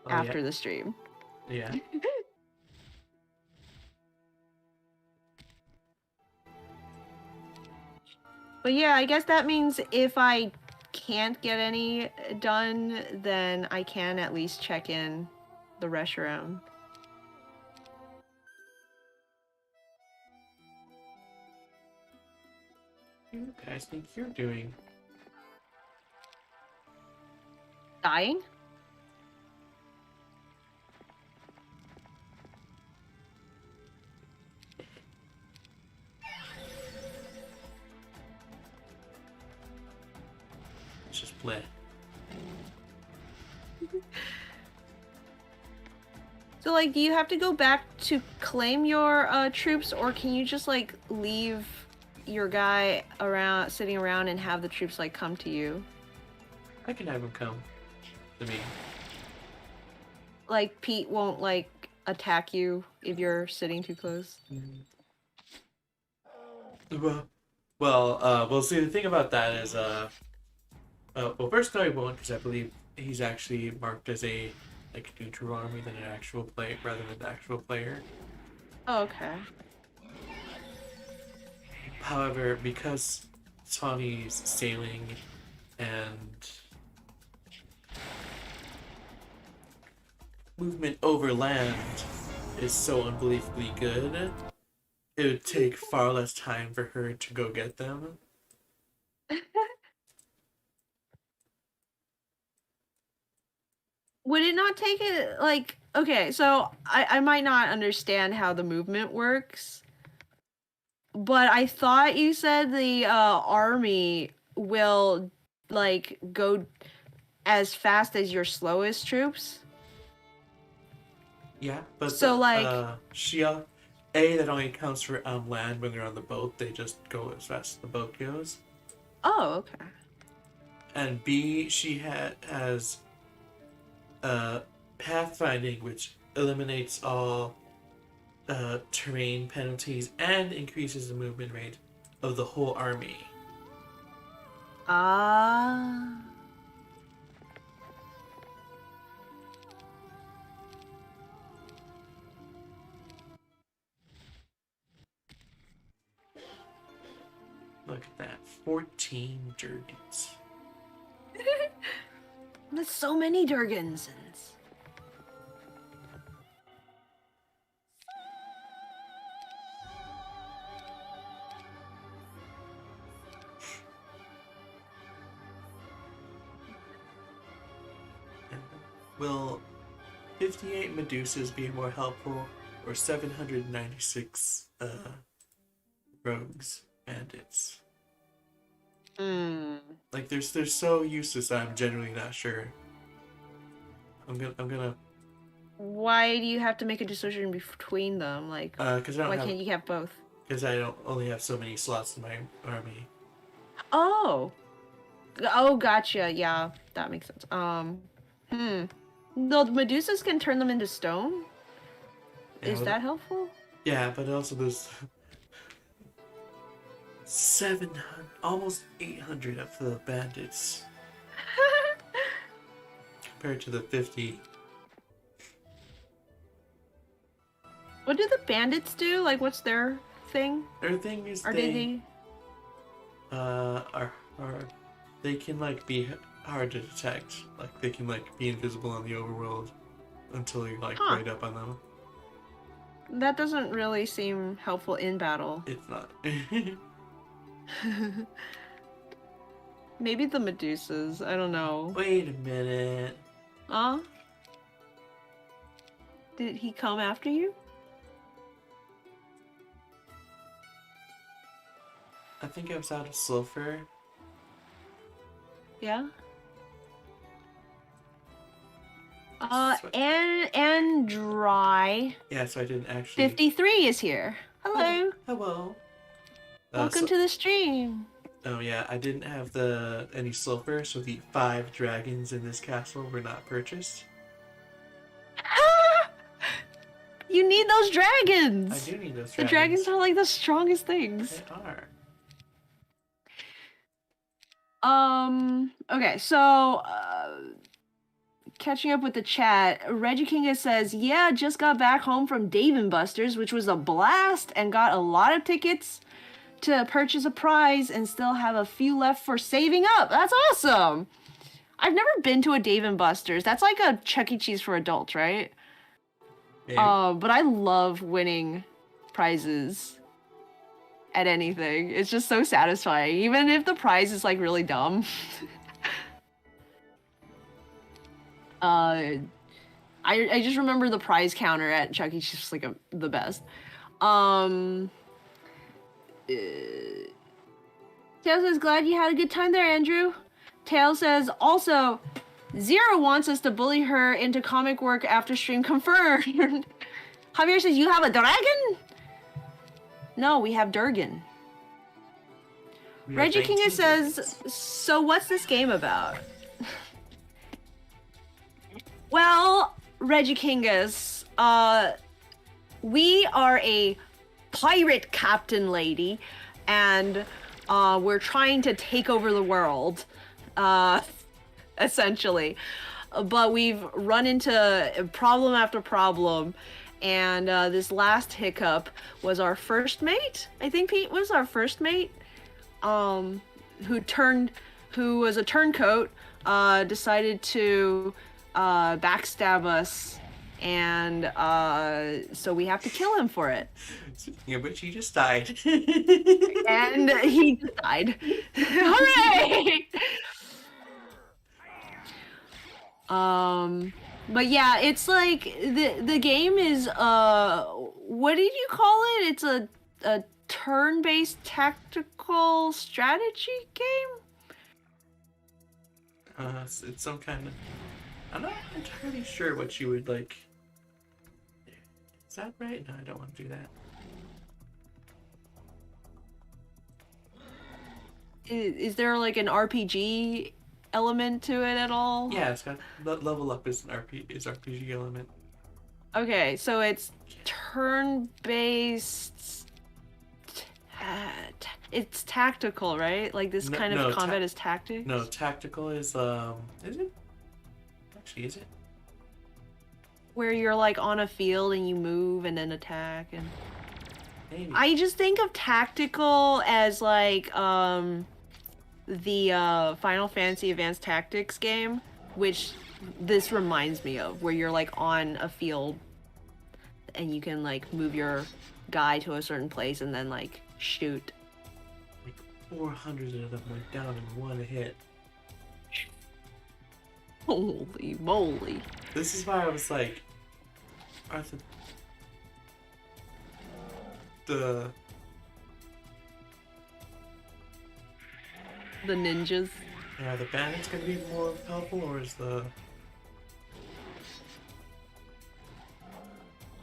after the stream. Yeah. But yeah, I guess that means if I can't get any done, then I can at least check in the restroom. What do you guys think you're doing? Dying? Let's just play. So, like, do you have to go back to claim your troops, or can you just, like, leave your guy around, sitting around, and have the troops, like, come to you? I can have him come to me. Like, Pete won't, like, attack you if you're sitting too close? Well, see, the thing about that is, well, first no, he won't, because I believe he's actually marked as a like neutral army than an actual player, rather than an actual player. Oh, okay. However, because Tawni's sailing and movement over land is so unbelievably good, it would take far less time for her to go get them. Would it not take it like okay, so I might not understand how the movement works, but I thought you said the army will like go as fast as your slowest troops. Yeah, but So like that only counts for land when they're on the boat. They just go as fast as the boat goes. oh, okay. And B, has pathfinding, which eliminates all terrain penalties and increases the movement rate of the whole army. Ah. Look at that, 14 Durgans. That's so many Durgansons. Will 58 Medusas be more helpful, or 796 rogues bandits? Hmm. Like they're so useless that I'm generally not sure. I'm gonna Why do you have to make a decision between them? Like, because why can't you have both? I don't only have so many slots in my army. Oh. Oh, gotcha. Yeah, that makes sense. The Medusas can turn them into stone? Yeah, Is that helpful? yeah, but also there's 700, almost 800 of the bandits compared to the 50. What do the bandits do? Like, what's their thing? Their thing is Are they are they can like be hard to detect. Like they can like be invisible on the overworld until you like right up on them. That doesn't really seem helpful in battle. It's not. Maybe the Medusas. I don't know. Wait a minute. Did he come after you? I think I was out of sulfur. Yeah. And dry. Yeah, so I didn't actually. 53 is here. Hello. Hello. Welcome to the stream. Oh yeah, I didn't have any sulfur, so the 5 dragons in this castle were not purchased. You need those dragons. I do need those dragons. The dragons are like the strongest things. They are. Okay, so catching up with the chat, Reggie Kinga says, yeah, just got back home from Dave & Buster's, which was a blast, and got a lot of tickets to purchase a prize and still have a few left for saving up. That's awesome. I've never been to a Dave & Buster's. That's like a Chuck E. Cheese for adults, right? Maybe. But I love winning prizes at anything. It's just so satisfying, even if the prize is like really dumb. I just remember the prize counter at Chuck E. Cheese was like the best. Tails says, glad you had a good time there, Andrew. Tails says, also, Zero wants us to bully her into comic work after stream confirmed. Javier says, you have a dragon? No, we have Durgan. Reggie Kinga says, so what's this game about? Well, Reggie Kingas, we are a pirate captain lady, and We're trying to take over the world, essentially. But we've run into problem after problem, and this last hiccup was our first mate. I think Pete was our first mate, who was a turncoat, decided to backstab us, and so we have to kill him for it. Speaking of which, he just died. And he died. Hooray! But yeah, it's like the game is what did you call it? It's a turn-based tactical strategy game? It's some kind of... I'm not entirely sure what you would like... Is that right? No, I don't want to do that. Is there like an RPG element to it at all? Yeah, it's got... Level up is an RPG element. Okay, so it's turn-based... It's tactical, right? Like this kind of combat is tactics? No, tactical is it? Actually, is it? Where you're like on a field and you move and then attack and... Maybe. I just think of tactical as like the Final Fantasy Advanced Tactics game, which this reminds me of, where you're like on a field and you can like move your guy to a certain place and then like shoot. Like 400 of them went down in one hit. Holy moly. This is why I was like, Arthur, the ninjas. Yeah, are the bandits gonna be more helpful, or is the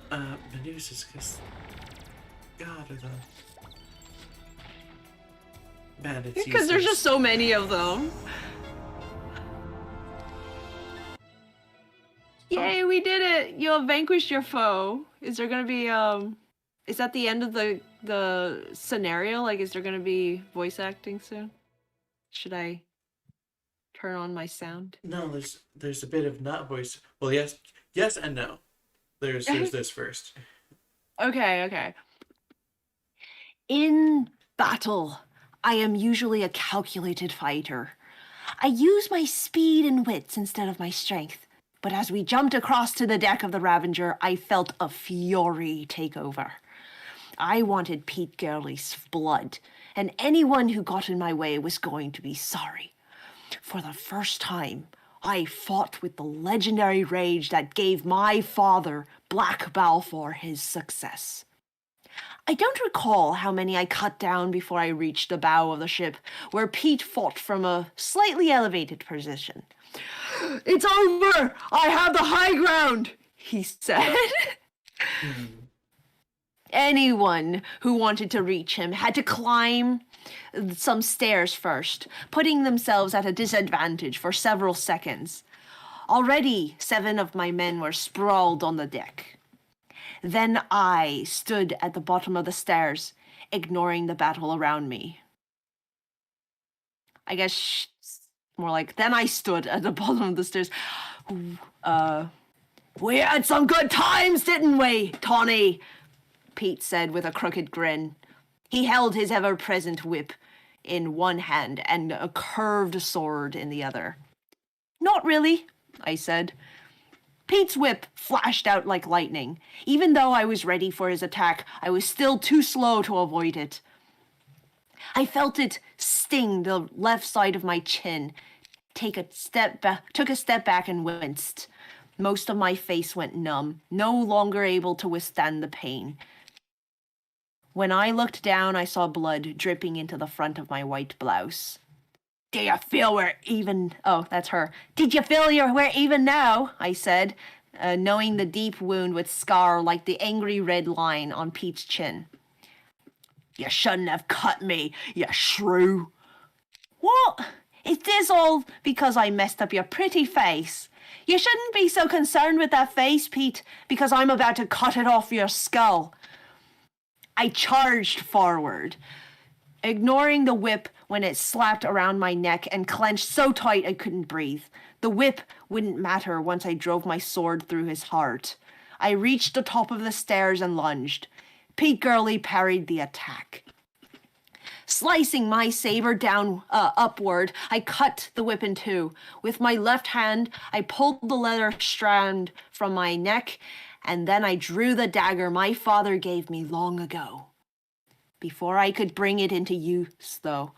Medusas? Because God, are the bandits? Because there's just so many of them. Yay, we did it! You have vanquished your foe. Is there gonna be is that the end of the scenario? Like, is there gonna be voice acting soon? Should I turn on my sound? No, there's a bit of not voice. Well, yes and no. There's this first. Okay. In battle, I am usually a calculated fighter. I use my speed and wits instead of my strength. But as we jumped across to the deck of the Ravager, I felt a fury take over. I wanted Pete Girly's blood, and anyone who got in my way was going to be sorry. For the first time, I fought with the legendary rage that gave my father, Black Balfour, his success. I don't recall how many I cut down before I reached the bow of the ship, where Pete fought from a slightly elevated position. "It's over! I have the high ground!" he said. Anyone who wanted to reach him had to climb some stairs first, putting themselves at a disadvantage for several seconds. Already, 7 of my men were sprawled on the deck. Then I stood at the bottom of the stairs, ignoring the battle around me. I guess more like, then I stood at the bottom of the stairs. "We had some good times, didn't we, Tawni?" Pete said with a crooked grin. He held his ever-present whip in one hand and a curved sword in the other. "Not really," I said. Pete's whip flashed out like lightning. Even though I was ready for his attack, I was still too slow to avoid it. I felt it sting the left side of my chin, took a step back and winced. Most of my face went numb, no longer able to withstand the pain. When I looked down, I saw blood dripping into the front of my white blouse. "Do you feel we're even?" Oh, that's her. "Did you feel we're even now?" I said, knowing the deep wound would scar like the angry red line on Pete's chin. "You shouldn't have cut me, you shrew." "What? Is this all because I messed up your pretty face? You shouldn't be so concerned with that face, Pete, because I'm about to cut it off your skull." I charged forward. ignoring the whip when it slapped around my neck and clenched so tight I couldn't breathe. The whip wouldn't matter once I drove my sword through his heart. I reached the top of the stairs and lunged. Pete Girly parried the attack. Slicing my saber down upward, I cut the whip in two. With my left hand, I pulled the leather strand from my neck, and then I drew the dagger my father gave me long ago. Before I could bring it into use, though,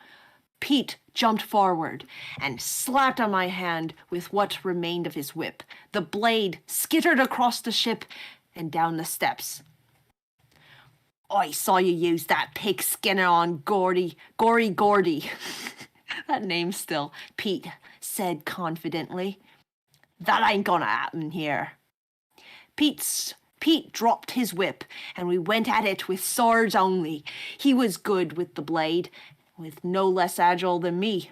Pete jumped forward and slapped on my hand with what remained of his whip. The blade skittered across the ship and down the steps. I saw you use that pig skinner on Gory Gordy. That name still, Pete said confidently. That ain't gonna happen here. Pete dropped his whip, and we went at it with swords only. He was good with the blade, with no less agile than me.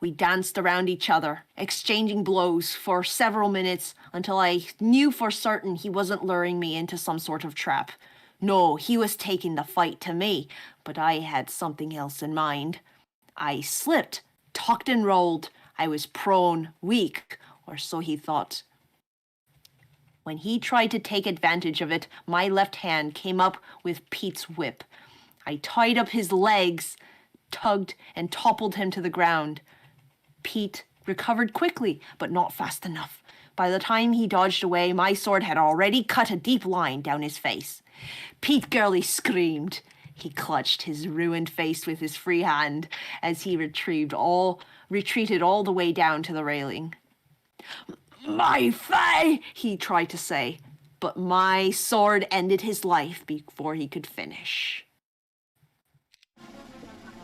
We danced around each other, exchanging blows for several minutes until I knew for certain he wasn't luring me into some sort of trap. No, he was taking the fight to me, but I had something else in mind. I slipped, tucked and rolled. I was prone, weak, or so he thought. When he tried to take advantage of it, my left hand came up with Pete's whip. I tied up his legs, tugged, and toppled him to the ground. Pete recovered quickly, but not fast enough. By the time he dodged away, my sword had already cut a deep line down his face. Pete Girly screamed. He clutched his ruined face with his free hand as he retreated all the way down to the railing. My fay, he tried to say, but my sword ended his life before he could finish.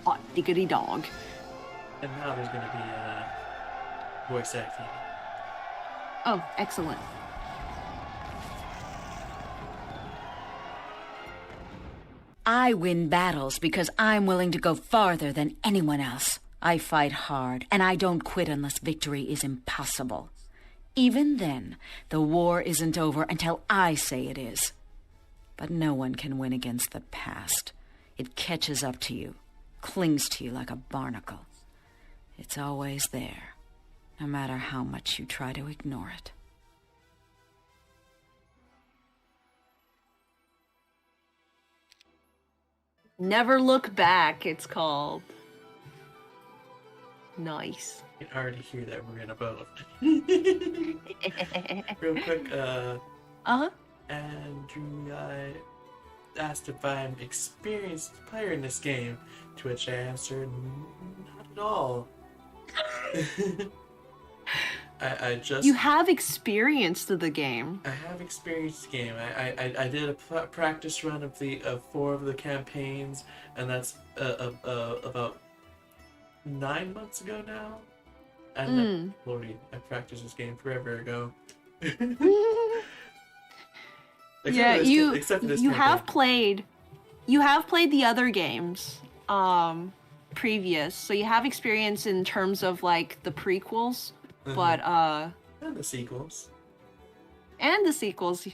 Hot diggity dog. And now there's going to be voice acting. Oh, excellent. I win battles because I'm willing to go farther than anyone else. I fight hard, and I don't quit unless victory is impossible. Even then, the war isn't over until I say it is. But no one can win against the past. It catches up to you, clings to you like a barnacle. It's always there, no matter how much you try to ignore it. Never Look Back, it's called. Nice. I can already hear that we're in a boat. Real quick, Uh-huh. Andrew asked if I'm an experienced player in this game, to which I answered, not at all. I just... You have experienced the game. I have experienced the game. I did a practice run of 4 of the campaigns, and that's about 9 months ago now. And Lordy, I practiced this game forever ago. Yeah, you campaign. have played the other games previous, so you have experience in terms of like the prequels, but and the sequels.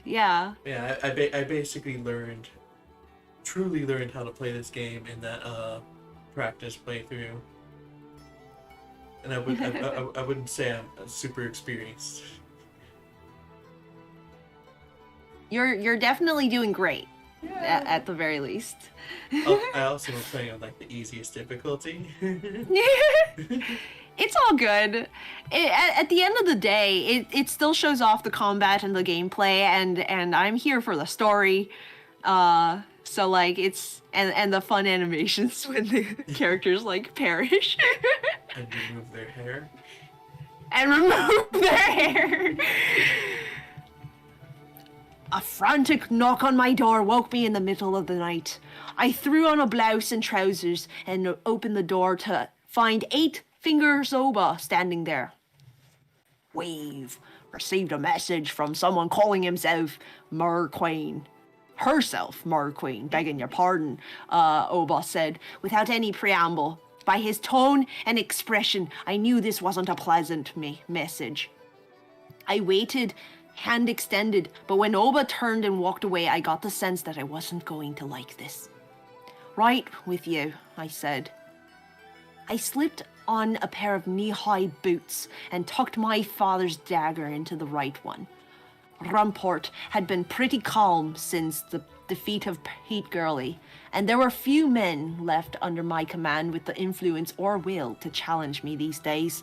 Yeah. Yeah, I basically truly learned how to play this game in that practice playthrough. And I wouldn't say I'm super experienced. You're definitely doing great. Yeah. At the very least. I also was playing on like the easiest difficulty. It's all good. At the end of the day, it still shows off the combat and the gameplay, and I'm here for the story. So like it's and the fun animations when the characters like perish. And remove their hair. A frantic knock on my door woke me in the middle of the night. I threw on a blouse and trousers and opened the door to find 8-Finger Zoba standing there. We've received a message from someone calling himself Merqueen. Herself, Merqueen, begging your pardon, Oba said, without any preamble. By his tone and expression, I knew this wasn't a pleasant message. I waited, hand extended, but when Oba turned and walked away, I got the sense that I wasn't going to like this. Right with you, I said. I slipped on a pair of knee-high boots and tucked my father's dagger into the right one. Rumport had been pretty calm since the defeat of Girly, and there were few men left under my command with the influence or will to challenge me these days.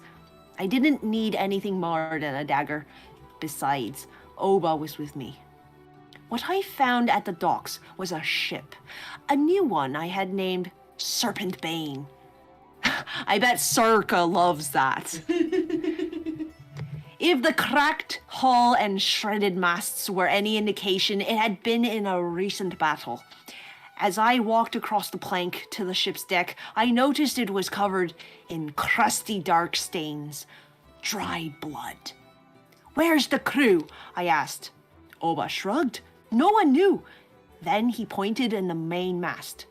I didn't need anything more than a dagger. Besides, Oba was with me. What I found at the docks was a ship, a new one I had named Serpent Bane. I bet Circa loves that. If the cracked hull and shredded masts were any indication, it had been in a recent battle. As I walked across the plank to the ship's deck, I noticed it was covered in crusty dark stains, dried blood. "Where's the crew?" I asked. Oba shrugged. No one knew. Then he pointed in the main mast.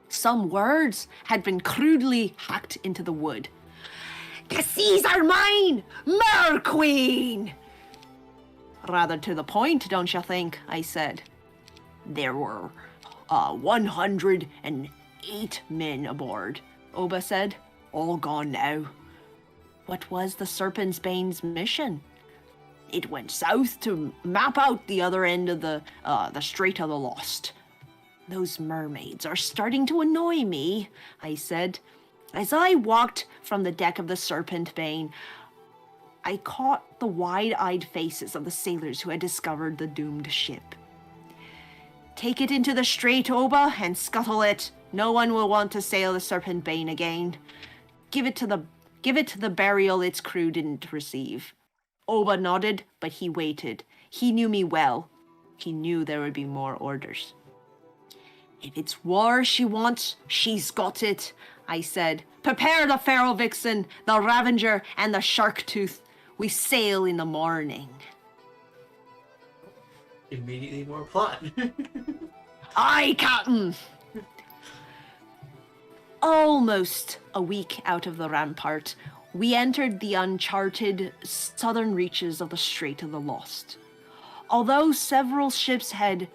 Some words had been crudely hacked into the wood. "The seas are mine, Mer Queen!" Rather to the point, don't you think? I said. There were 108 men aboard, Oba said. All gone now. What was the Serpent's Bane's mission? It went south to map out the other end of the Strait of the Lost. Those mermaids are starting to annoy me, I said. As I walked from the deck of the Serpent Bane, I caught the wide-eyed faces of the sailors who had discovered the doomed ship. Take it into the Strait, Oba, and scuttle it. No one will want to sail the Serpent Bane again. Give it to the burial its crew didn't receive. Oba nodded, but he waited. He knew me well. He knew there would be more orders. If it's war she wants, she's got it, I said. Prepare the Feral Vixen, the Ravenger, and the Shark Tooth. We sail in the morning. Immediately more plot. Aye, Captain! Almost a week out of the rampart, we entered the uncharted southern reaches of the Strait of the Lost. Although several ships had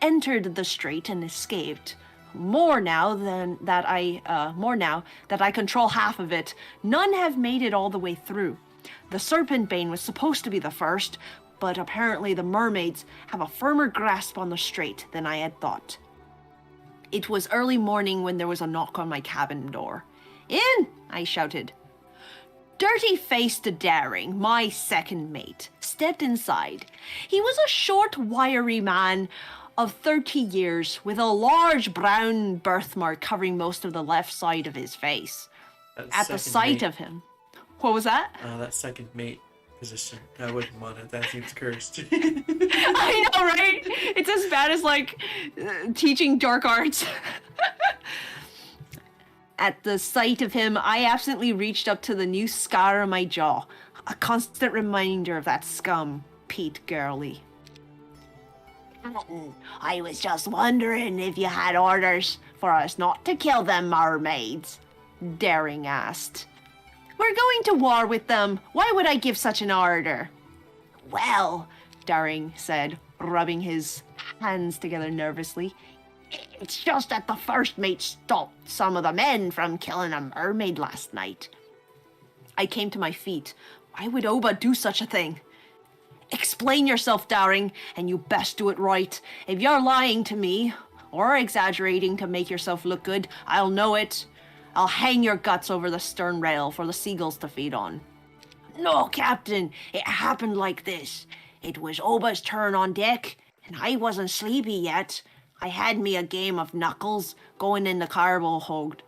entered the strait and escaped, more now that I control half of it, none have made it all the way through. The Serpent Bane was supposed to be the first, but apparently the mermaids have a firmer grasp on the strait than I had thought. It was early morning when there was a knock on my cabin door. "In!" I shouted. Dirty-faced Daring, my second mate, stepped inside. He was a short, wiry man of 30 years with a large brown birthmark covering most of the left side of his face. At the sight of him... What was that? That second mate position. I wouldn't want it. That seems cursed. I know, right? It's as bad as, teaching dark arts. At the sight of him, I absently reached up to the new scar on my jaw, a constant reminder of that scum, Pete Girly. "I was just wondering if you had orders for us not to kill them mermaids," Daring asked. "We're going to war with them. Why would I give such an order?" "Well," Daring said, rubbing his hands together nervously, "it's just that the first mate stopped some of the men from killing a mermaid last night." I came to my feet. Why would Oba do such a thing? "Explain yourself, Daring, and you best do it right. If you're lying to me, or exaggerating to make yourself look good, I'll know it. I'll hang your guts over the stern rail for the seagulls to feed on." "No, Captain, it happened like this. It was Oba's turn on deck, and I wasn't sleepy yet. I had me a game of knuckles going in the carbo hold.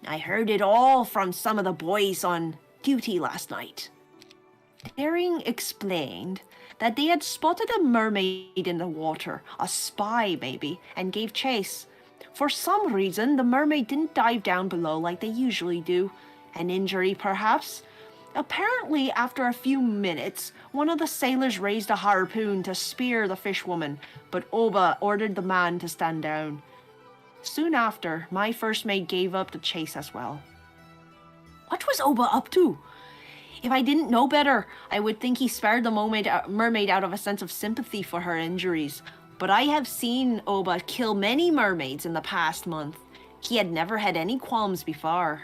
I heard it all from some of the boys on duty last night." Daring explained that they had spotted a mermaid in the water, a spy maybe, and gave chase. For some reason, the mermaid didn't dive down below like they usually do. An injury, perhaps? Apparently, after a few minutes, one of the sailors raised a harpoon to spear the fishwoman, but Oba ordered the man to stand down. Soon after, my first mate gave up the chase as well. What was Oba up to? If I didn't know better, I would think he spared the mermaid out of a sense of sympathy for her injuries. but I have seen Oba kill many mermaids in the past month. He had never had any qualms before.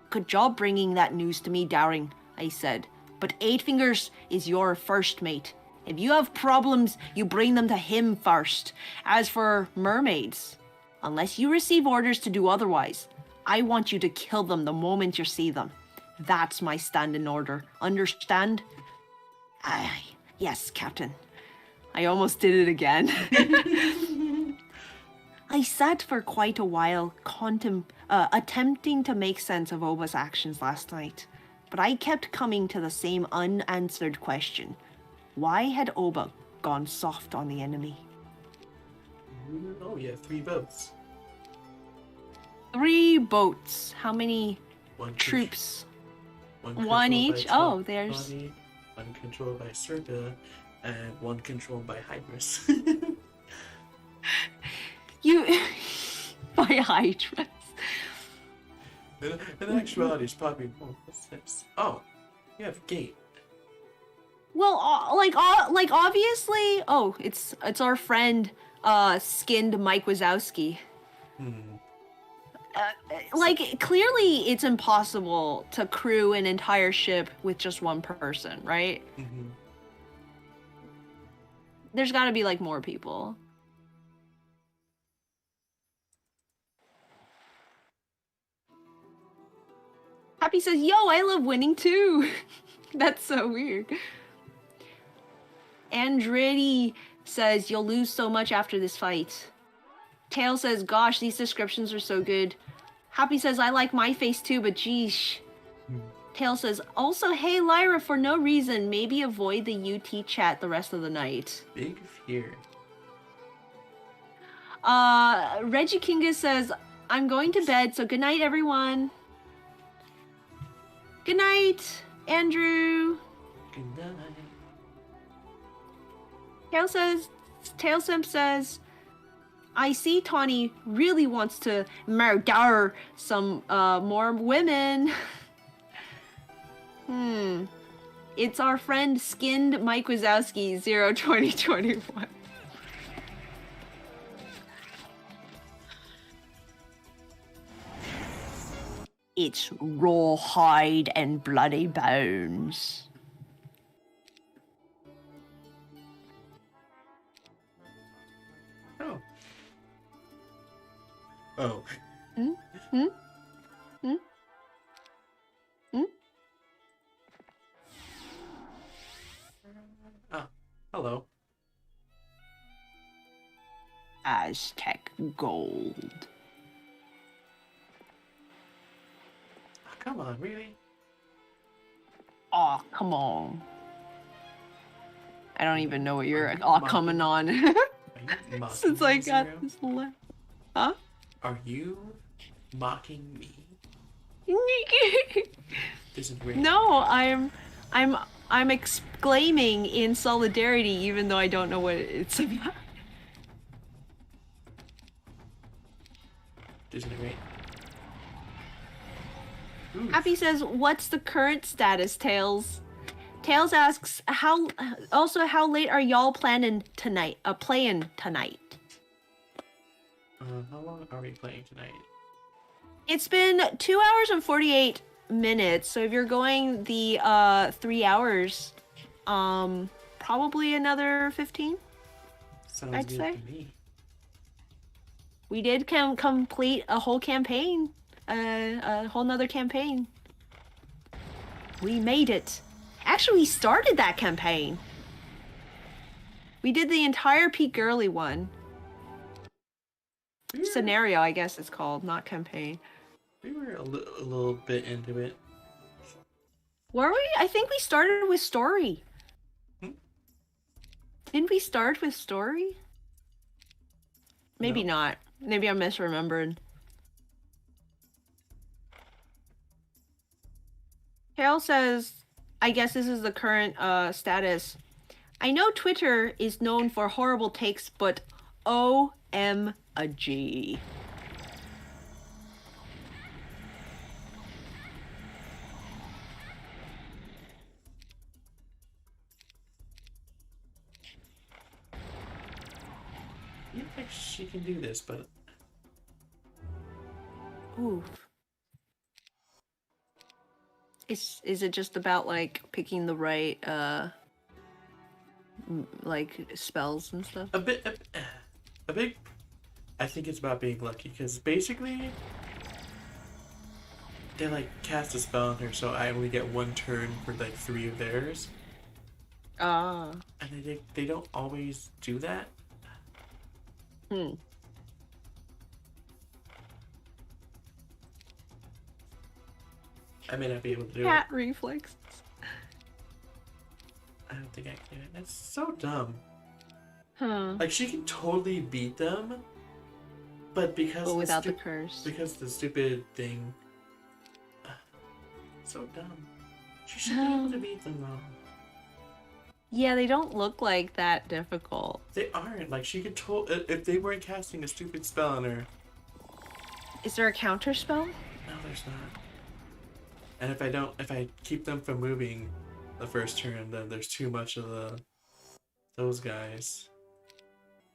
Good job bringing that news to me, Dowring, I said. But Eight Fingers is your first mate. If you have problems, you bring them to him first. As for mermaids, unless you receive orders to do otherwise, I want you to kill them the moment you see them. That's my standing order. Understand? Aye, yes, Captain. I almost did it again. I sat for quite a while, attempting to make sense of Oba's actions last night. But I kept coming to the same unanswered question. Why had Oba gone soft on the enemy? Oh, yeah, 3 boats. 3 boats. How many One troops? One One controlled each? by Oh, there's... Tawni, one controlled by Circa, and one controlled by Hydrus. You... By Hydrus. In actuality, it's probably more footsteps. Oh, you have a gate. Well, like obviously... Oh, it's our friend, skinned Mike Wazowski. Like, clearly it's impossible to crew an entire ship with just one person, right? Mm-hmm. There's gotta be, like, more people. Happy says, yo, I love winning too. That's so weird. Andretti says, you'll lose so much after this fight. Tail says, gosh, these descriptions are so good. Happy says, I like my face too, but geesh. Tail says, also, hey, Lyra, for no reason, maybe avoid the UT chat the rest of the night. Big fear. Reggie Kinga says, I'm going to bed, so good night, everyone. Good night, Andrew. Good night. Tailsimp says, I see Tawni really wants to murder some more women. It's our friend Skinned Mike Wazowski 02021. It's rawhide and bloody bones. Oh. Oh. Ah, hello. Aztec gold. Oh, come on, really? Aw, come on. I don't even know what you're coming on. Are you mocking Since me, I got Zero? this Huh? Are you mocking me? Disagree. No, I'm exclaiming in solidarity even though I don't know what it's about. Disagree. Happy says, what's the current status, Tails? Tails asks, how late are y'all playing tonight? How long are we playing tonight? It's been 2 hours and 48 minutes, so if you're going the 3 hours, probably another 15. Sounds I'd good say. to me. We did complete a whole campaign, a whole nother campaign. We made it. Actually, we started that campaign. We did the entire Pete Girly one. Scenario, I guess it's called, not campaign. We were a little bit into it. Were we? I think we started with story. Didn't we start with story? Maybe No. not. Maybe I'm misremembering. Carol says, I guess this is the current status. I know Twitter is known for horrible takes, but OMG. she can do this, but Oof. Is it just about like picking the right like spells and stuff? a bit. I think it's about being lucky because basically they like cast a spell on her, so I only get one turn for like 3 of theirs, Ah. and they don't always do that. Hmm. I may not be able to do Cat reflexes. I don't think I can do it. That's so dumb. Huh. Like she can totally beat them, but because But without the curse. because the stupid thing, so dumb. She should be able to beat them though. Yeah, they don't look like that difficult. They aren't. Like she could if they weren't casting a stupid spell on her. Is there a counter spell? No, there's not. And if I keep them from moving the first turn, then there's too much of those guys.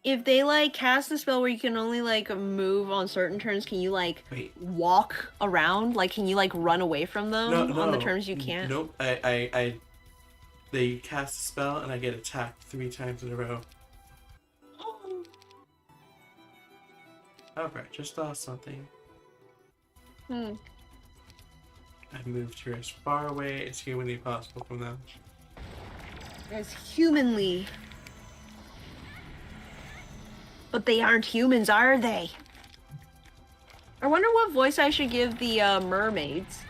If they like cast a spell where you can only like move on certain turns, can you like Wait. walk around? Like, can you like run away from them No, on the turns you can't? Nope. They cast a spell and I get attacked 3 times in a row. Alright, just lost something. Hmm. I've moved her as far away as humanly possible from them. As humanly. But they aren't humans, are they? I wonder what voice I should give the mermaids.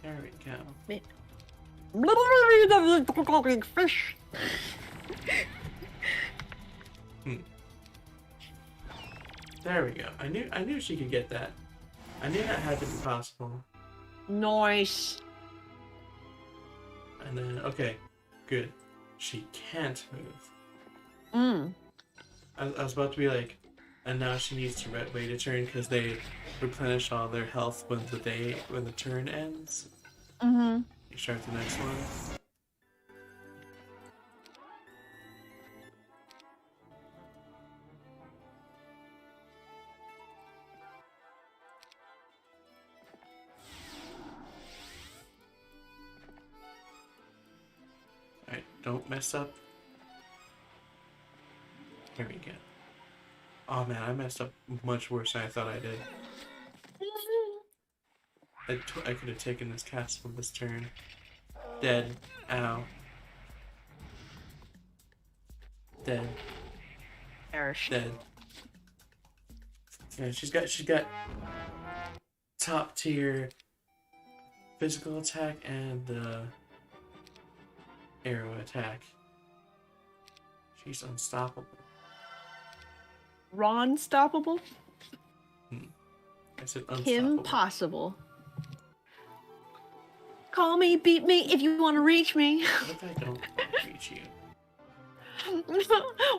There we go. Fish. There we go. I knew she could get that. I knew that had to be possible. Nice. And then okay, good. She can't move. Mm. I was about to be like, and now she needs to wait a turn because they replenish all their health when the turn ends. Mm-hmm. You start the next one. Alright, don't mess up. There we go. Oh man, I messed up much worse than I thought I did. I could have taken this castle this turn. Dead. Ow. Dead. Perish. Dead. Yeah, she's got top tier physical attack and arrow attack. She's unstoppable. Ron stoppable? I said unstoppable. Impossible. Call me, beat me if you want to reach me. What if I don't want to reach you?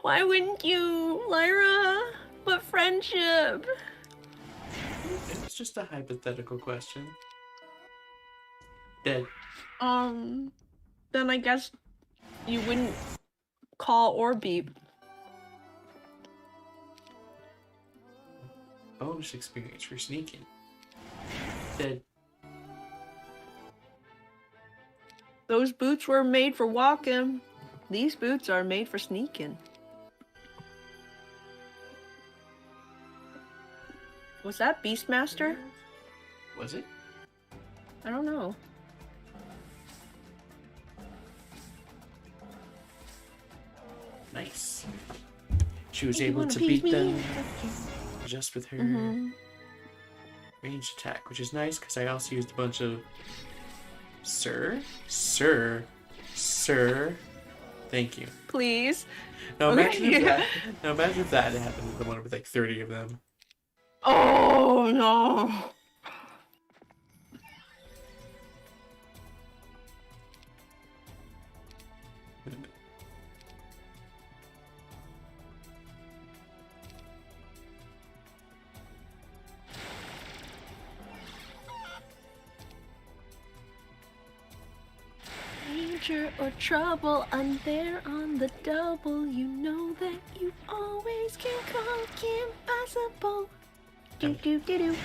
Why wouldn't you, Lyra? But friendship. It was just a hypothetical question. Dead. Then I guess you wouldn't call or beep. Bonus experience for sneaking. Dead. Those boots were made for walking. These boots are made for sneaking. Was that Beastmaster? Was it? I don't know. Nice. She was You able wanna to please beat them me? just with her Mm-hmm. ranged attack, which is nice because I also used a bunch of Sir. Thank you. Please. Now imagine Okay. if that. Now imagine if that happened to the one with like 30 of them. Oh no. danger or trouble, I'm there on the double. You know that you always can call impossible. Do do do do.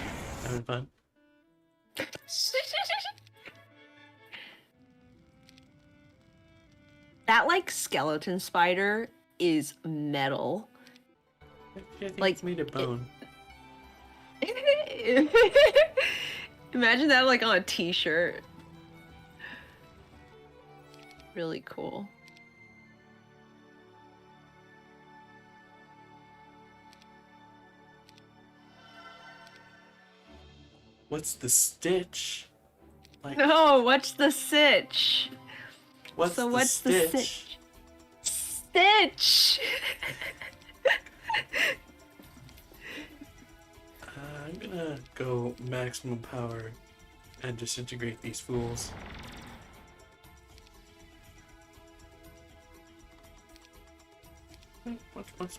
Having fun? That like skeleton spider is metal. I think Like, it's made of bone. Imagine that like on a t-shirt. Really cool. What's the stitch? Like, No, what's the sitch? what's So the what's the stitch? Stitch! I'm gonna go maximum power and disintegrate these fools.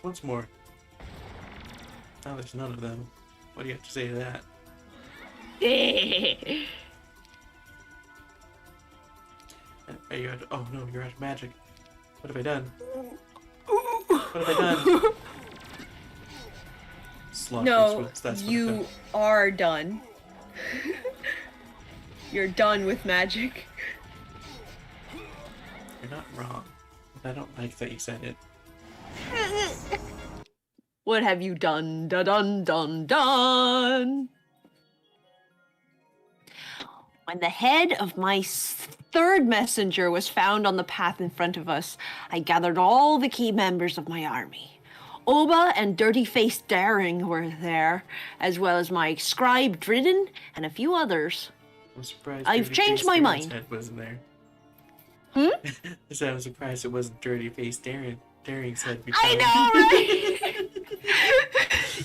What's more? Now there's none of them. What do you have to say to that? Are you out? Oh no, you're out of magic. What have I done? What have I done? Slaughter these No, fools, that's what I've you done. are done. You're done with magic. You're not wrong. But I don't like that you said it. What have you done? Dun dun dun dun. When the head of my third messenger was found on the path in front of us, I gathered all the key members of my army. Oba and Dirty-Faced Daring were there, as well as my scribe Dridden and a few others. I'm surprised. I've changed my mind. Head wasn't there. Hmm? I said I'm surprised it wasn't Dirty-Faced Daring's head. I know, right?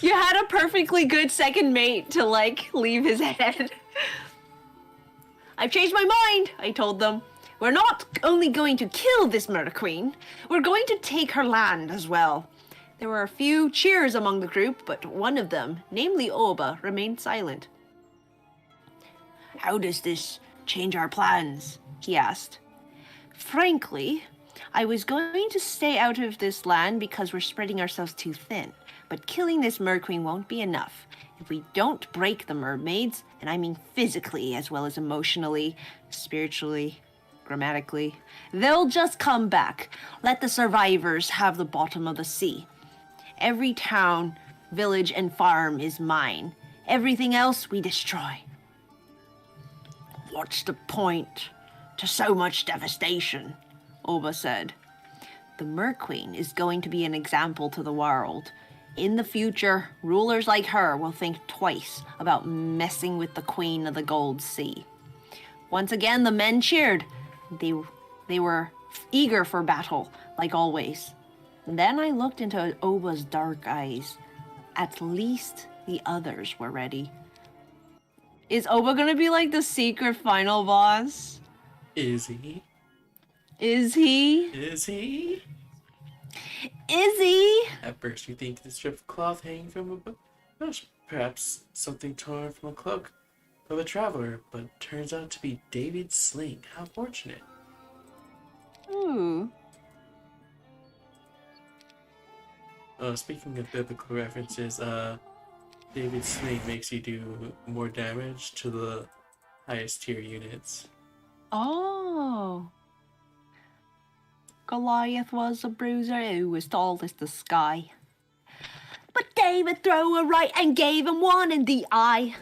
You had a perfectly good second mate to, like, leave his head. I've changed my mind, I told them. We're not only going to kill this murder queen, we're going to take her land as well. There were a few cheers among the group, but one of them, namely Oba, remained silent. How does this change our plans? He asked. Frankly, I was going to stay out of this land because we're spreading ourselves too thin, but killing this merqueen won't be enough. If we don't break the mermaids, and I mean physically as well as emotionally, spiritually, grammatically, they'll just come back. Let the survivors have the bottom of the sea. Every town, village, and farm is mine. Everything else we destroy. What's the point to so much devastation? Oba said. The merqueen is going to be an example to the world. In the future, rulers like her will think twice about messing with the Queen of the Gold Sea. Once again, the men cheered. They were eager for battle, like always. And then I looked into Oba's dark eyes. At least the others were ready. Is Oba gonna be like the secret final boss? Is he? Is he? Is he? Is he? At first you think the strip of cloth hanging from a bush, perhaps something torn from a cloak of a traveler, but it turns out to be David's sling. How fortunate. Ooh. Speaking of biblical references, David's sling makes you do more damage to the highest tier units. Oh. Goliath was a bruiser who was tall as the sky. But David threw a right and gave him one in the eye.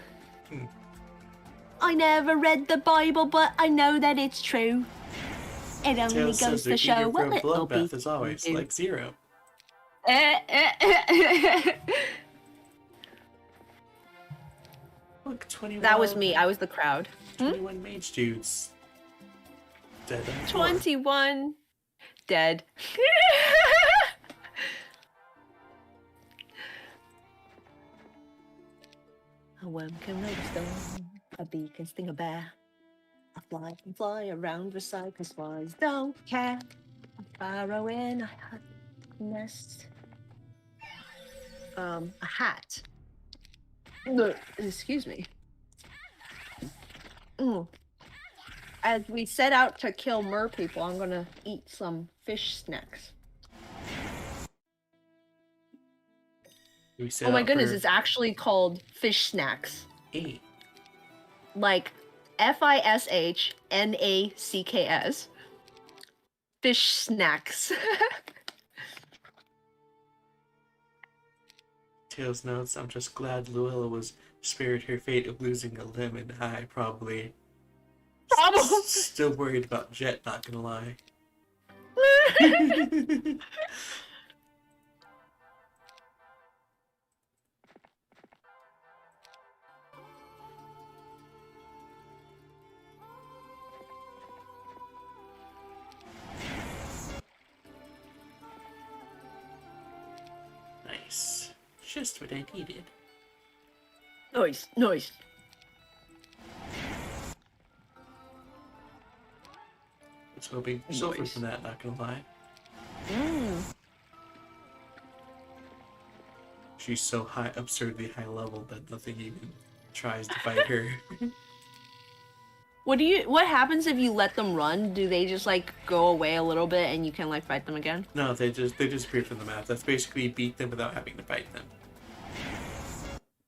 I never read the Bible, but I know that it's true. It only Tales goes says they're to show eager for what a little bloodbath people as always, do. like Zero. Look, 21. That was me. I was the crowd. 21 mage dudes. Dead on the floor. 21. Dead. A worm can roll a stone, a bee can sting a bear, a fly can fly around the side 'cause flies don't care. A sparrow in a nest. A hat. Excuse me. as we set out to kill mer people, I'm gonna eat some fish snacks. Oh my goodness, it's actually called fish snacks. Eight. Like FISHNACKS. Fish snacks. Tails notes, I'm just glad Luella was spared her fate of losing a limb and I probably still worried about Jet, not gonna lie. Nice. Just what I needed. Nice, nice. I was hoping for silver from that, not gonna lie. She's so high, absurdly high level that nothing even tries to fight her. What happens if you let them run? Do they just like go away a little bit and you can like fight them again? No, they disappear from the map. That's basically beat them without having to fight them.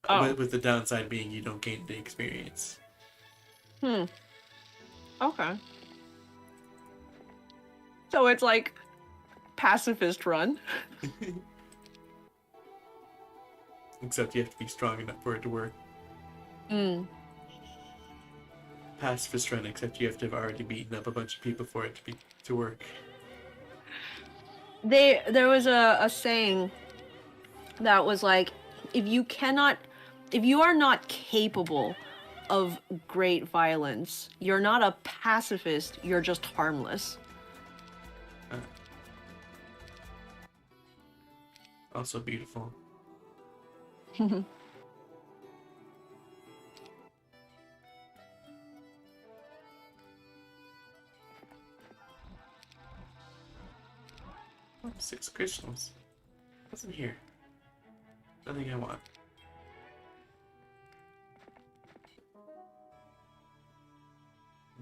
Oh. With the downside being you don't gain the experience. Okay. So it's like pacifist run. Except you have to be strong enough for it to work. Pacifist run, except you have to have already beaten up a bunch of people for it to work. There was a saying that was like, if you are not capable of great violence, you're not a pacifist, you're just harmless. Also beautiful. Oh, 6 crystals. What's in here? Nothing I want.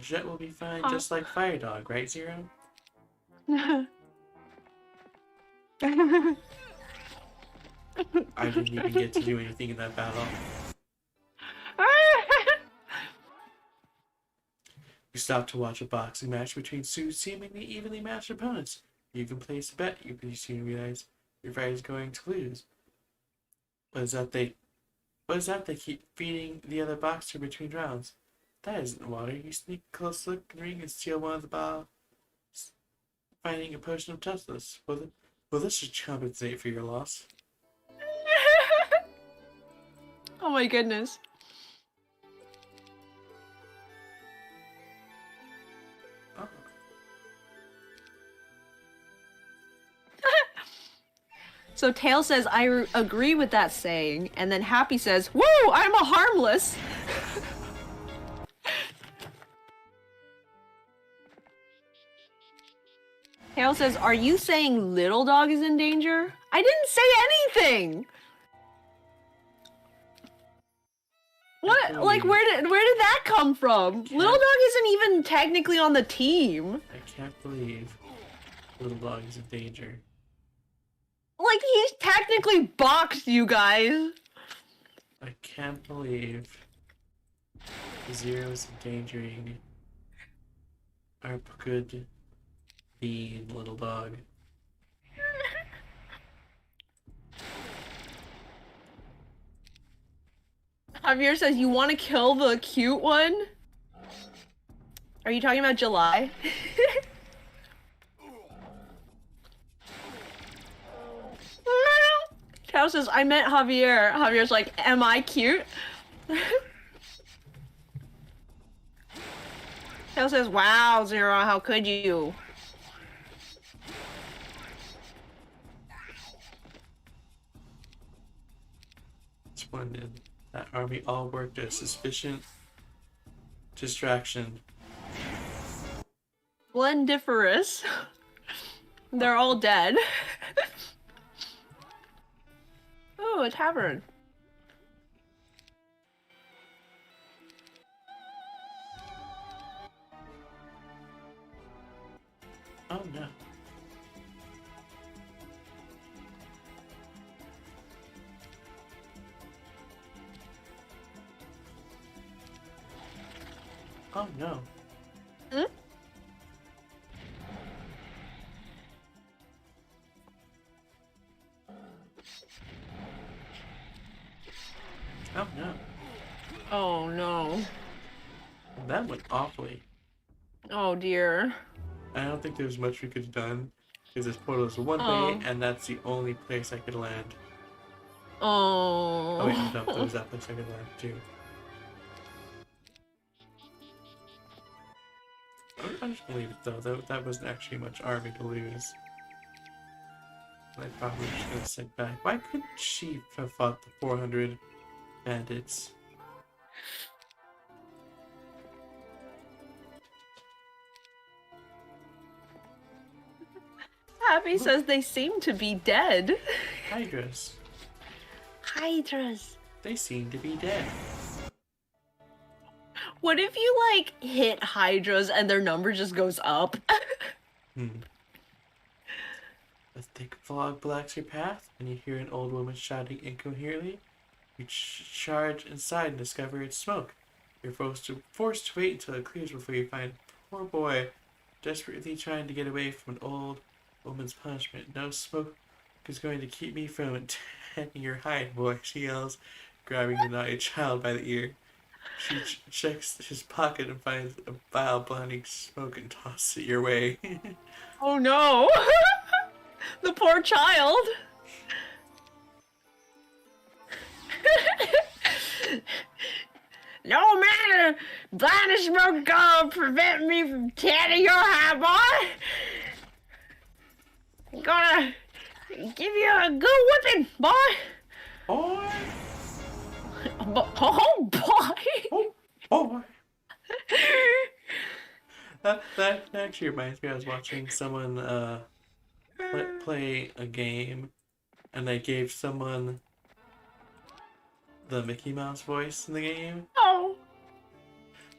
Jet will be fine, just like Fire Dog, right, Zero? I didn't even get to do anything in that battle. You stop to watch a boxing match between two seemingly evenly matched opponents. You can place a bet. You can soon realize your fight is going to lose. What is that they keep feeding the other boxer between rounds? That isn't water. You sneak a close look in the ring and steal one of the bottles, finding a potion of toughness. Well, this should compensate for your loss. Oh my goodness. Oh. So Tail says, I agree with that saying, and then Happy says, woo, I'm a harmless! Tail says, are you saying Little Dog is in danger? I didn't say anything! What? Like, where did that come from? Little Dog isn't even technically on the team. I can't believe Little Dog is in danger. Like, he's technically boxed, you guys. I can't believe Zero's endangering our good bean Little Dog. Javier says, you want to kill the cute one? Are you talking about July? Tao says, I meant Javier. Javier's like, am I cute? Tao says, wow, Zero, how could you? Splendid. That army all worked as sufficient distraction. Splendiferous. They're all dead. Oh, a tavern. Oh no. Hmm? Oh no. Oh no. That went awfully. Oh dear. I don't think there was much we could have done. Because this portal is one way, Oh. and that's the only place I could land. Oh. Oh wait, no, there was that place I could land too. I'm just gonna leave it though. That wasn't actually much army to lose. I probably just gonna sit back. Why couldn't she have fought the 400 bandits? Happy says they seem to be dead. Hydras. Hydras. They seem to be dead. What if you like hit hydras and their number just goes up? Hmm. A thick fog blocks your path, and you hear an old woman shouting incoherently. You charge inside and discover it's smoke. You're forced to wait until it clears before you find a poor boy desperately trying to get away from an old woman's punishment. No smoke is going to keep me from tanning your hide, boy, she yells, grabbing the naughty child by the ear. She checks his pocket and finds a vial blinding smoke and tosses it your way. Oh no! The poor child! No matter! Blinding smoke gonna prevent me from tanning your hide, boy! I'm gonna give you a good whipping, boy! Boy! Oh boy! Oh, boy! That actually reminds me, I was watching someone play a game, and they gave someone the Mickey Mouse voice in the game. Oh!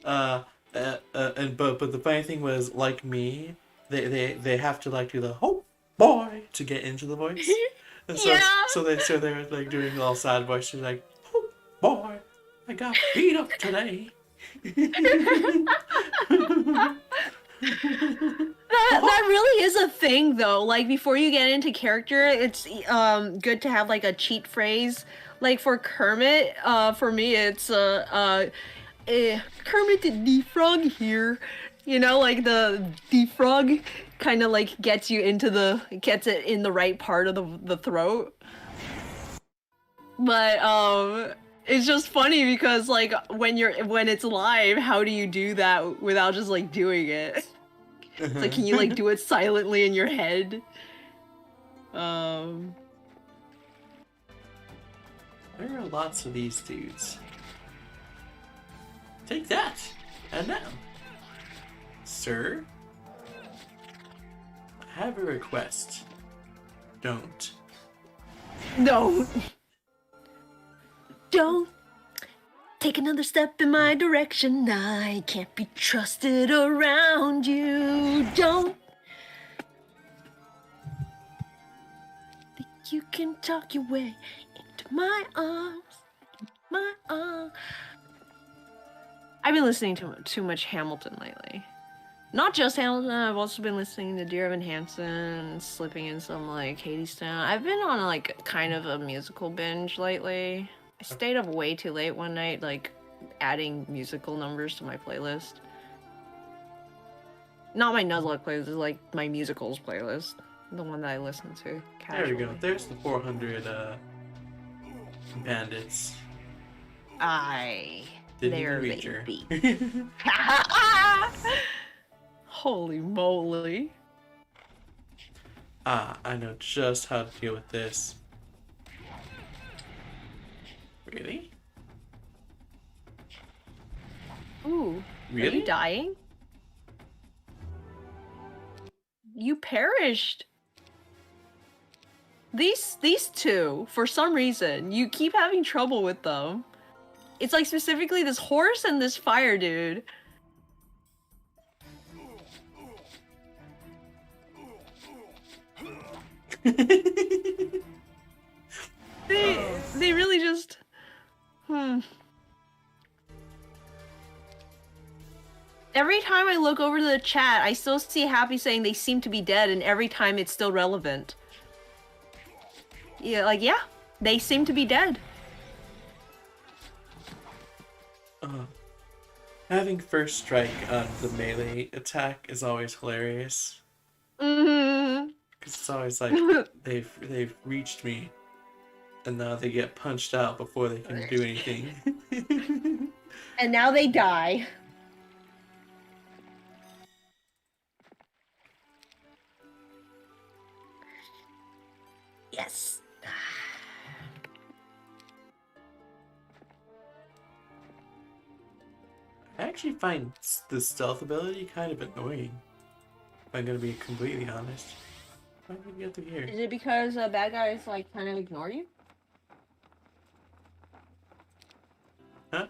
But the funny thing was, like me, they have to like do the "oh boy" to get into the voice. And so Yeah. they're like doing all sad voices like "oh boy, I got beat up today." That really is a thing though. Like before you get into character, it's good to have like a cheat phrase. Like for Kermit, for me it's Kermit the defrog here. You know, like the defrog kind of like gets it in the right part of the throat. But it's just funny because like when it's live, how do you do that without just like doing it? It's like, can you like do it silently in your head? There are lots of these dudes. Take that! And now, sir, I have a request. Don't. No. Don't take another step in my direction. I can't be trusted around you. Don't think you can talk your way into my arms. My arms. I've been listening to too much Hamilton lately. Not just Hamilton, I've also been listening to Dear Evan Hansen, slipping in some like Hadestown. I've been on like kind of a musical binge lately. I stayed up way too late one night, like adding musical numbers to my playlist. Not my Nuzlocke playlist, like my musicals playlist. The one that I listen to casually. There we go. There's the 400 bandits. Didn't There even reach they her. be. Holy moly. I know just how to deal with this. Really? Ooh. Really? Are you dying? You perished. These two, for some reason, you keep having trouble with them. It's like specifically this horse and this fire dude. They really just Every time I look over to the chat, I still see Happy saying they seem to be dead, and every time it's still relevant. Yeah, like, yeah, they seem to be dead. Having first strike on the melee attack is always hilarious. Mm-hmm. Because it's always like, they've reached me, and now they get punched out before they can do anything. And now they die. Yes. I actually find the stealth ability kind of annoying. If I'm gonna be completely honest. How did we get through here? Is it because bad guys like kind of ignore you? Huh?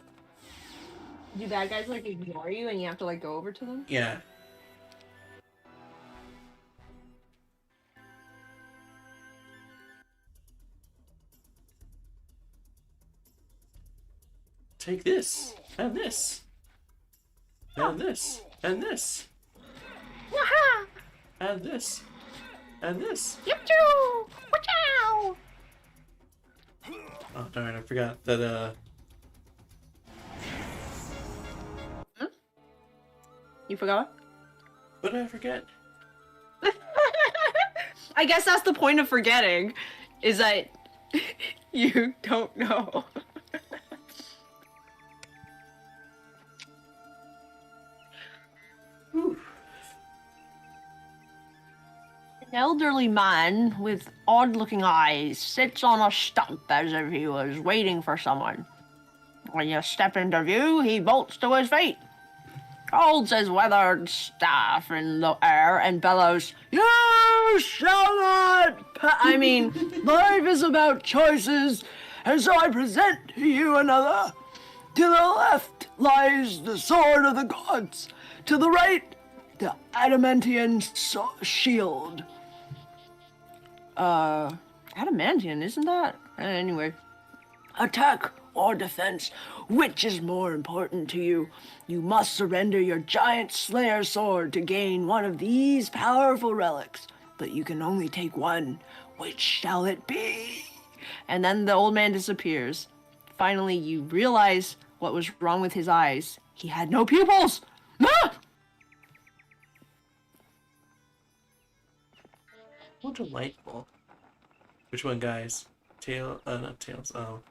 Do bad guys like ignore you and you have to like go over to them? Yeah. Take this, and this, and this, and this, Waha! and this, and this. Yip-choo! Wachow! Oh darn, I forgot that, You forgot? what did I forget? I guess that's the point of forgetting, is that you don't know. Whew. An elderly man with odd-looking eyes sits on a stump as if he was waiting for someone. When you step into view, he bolts to his feet, holds his weathered staff in the air, and bellows, "You shall not life is about choices, and so I present to you another. To the left lies the sword of the gods. To the right, the adamantian shield." Adamantian, isn't that? Anyway. Attack or defense, which is more important to you? You must surrender your giant slayer sword to gain one of these powerful relics, but you can only take one. Which shall it be? And then the old man disappears. Finally, you realize what was wrong with his eyes. He had no pupils! Ah! How delightful. Which one, guys? Not tails. Oh.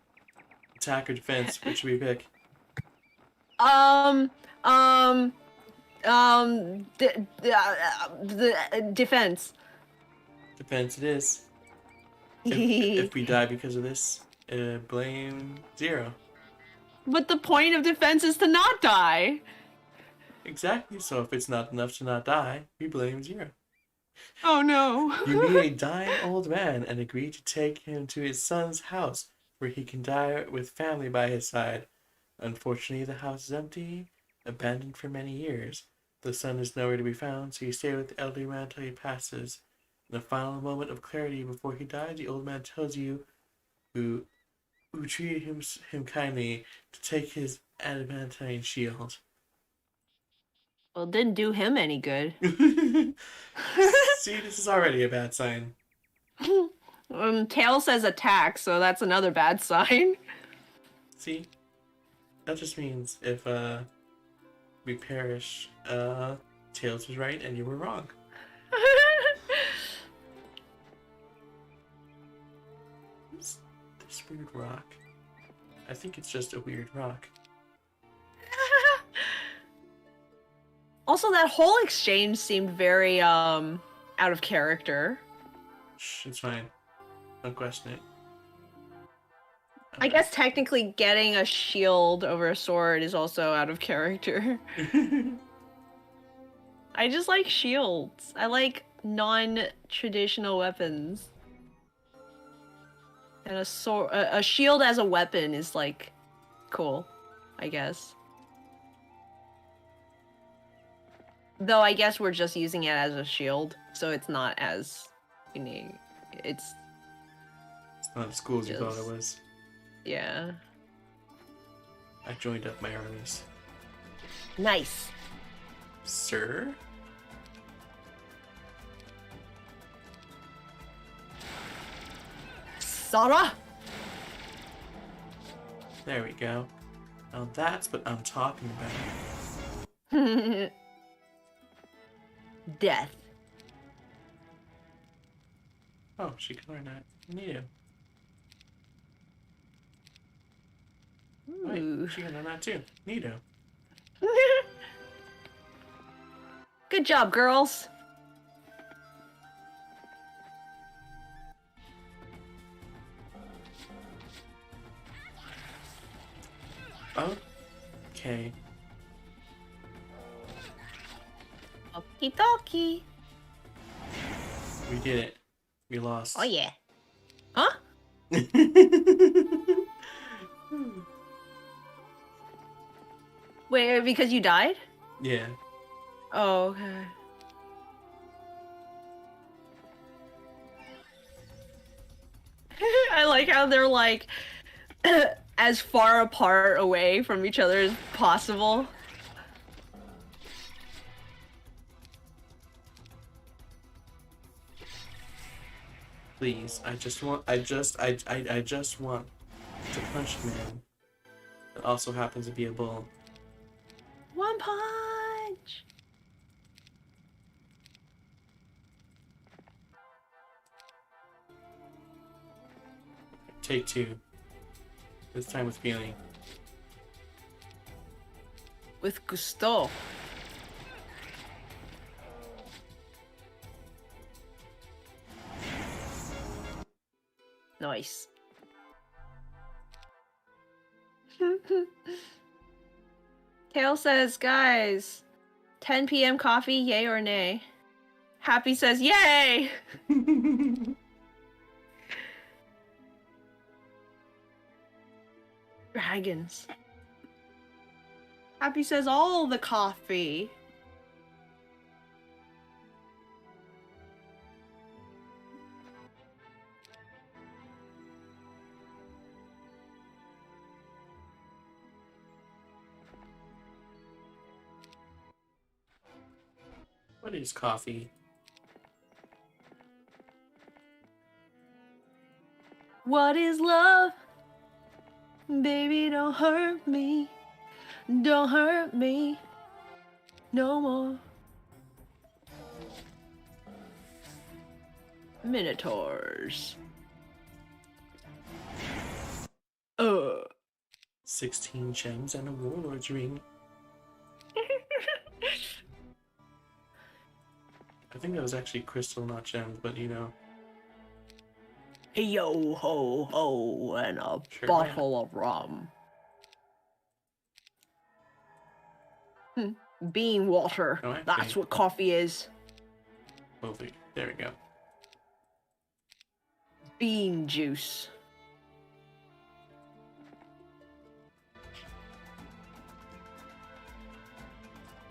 Attack or defense? Which should we pick? The defense. Defense it is. If we die because of this, blame 0. But the point of defense is to not die. Exactly. So if it's not enough to not die, we blame 0. Oh no. You meet a dying old man and agree to take him to his son's house, where he can die with family by his side. Unfortunately, the house is empty, abandoned for many years. The son is nowhere to be found, so you stay with the elderly man until he passes. In a final moment of clarity before he dies, the old man tells you, who treated him kindly, to take his adamantine shield. Well, it didn't do him any good. See, this is already a bad sign. Tail says attack, so that's another bad sign. See? That just means if we perish, Tails was right and you were wrong. What's this weird rock? I think it's just a weird rock. Also, that whole exchange seemed very, out of character. Shh, it's fine. Don't question it. I guess technically getting a shield over a sword is also out of character. I just like shields. I like non-traditional weapons. And a shield as a weapon is, like, cool, I guess. Though I guess we're just using it as a shield, so it's not as unique. It's not as cool as you thought it was. Yeah. I joined up my armies. Nice. Sir? Sarah? There we go. Now that's what I'm talking about. Death. Oh, she can learn that. Neato. Ooh. Wait, she can learn that too. Neato. Good job, girls. Okay. Okie dokie. We did it. We lost. Oh yeah. Huh? Wait, because you died? Yeah. Oh, okay. I like how they're like as far apart away from each other as possible. Please, I just want to punch a man that also happens to be a bull. One punch. Take two. This time with feeling. With gusto. Nice. Kale says, guys, 10 p.m. coffee, yay or nay? Happy says, yay! Dragons. Happy says, all the coffee. What is coffee? What is love? Baby, don't hurt me. Don't hurt me. No more. Minotaurs. 16 gems and a warlord's ring. I think that was actually crystal, not gems, but you know. Yo ho ho and a Sure, bottle of rum. Bean water. Oh, actually- That's what coffee is. Hopefully. There we go. Bean juice.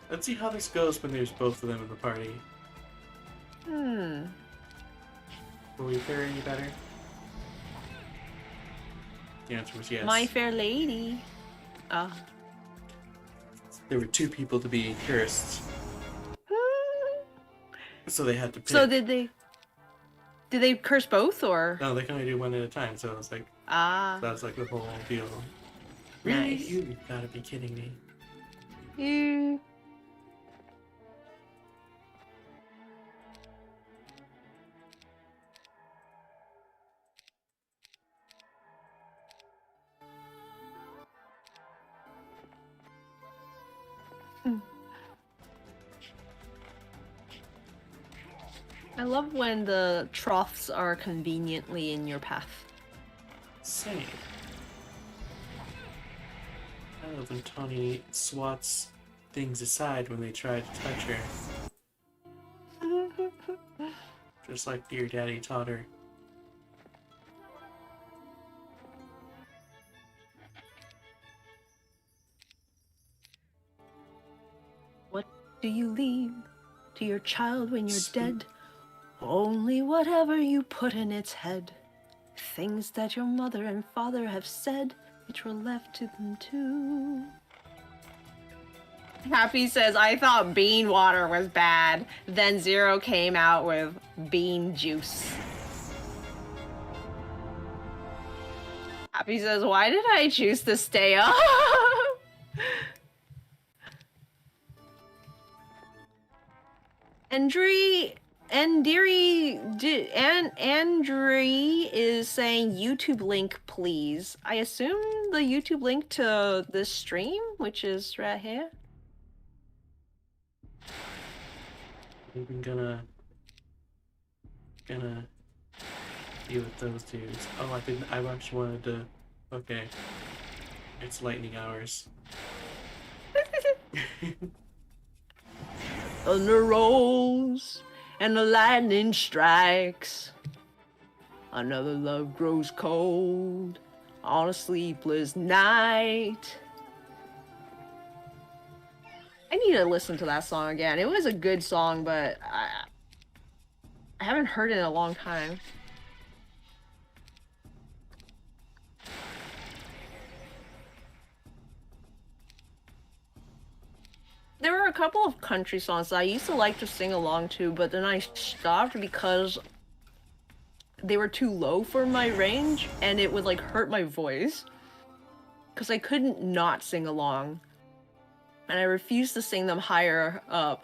Let's see how this goes when there's both of them in the party. Will we fare any better? The answer was yes. My Fair Lady. There were two people to be cursed, so they had to pick. So did they curse both or? No, they can only do one at a time, so it's like, Ah. that's like the whole deal. Really? Nice. You gotta be kidding me. You. I love when the troughs are conveniently in your path. Same. I love when Tawni swats things aside when they try to touch her. Just like Dear Daddy taught her. What do you leave to your child when you're Speak. dead? Only whatever you put in its head. Things that your mother and father have said, which were left to them too. Happy says, I thought bean water was bad. Then Zero came out with bean juice. Happy says, why did I choose to stay up? Andri is saying YouTube link, please. I assume the YouTube link to this stream, which is right here. I'm gonna deal with those dudes. Oh, I didn't. I actually wanted to. Okay, it's lightning hours. Thunder rolls and the lightning strikes. Another love grows cold on a sleepless night. I need to listen to that song again. It was a good song, but I haven't heard it in a long time. There were a couple of country songs that I used to like to sing along to, but then I stopped because they were too low for my range and it would like hurt my voice. Because I couldn't not sing along. And I refused to sing them higher up.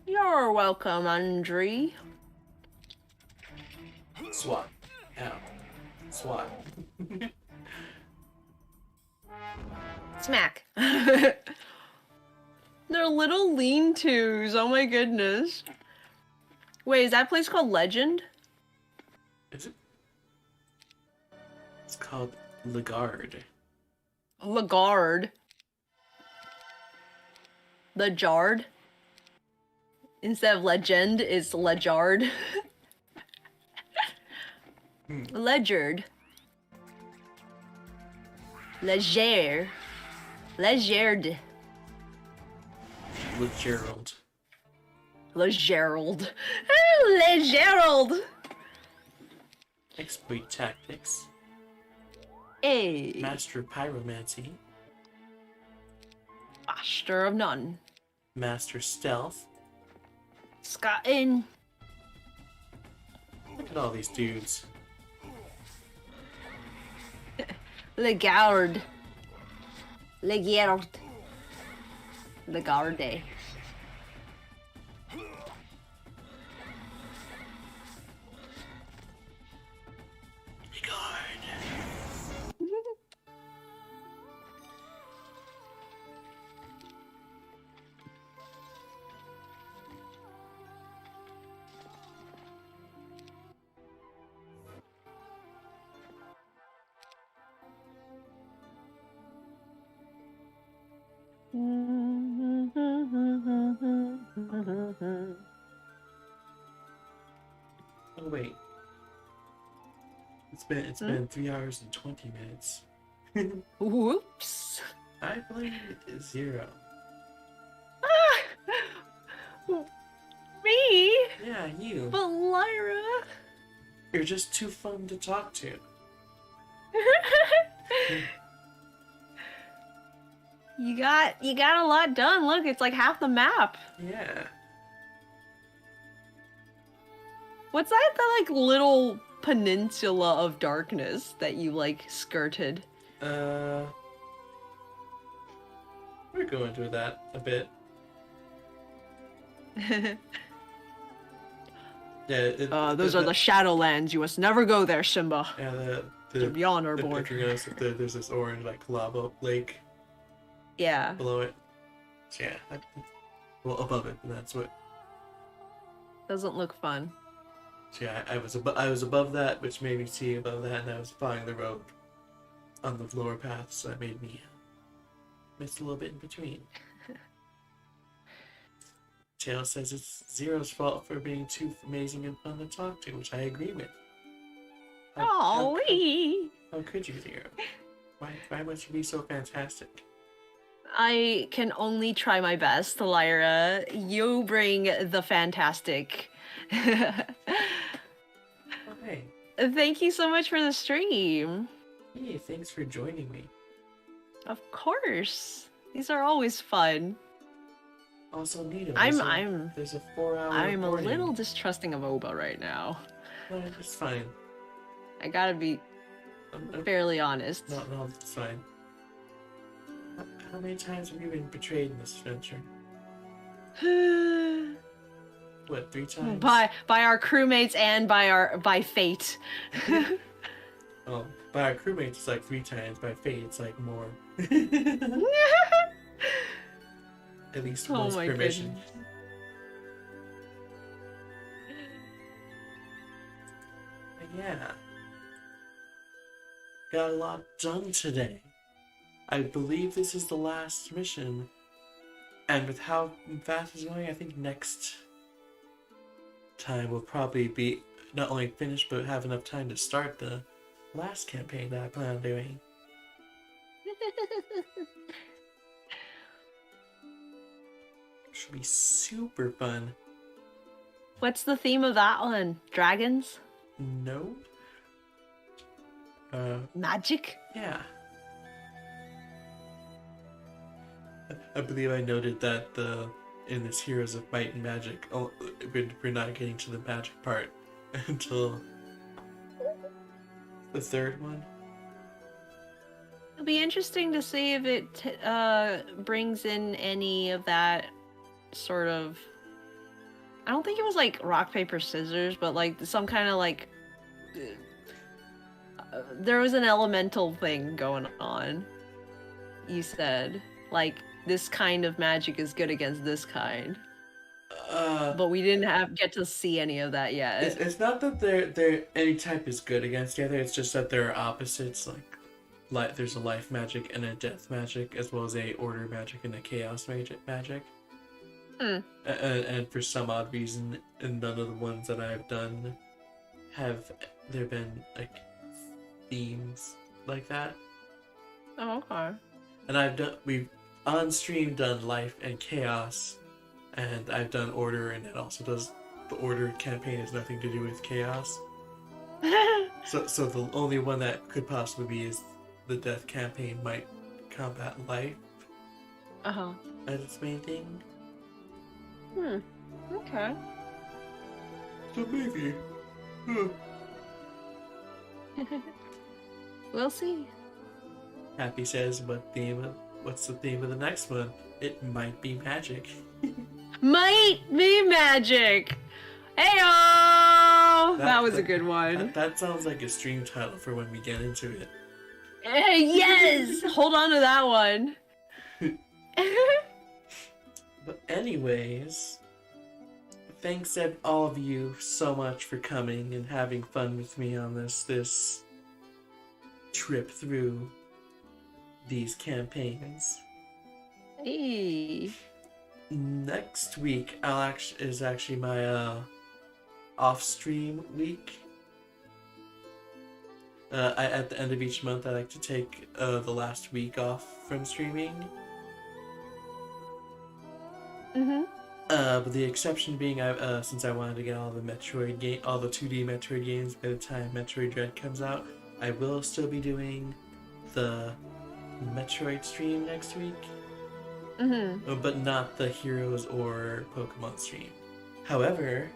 You're welcome, Andre. SWAT. Ow. SWAT. Smack. They're little lean-tos, oh my goodness. Wait, is that place called Legend? Is it? It's called Lagarde. Lagarde. The Jard. Instead of Legend, it's Lejard. Ledgerd. Leger. Legerd. LeGerald. Legerald. Legerald. Exploit tactics. Hey. Master of pyromancy. Master of none. Master stealth. Scottin. Look at all these dudes. Legard. Legerd. Legarde. Oh wait. It's been 3 hours and 20 minutes. Whoops. I blame Zero. Me? Yeah, you. But Lyra. You're just too fun to talk to. You got a lot done. Look, it's like half the map. Yeah. What's that like little peninsula of darkness that you like skirted? We're going through that a bit. Yeah. Those are the Shadowlands. You must never go there, Simba. Yeah, They're beyond our the board. picture knows that there's this orange like lava lake Yeah. below it. So yeah, well above it, and that's what. Doesn't look fun. So yeah, I was above that, which made me see above that, and I was following the road on the lower path, so that made me miss a little bit in between. Tail says it's Zero's fault for being too amazing and fun to talk to, which I agree with. Oh, how could you, Zero? Why must you be so fantastic? I can only try my best, Lyra. You bring the fantastic. Oh, hey. Thank you so much for the stream. Hey, thanks for joining me. Of course. These are always fun. Also, Nito, I'm there's a 4-hour a recording. little distrusting of Oba right now. Well, it's fine. I gotta be fairly honest. No, it's fine. How many times have you been betrayed in this adventure? What, 3 times? by our crewmates and by fate. Oh, by our crewmates it's like 3 times, by fate it's like more. At least Oh once my per mission. goodness. But yeah. Got a lot done today. I believe this is the last mission. And with how fast it's going, I think next time we'll probably be not only finished, but have enough time to start the last campaign that I plan on doing. Should be super fun. What's the theme of that one? Dragons? No? Magic? Yeah. I believe I noted that in this Heroes of Might and Magic, we're not getting to the magic part until the third one. It'll be interesting to see if it brings in any of that sort of. I don't think it was like rock, paper, scissors, but like some kind of like. There was an elemental thing going on. You said. Like, this kind of magic is good against this kind. But we didn't get to see any of that yet. It's not that they're any type is good against the other, it's just that there are opposites, like there's a life magic and a death magic, as well as a order magic and a chaos magic. And for some odd reason, none of the ones that I've done have there been like themes like that. Oh, okay. And we've on stream done life and chaos, and I've done order, and it also does the order campaign has nothing to do with chaos. So the only one that could possibly be is the death campaign might combat life. Uh-huh. As its main thing. Okay. So maybe. We'll see. Happy says, what's the theme of the next one? It might be magic. Might be magic. Heyo! That was a good one. That sounds like a stream title for when we get into it. Yes! Hold on to that one. But anyways, thanks all of you so much for coming and having fun with me on this trip through these campaigns. Hey. Next week is actually my off-stream week. At the end of each month, I like to take the last week off from streaming. But the exception being, since I wanted to get all the 2D Metroid games by the time Metroid Dread comes out, I will still be doing the Metroid stream next week. But not the Heroes or Pokemon stream. However,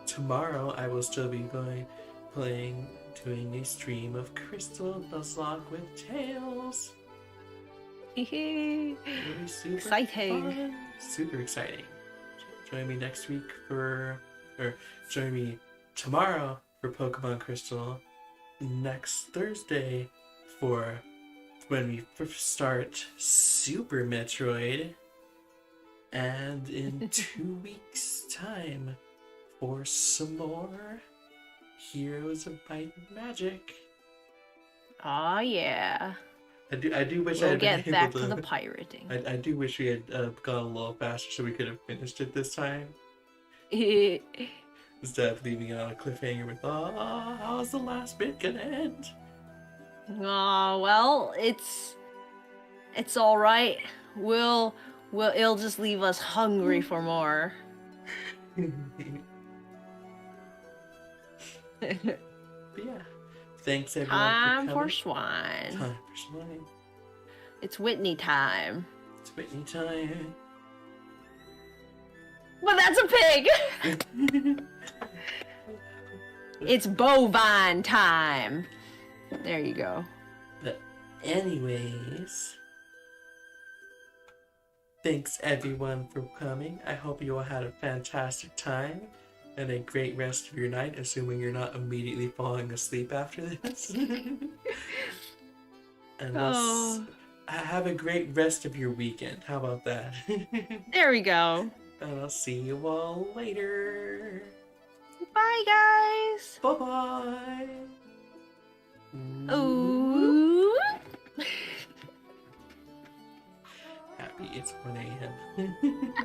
tomorrow I will still be doing a stream of Crystal Nuzlocke with Tails. Really super Exciting. fun. Super exciting. Join me next week join me tomorrow for Pokemon Crystal. Next Thursday for when we start Super Metroid. And in 2 weeks' time for some more Heroes of Might and Magic. Oh yeah. I do wish I We'll had been get back able to the pirating. I do wish we had gone a little faster so we could have finished it this time. Instead of leaving it on a cliffhanger with, how's the last bit gonna end? Oh well, it's all right. It'll just leave us hungry for more. But yeah, Thanks everyone Time for for coming. swine. Time for swine. It's Whitney time. It's Whitney time. Well, that's a pig! It's bovine time. There you go. But anyways, thanks everyone for coming. I hope you all had a fantastic time and a great rest of your night, assuming you're not immediately falling asleep after this. And have a great rest of your weekend. How about that? There we go. And I'll see you all later. Bye, guys. Bye-bye. Ooh. Happy it's 1 a.m.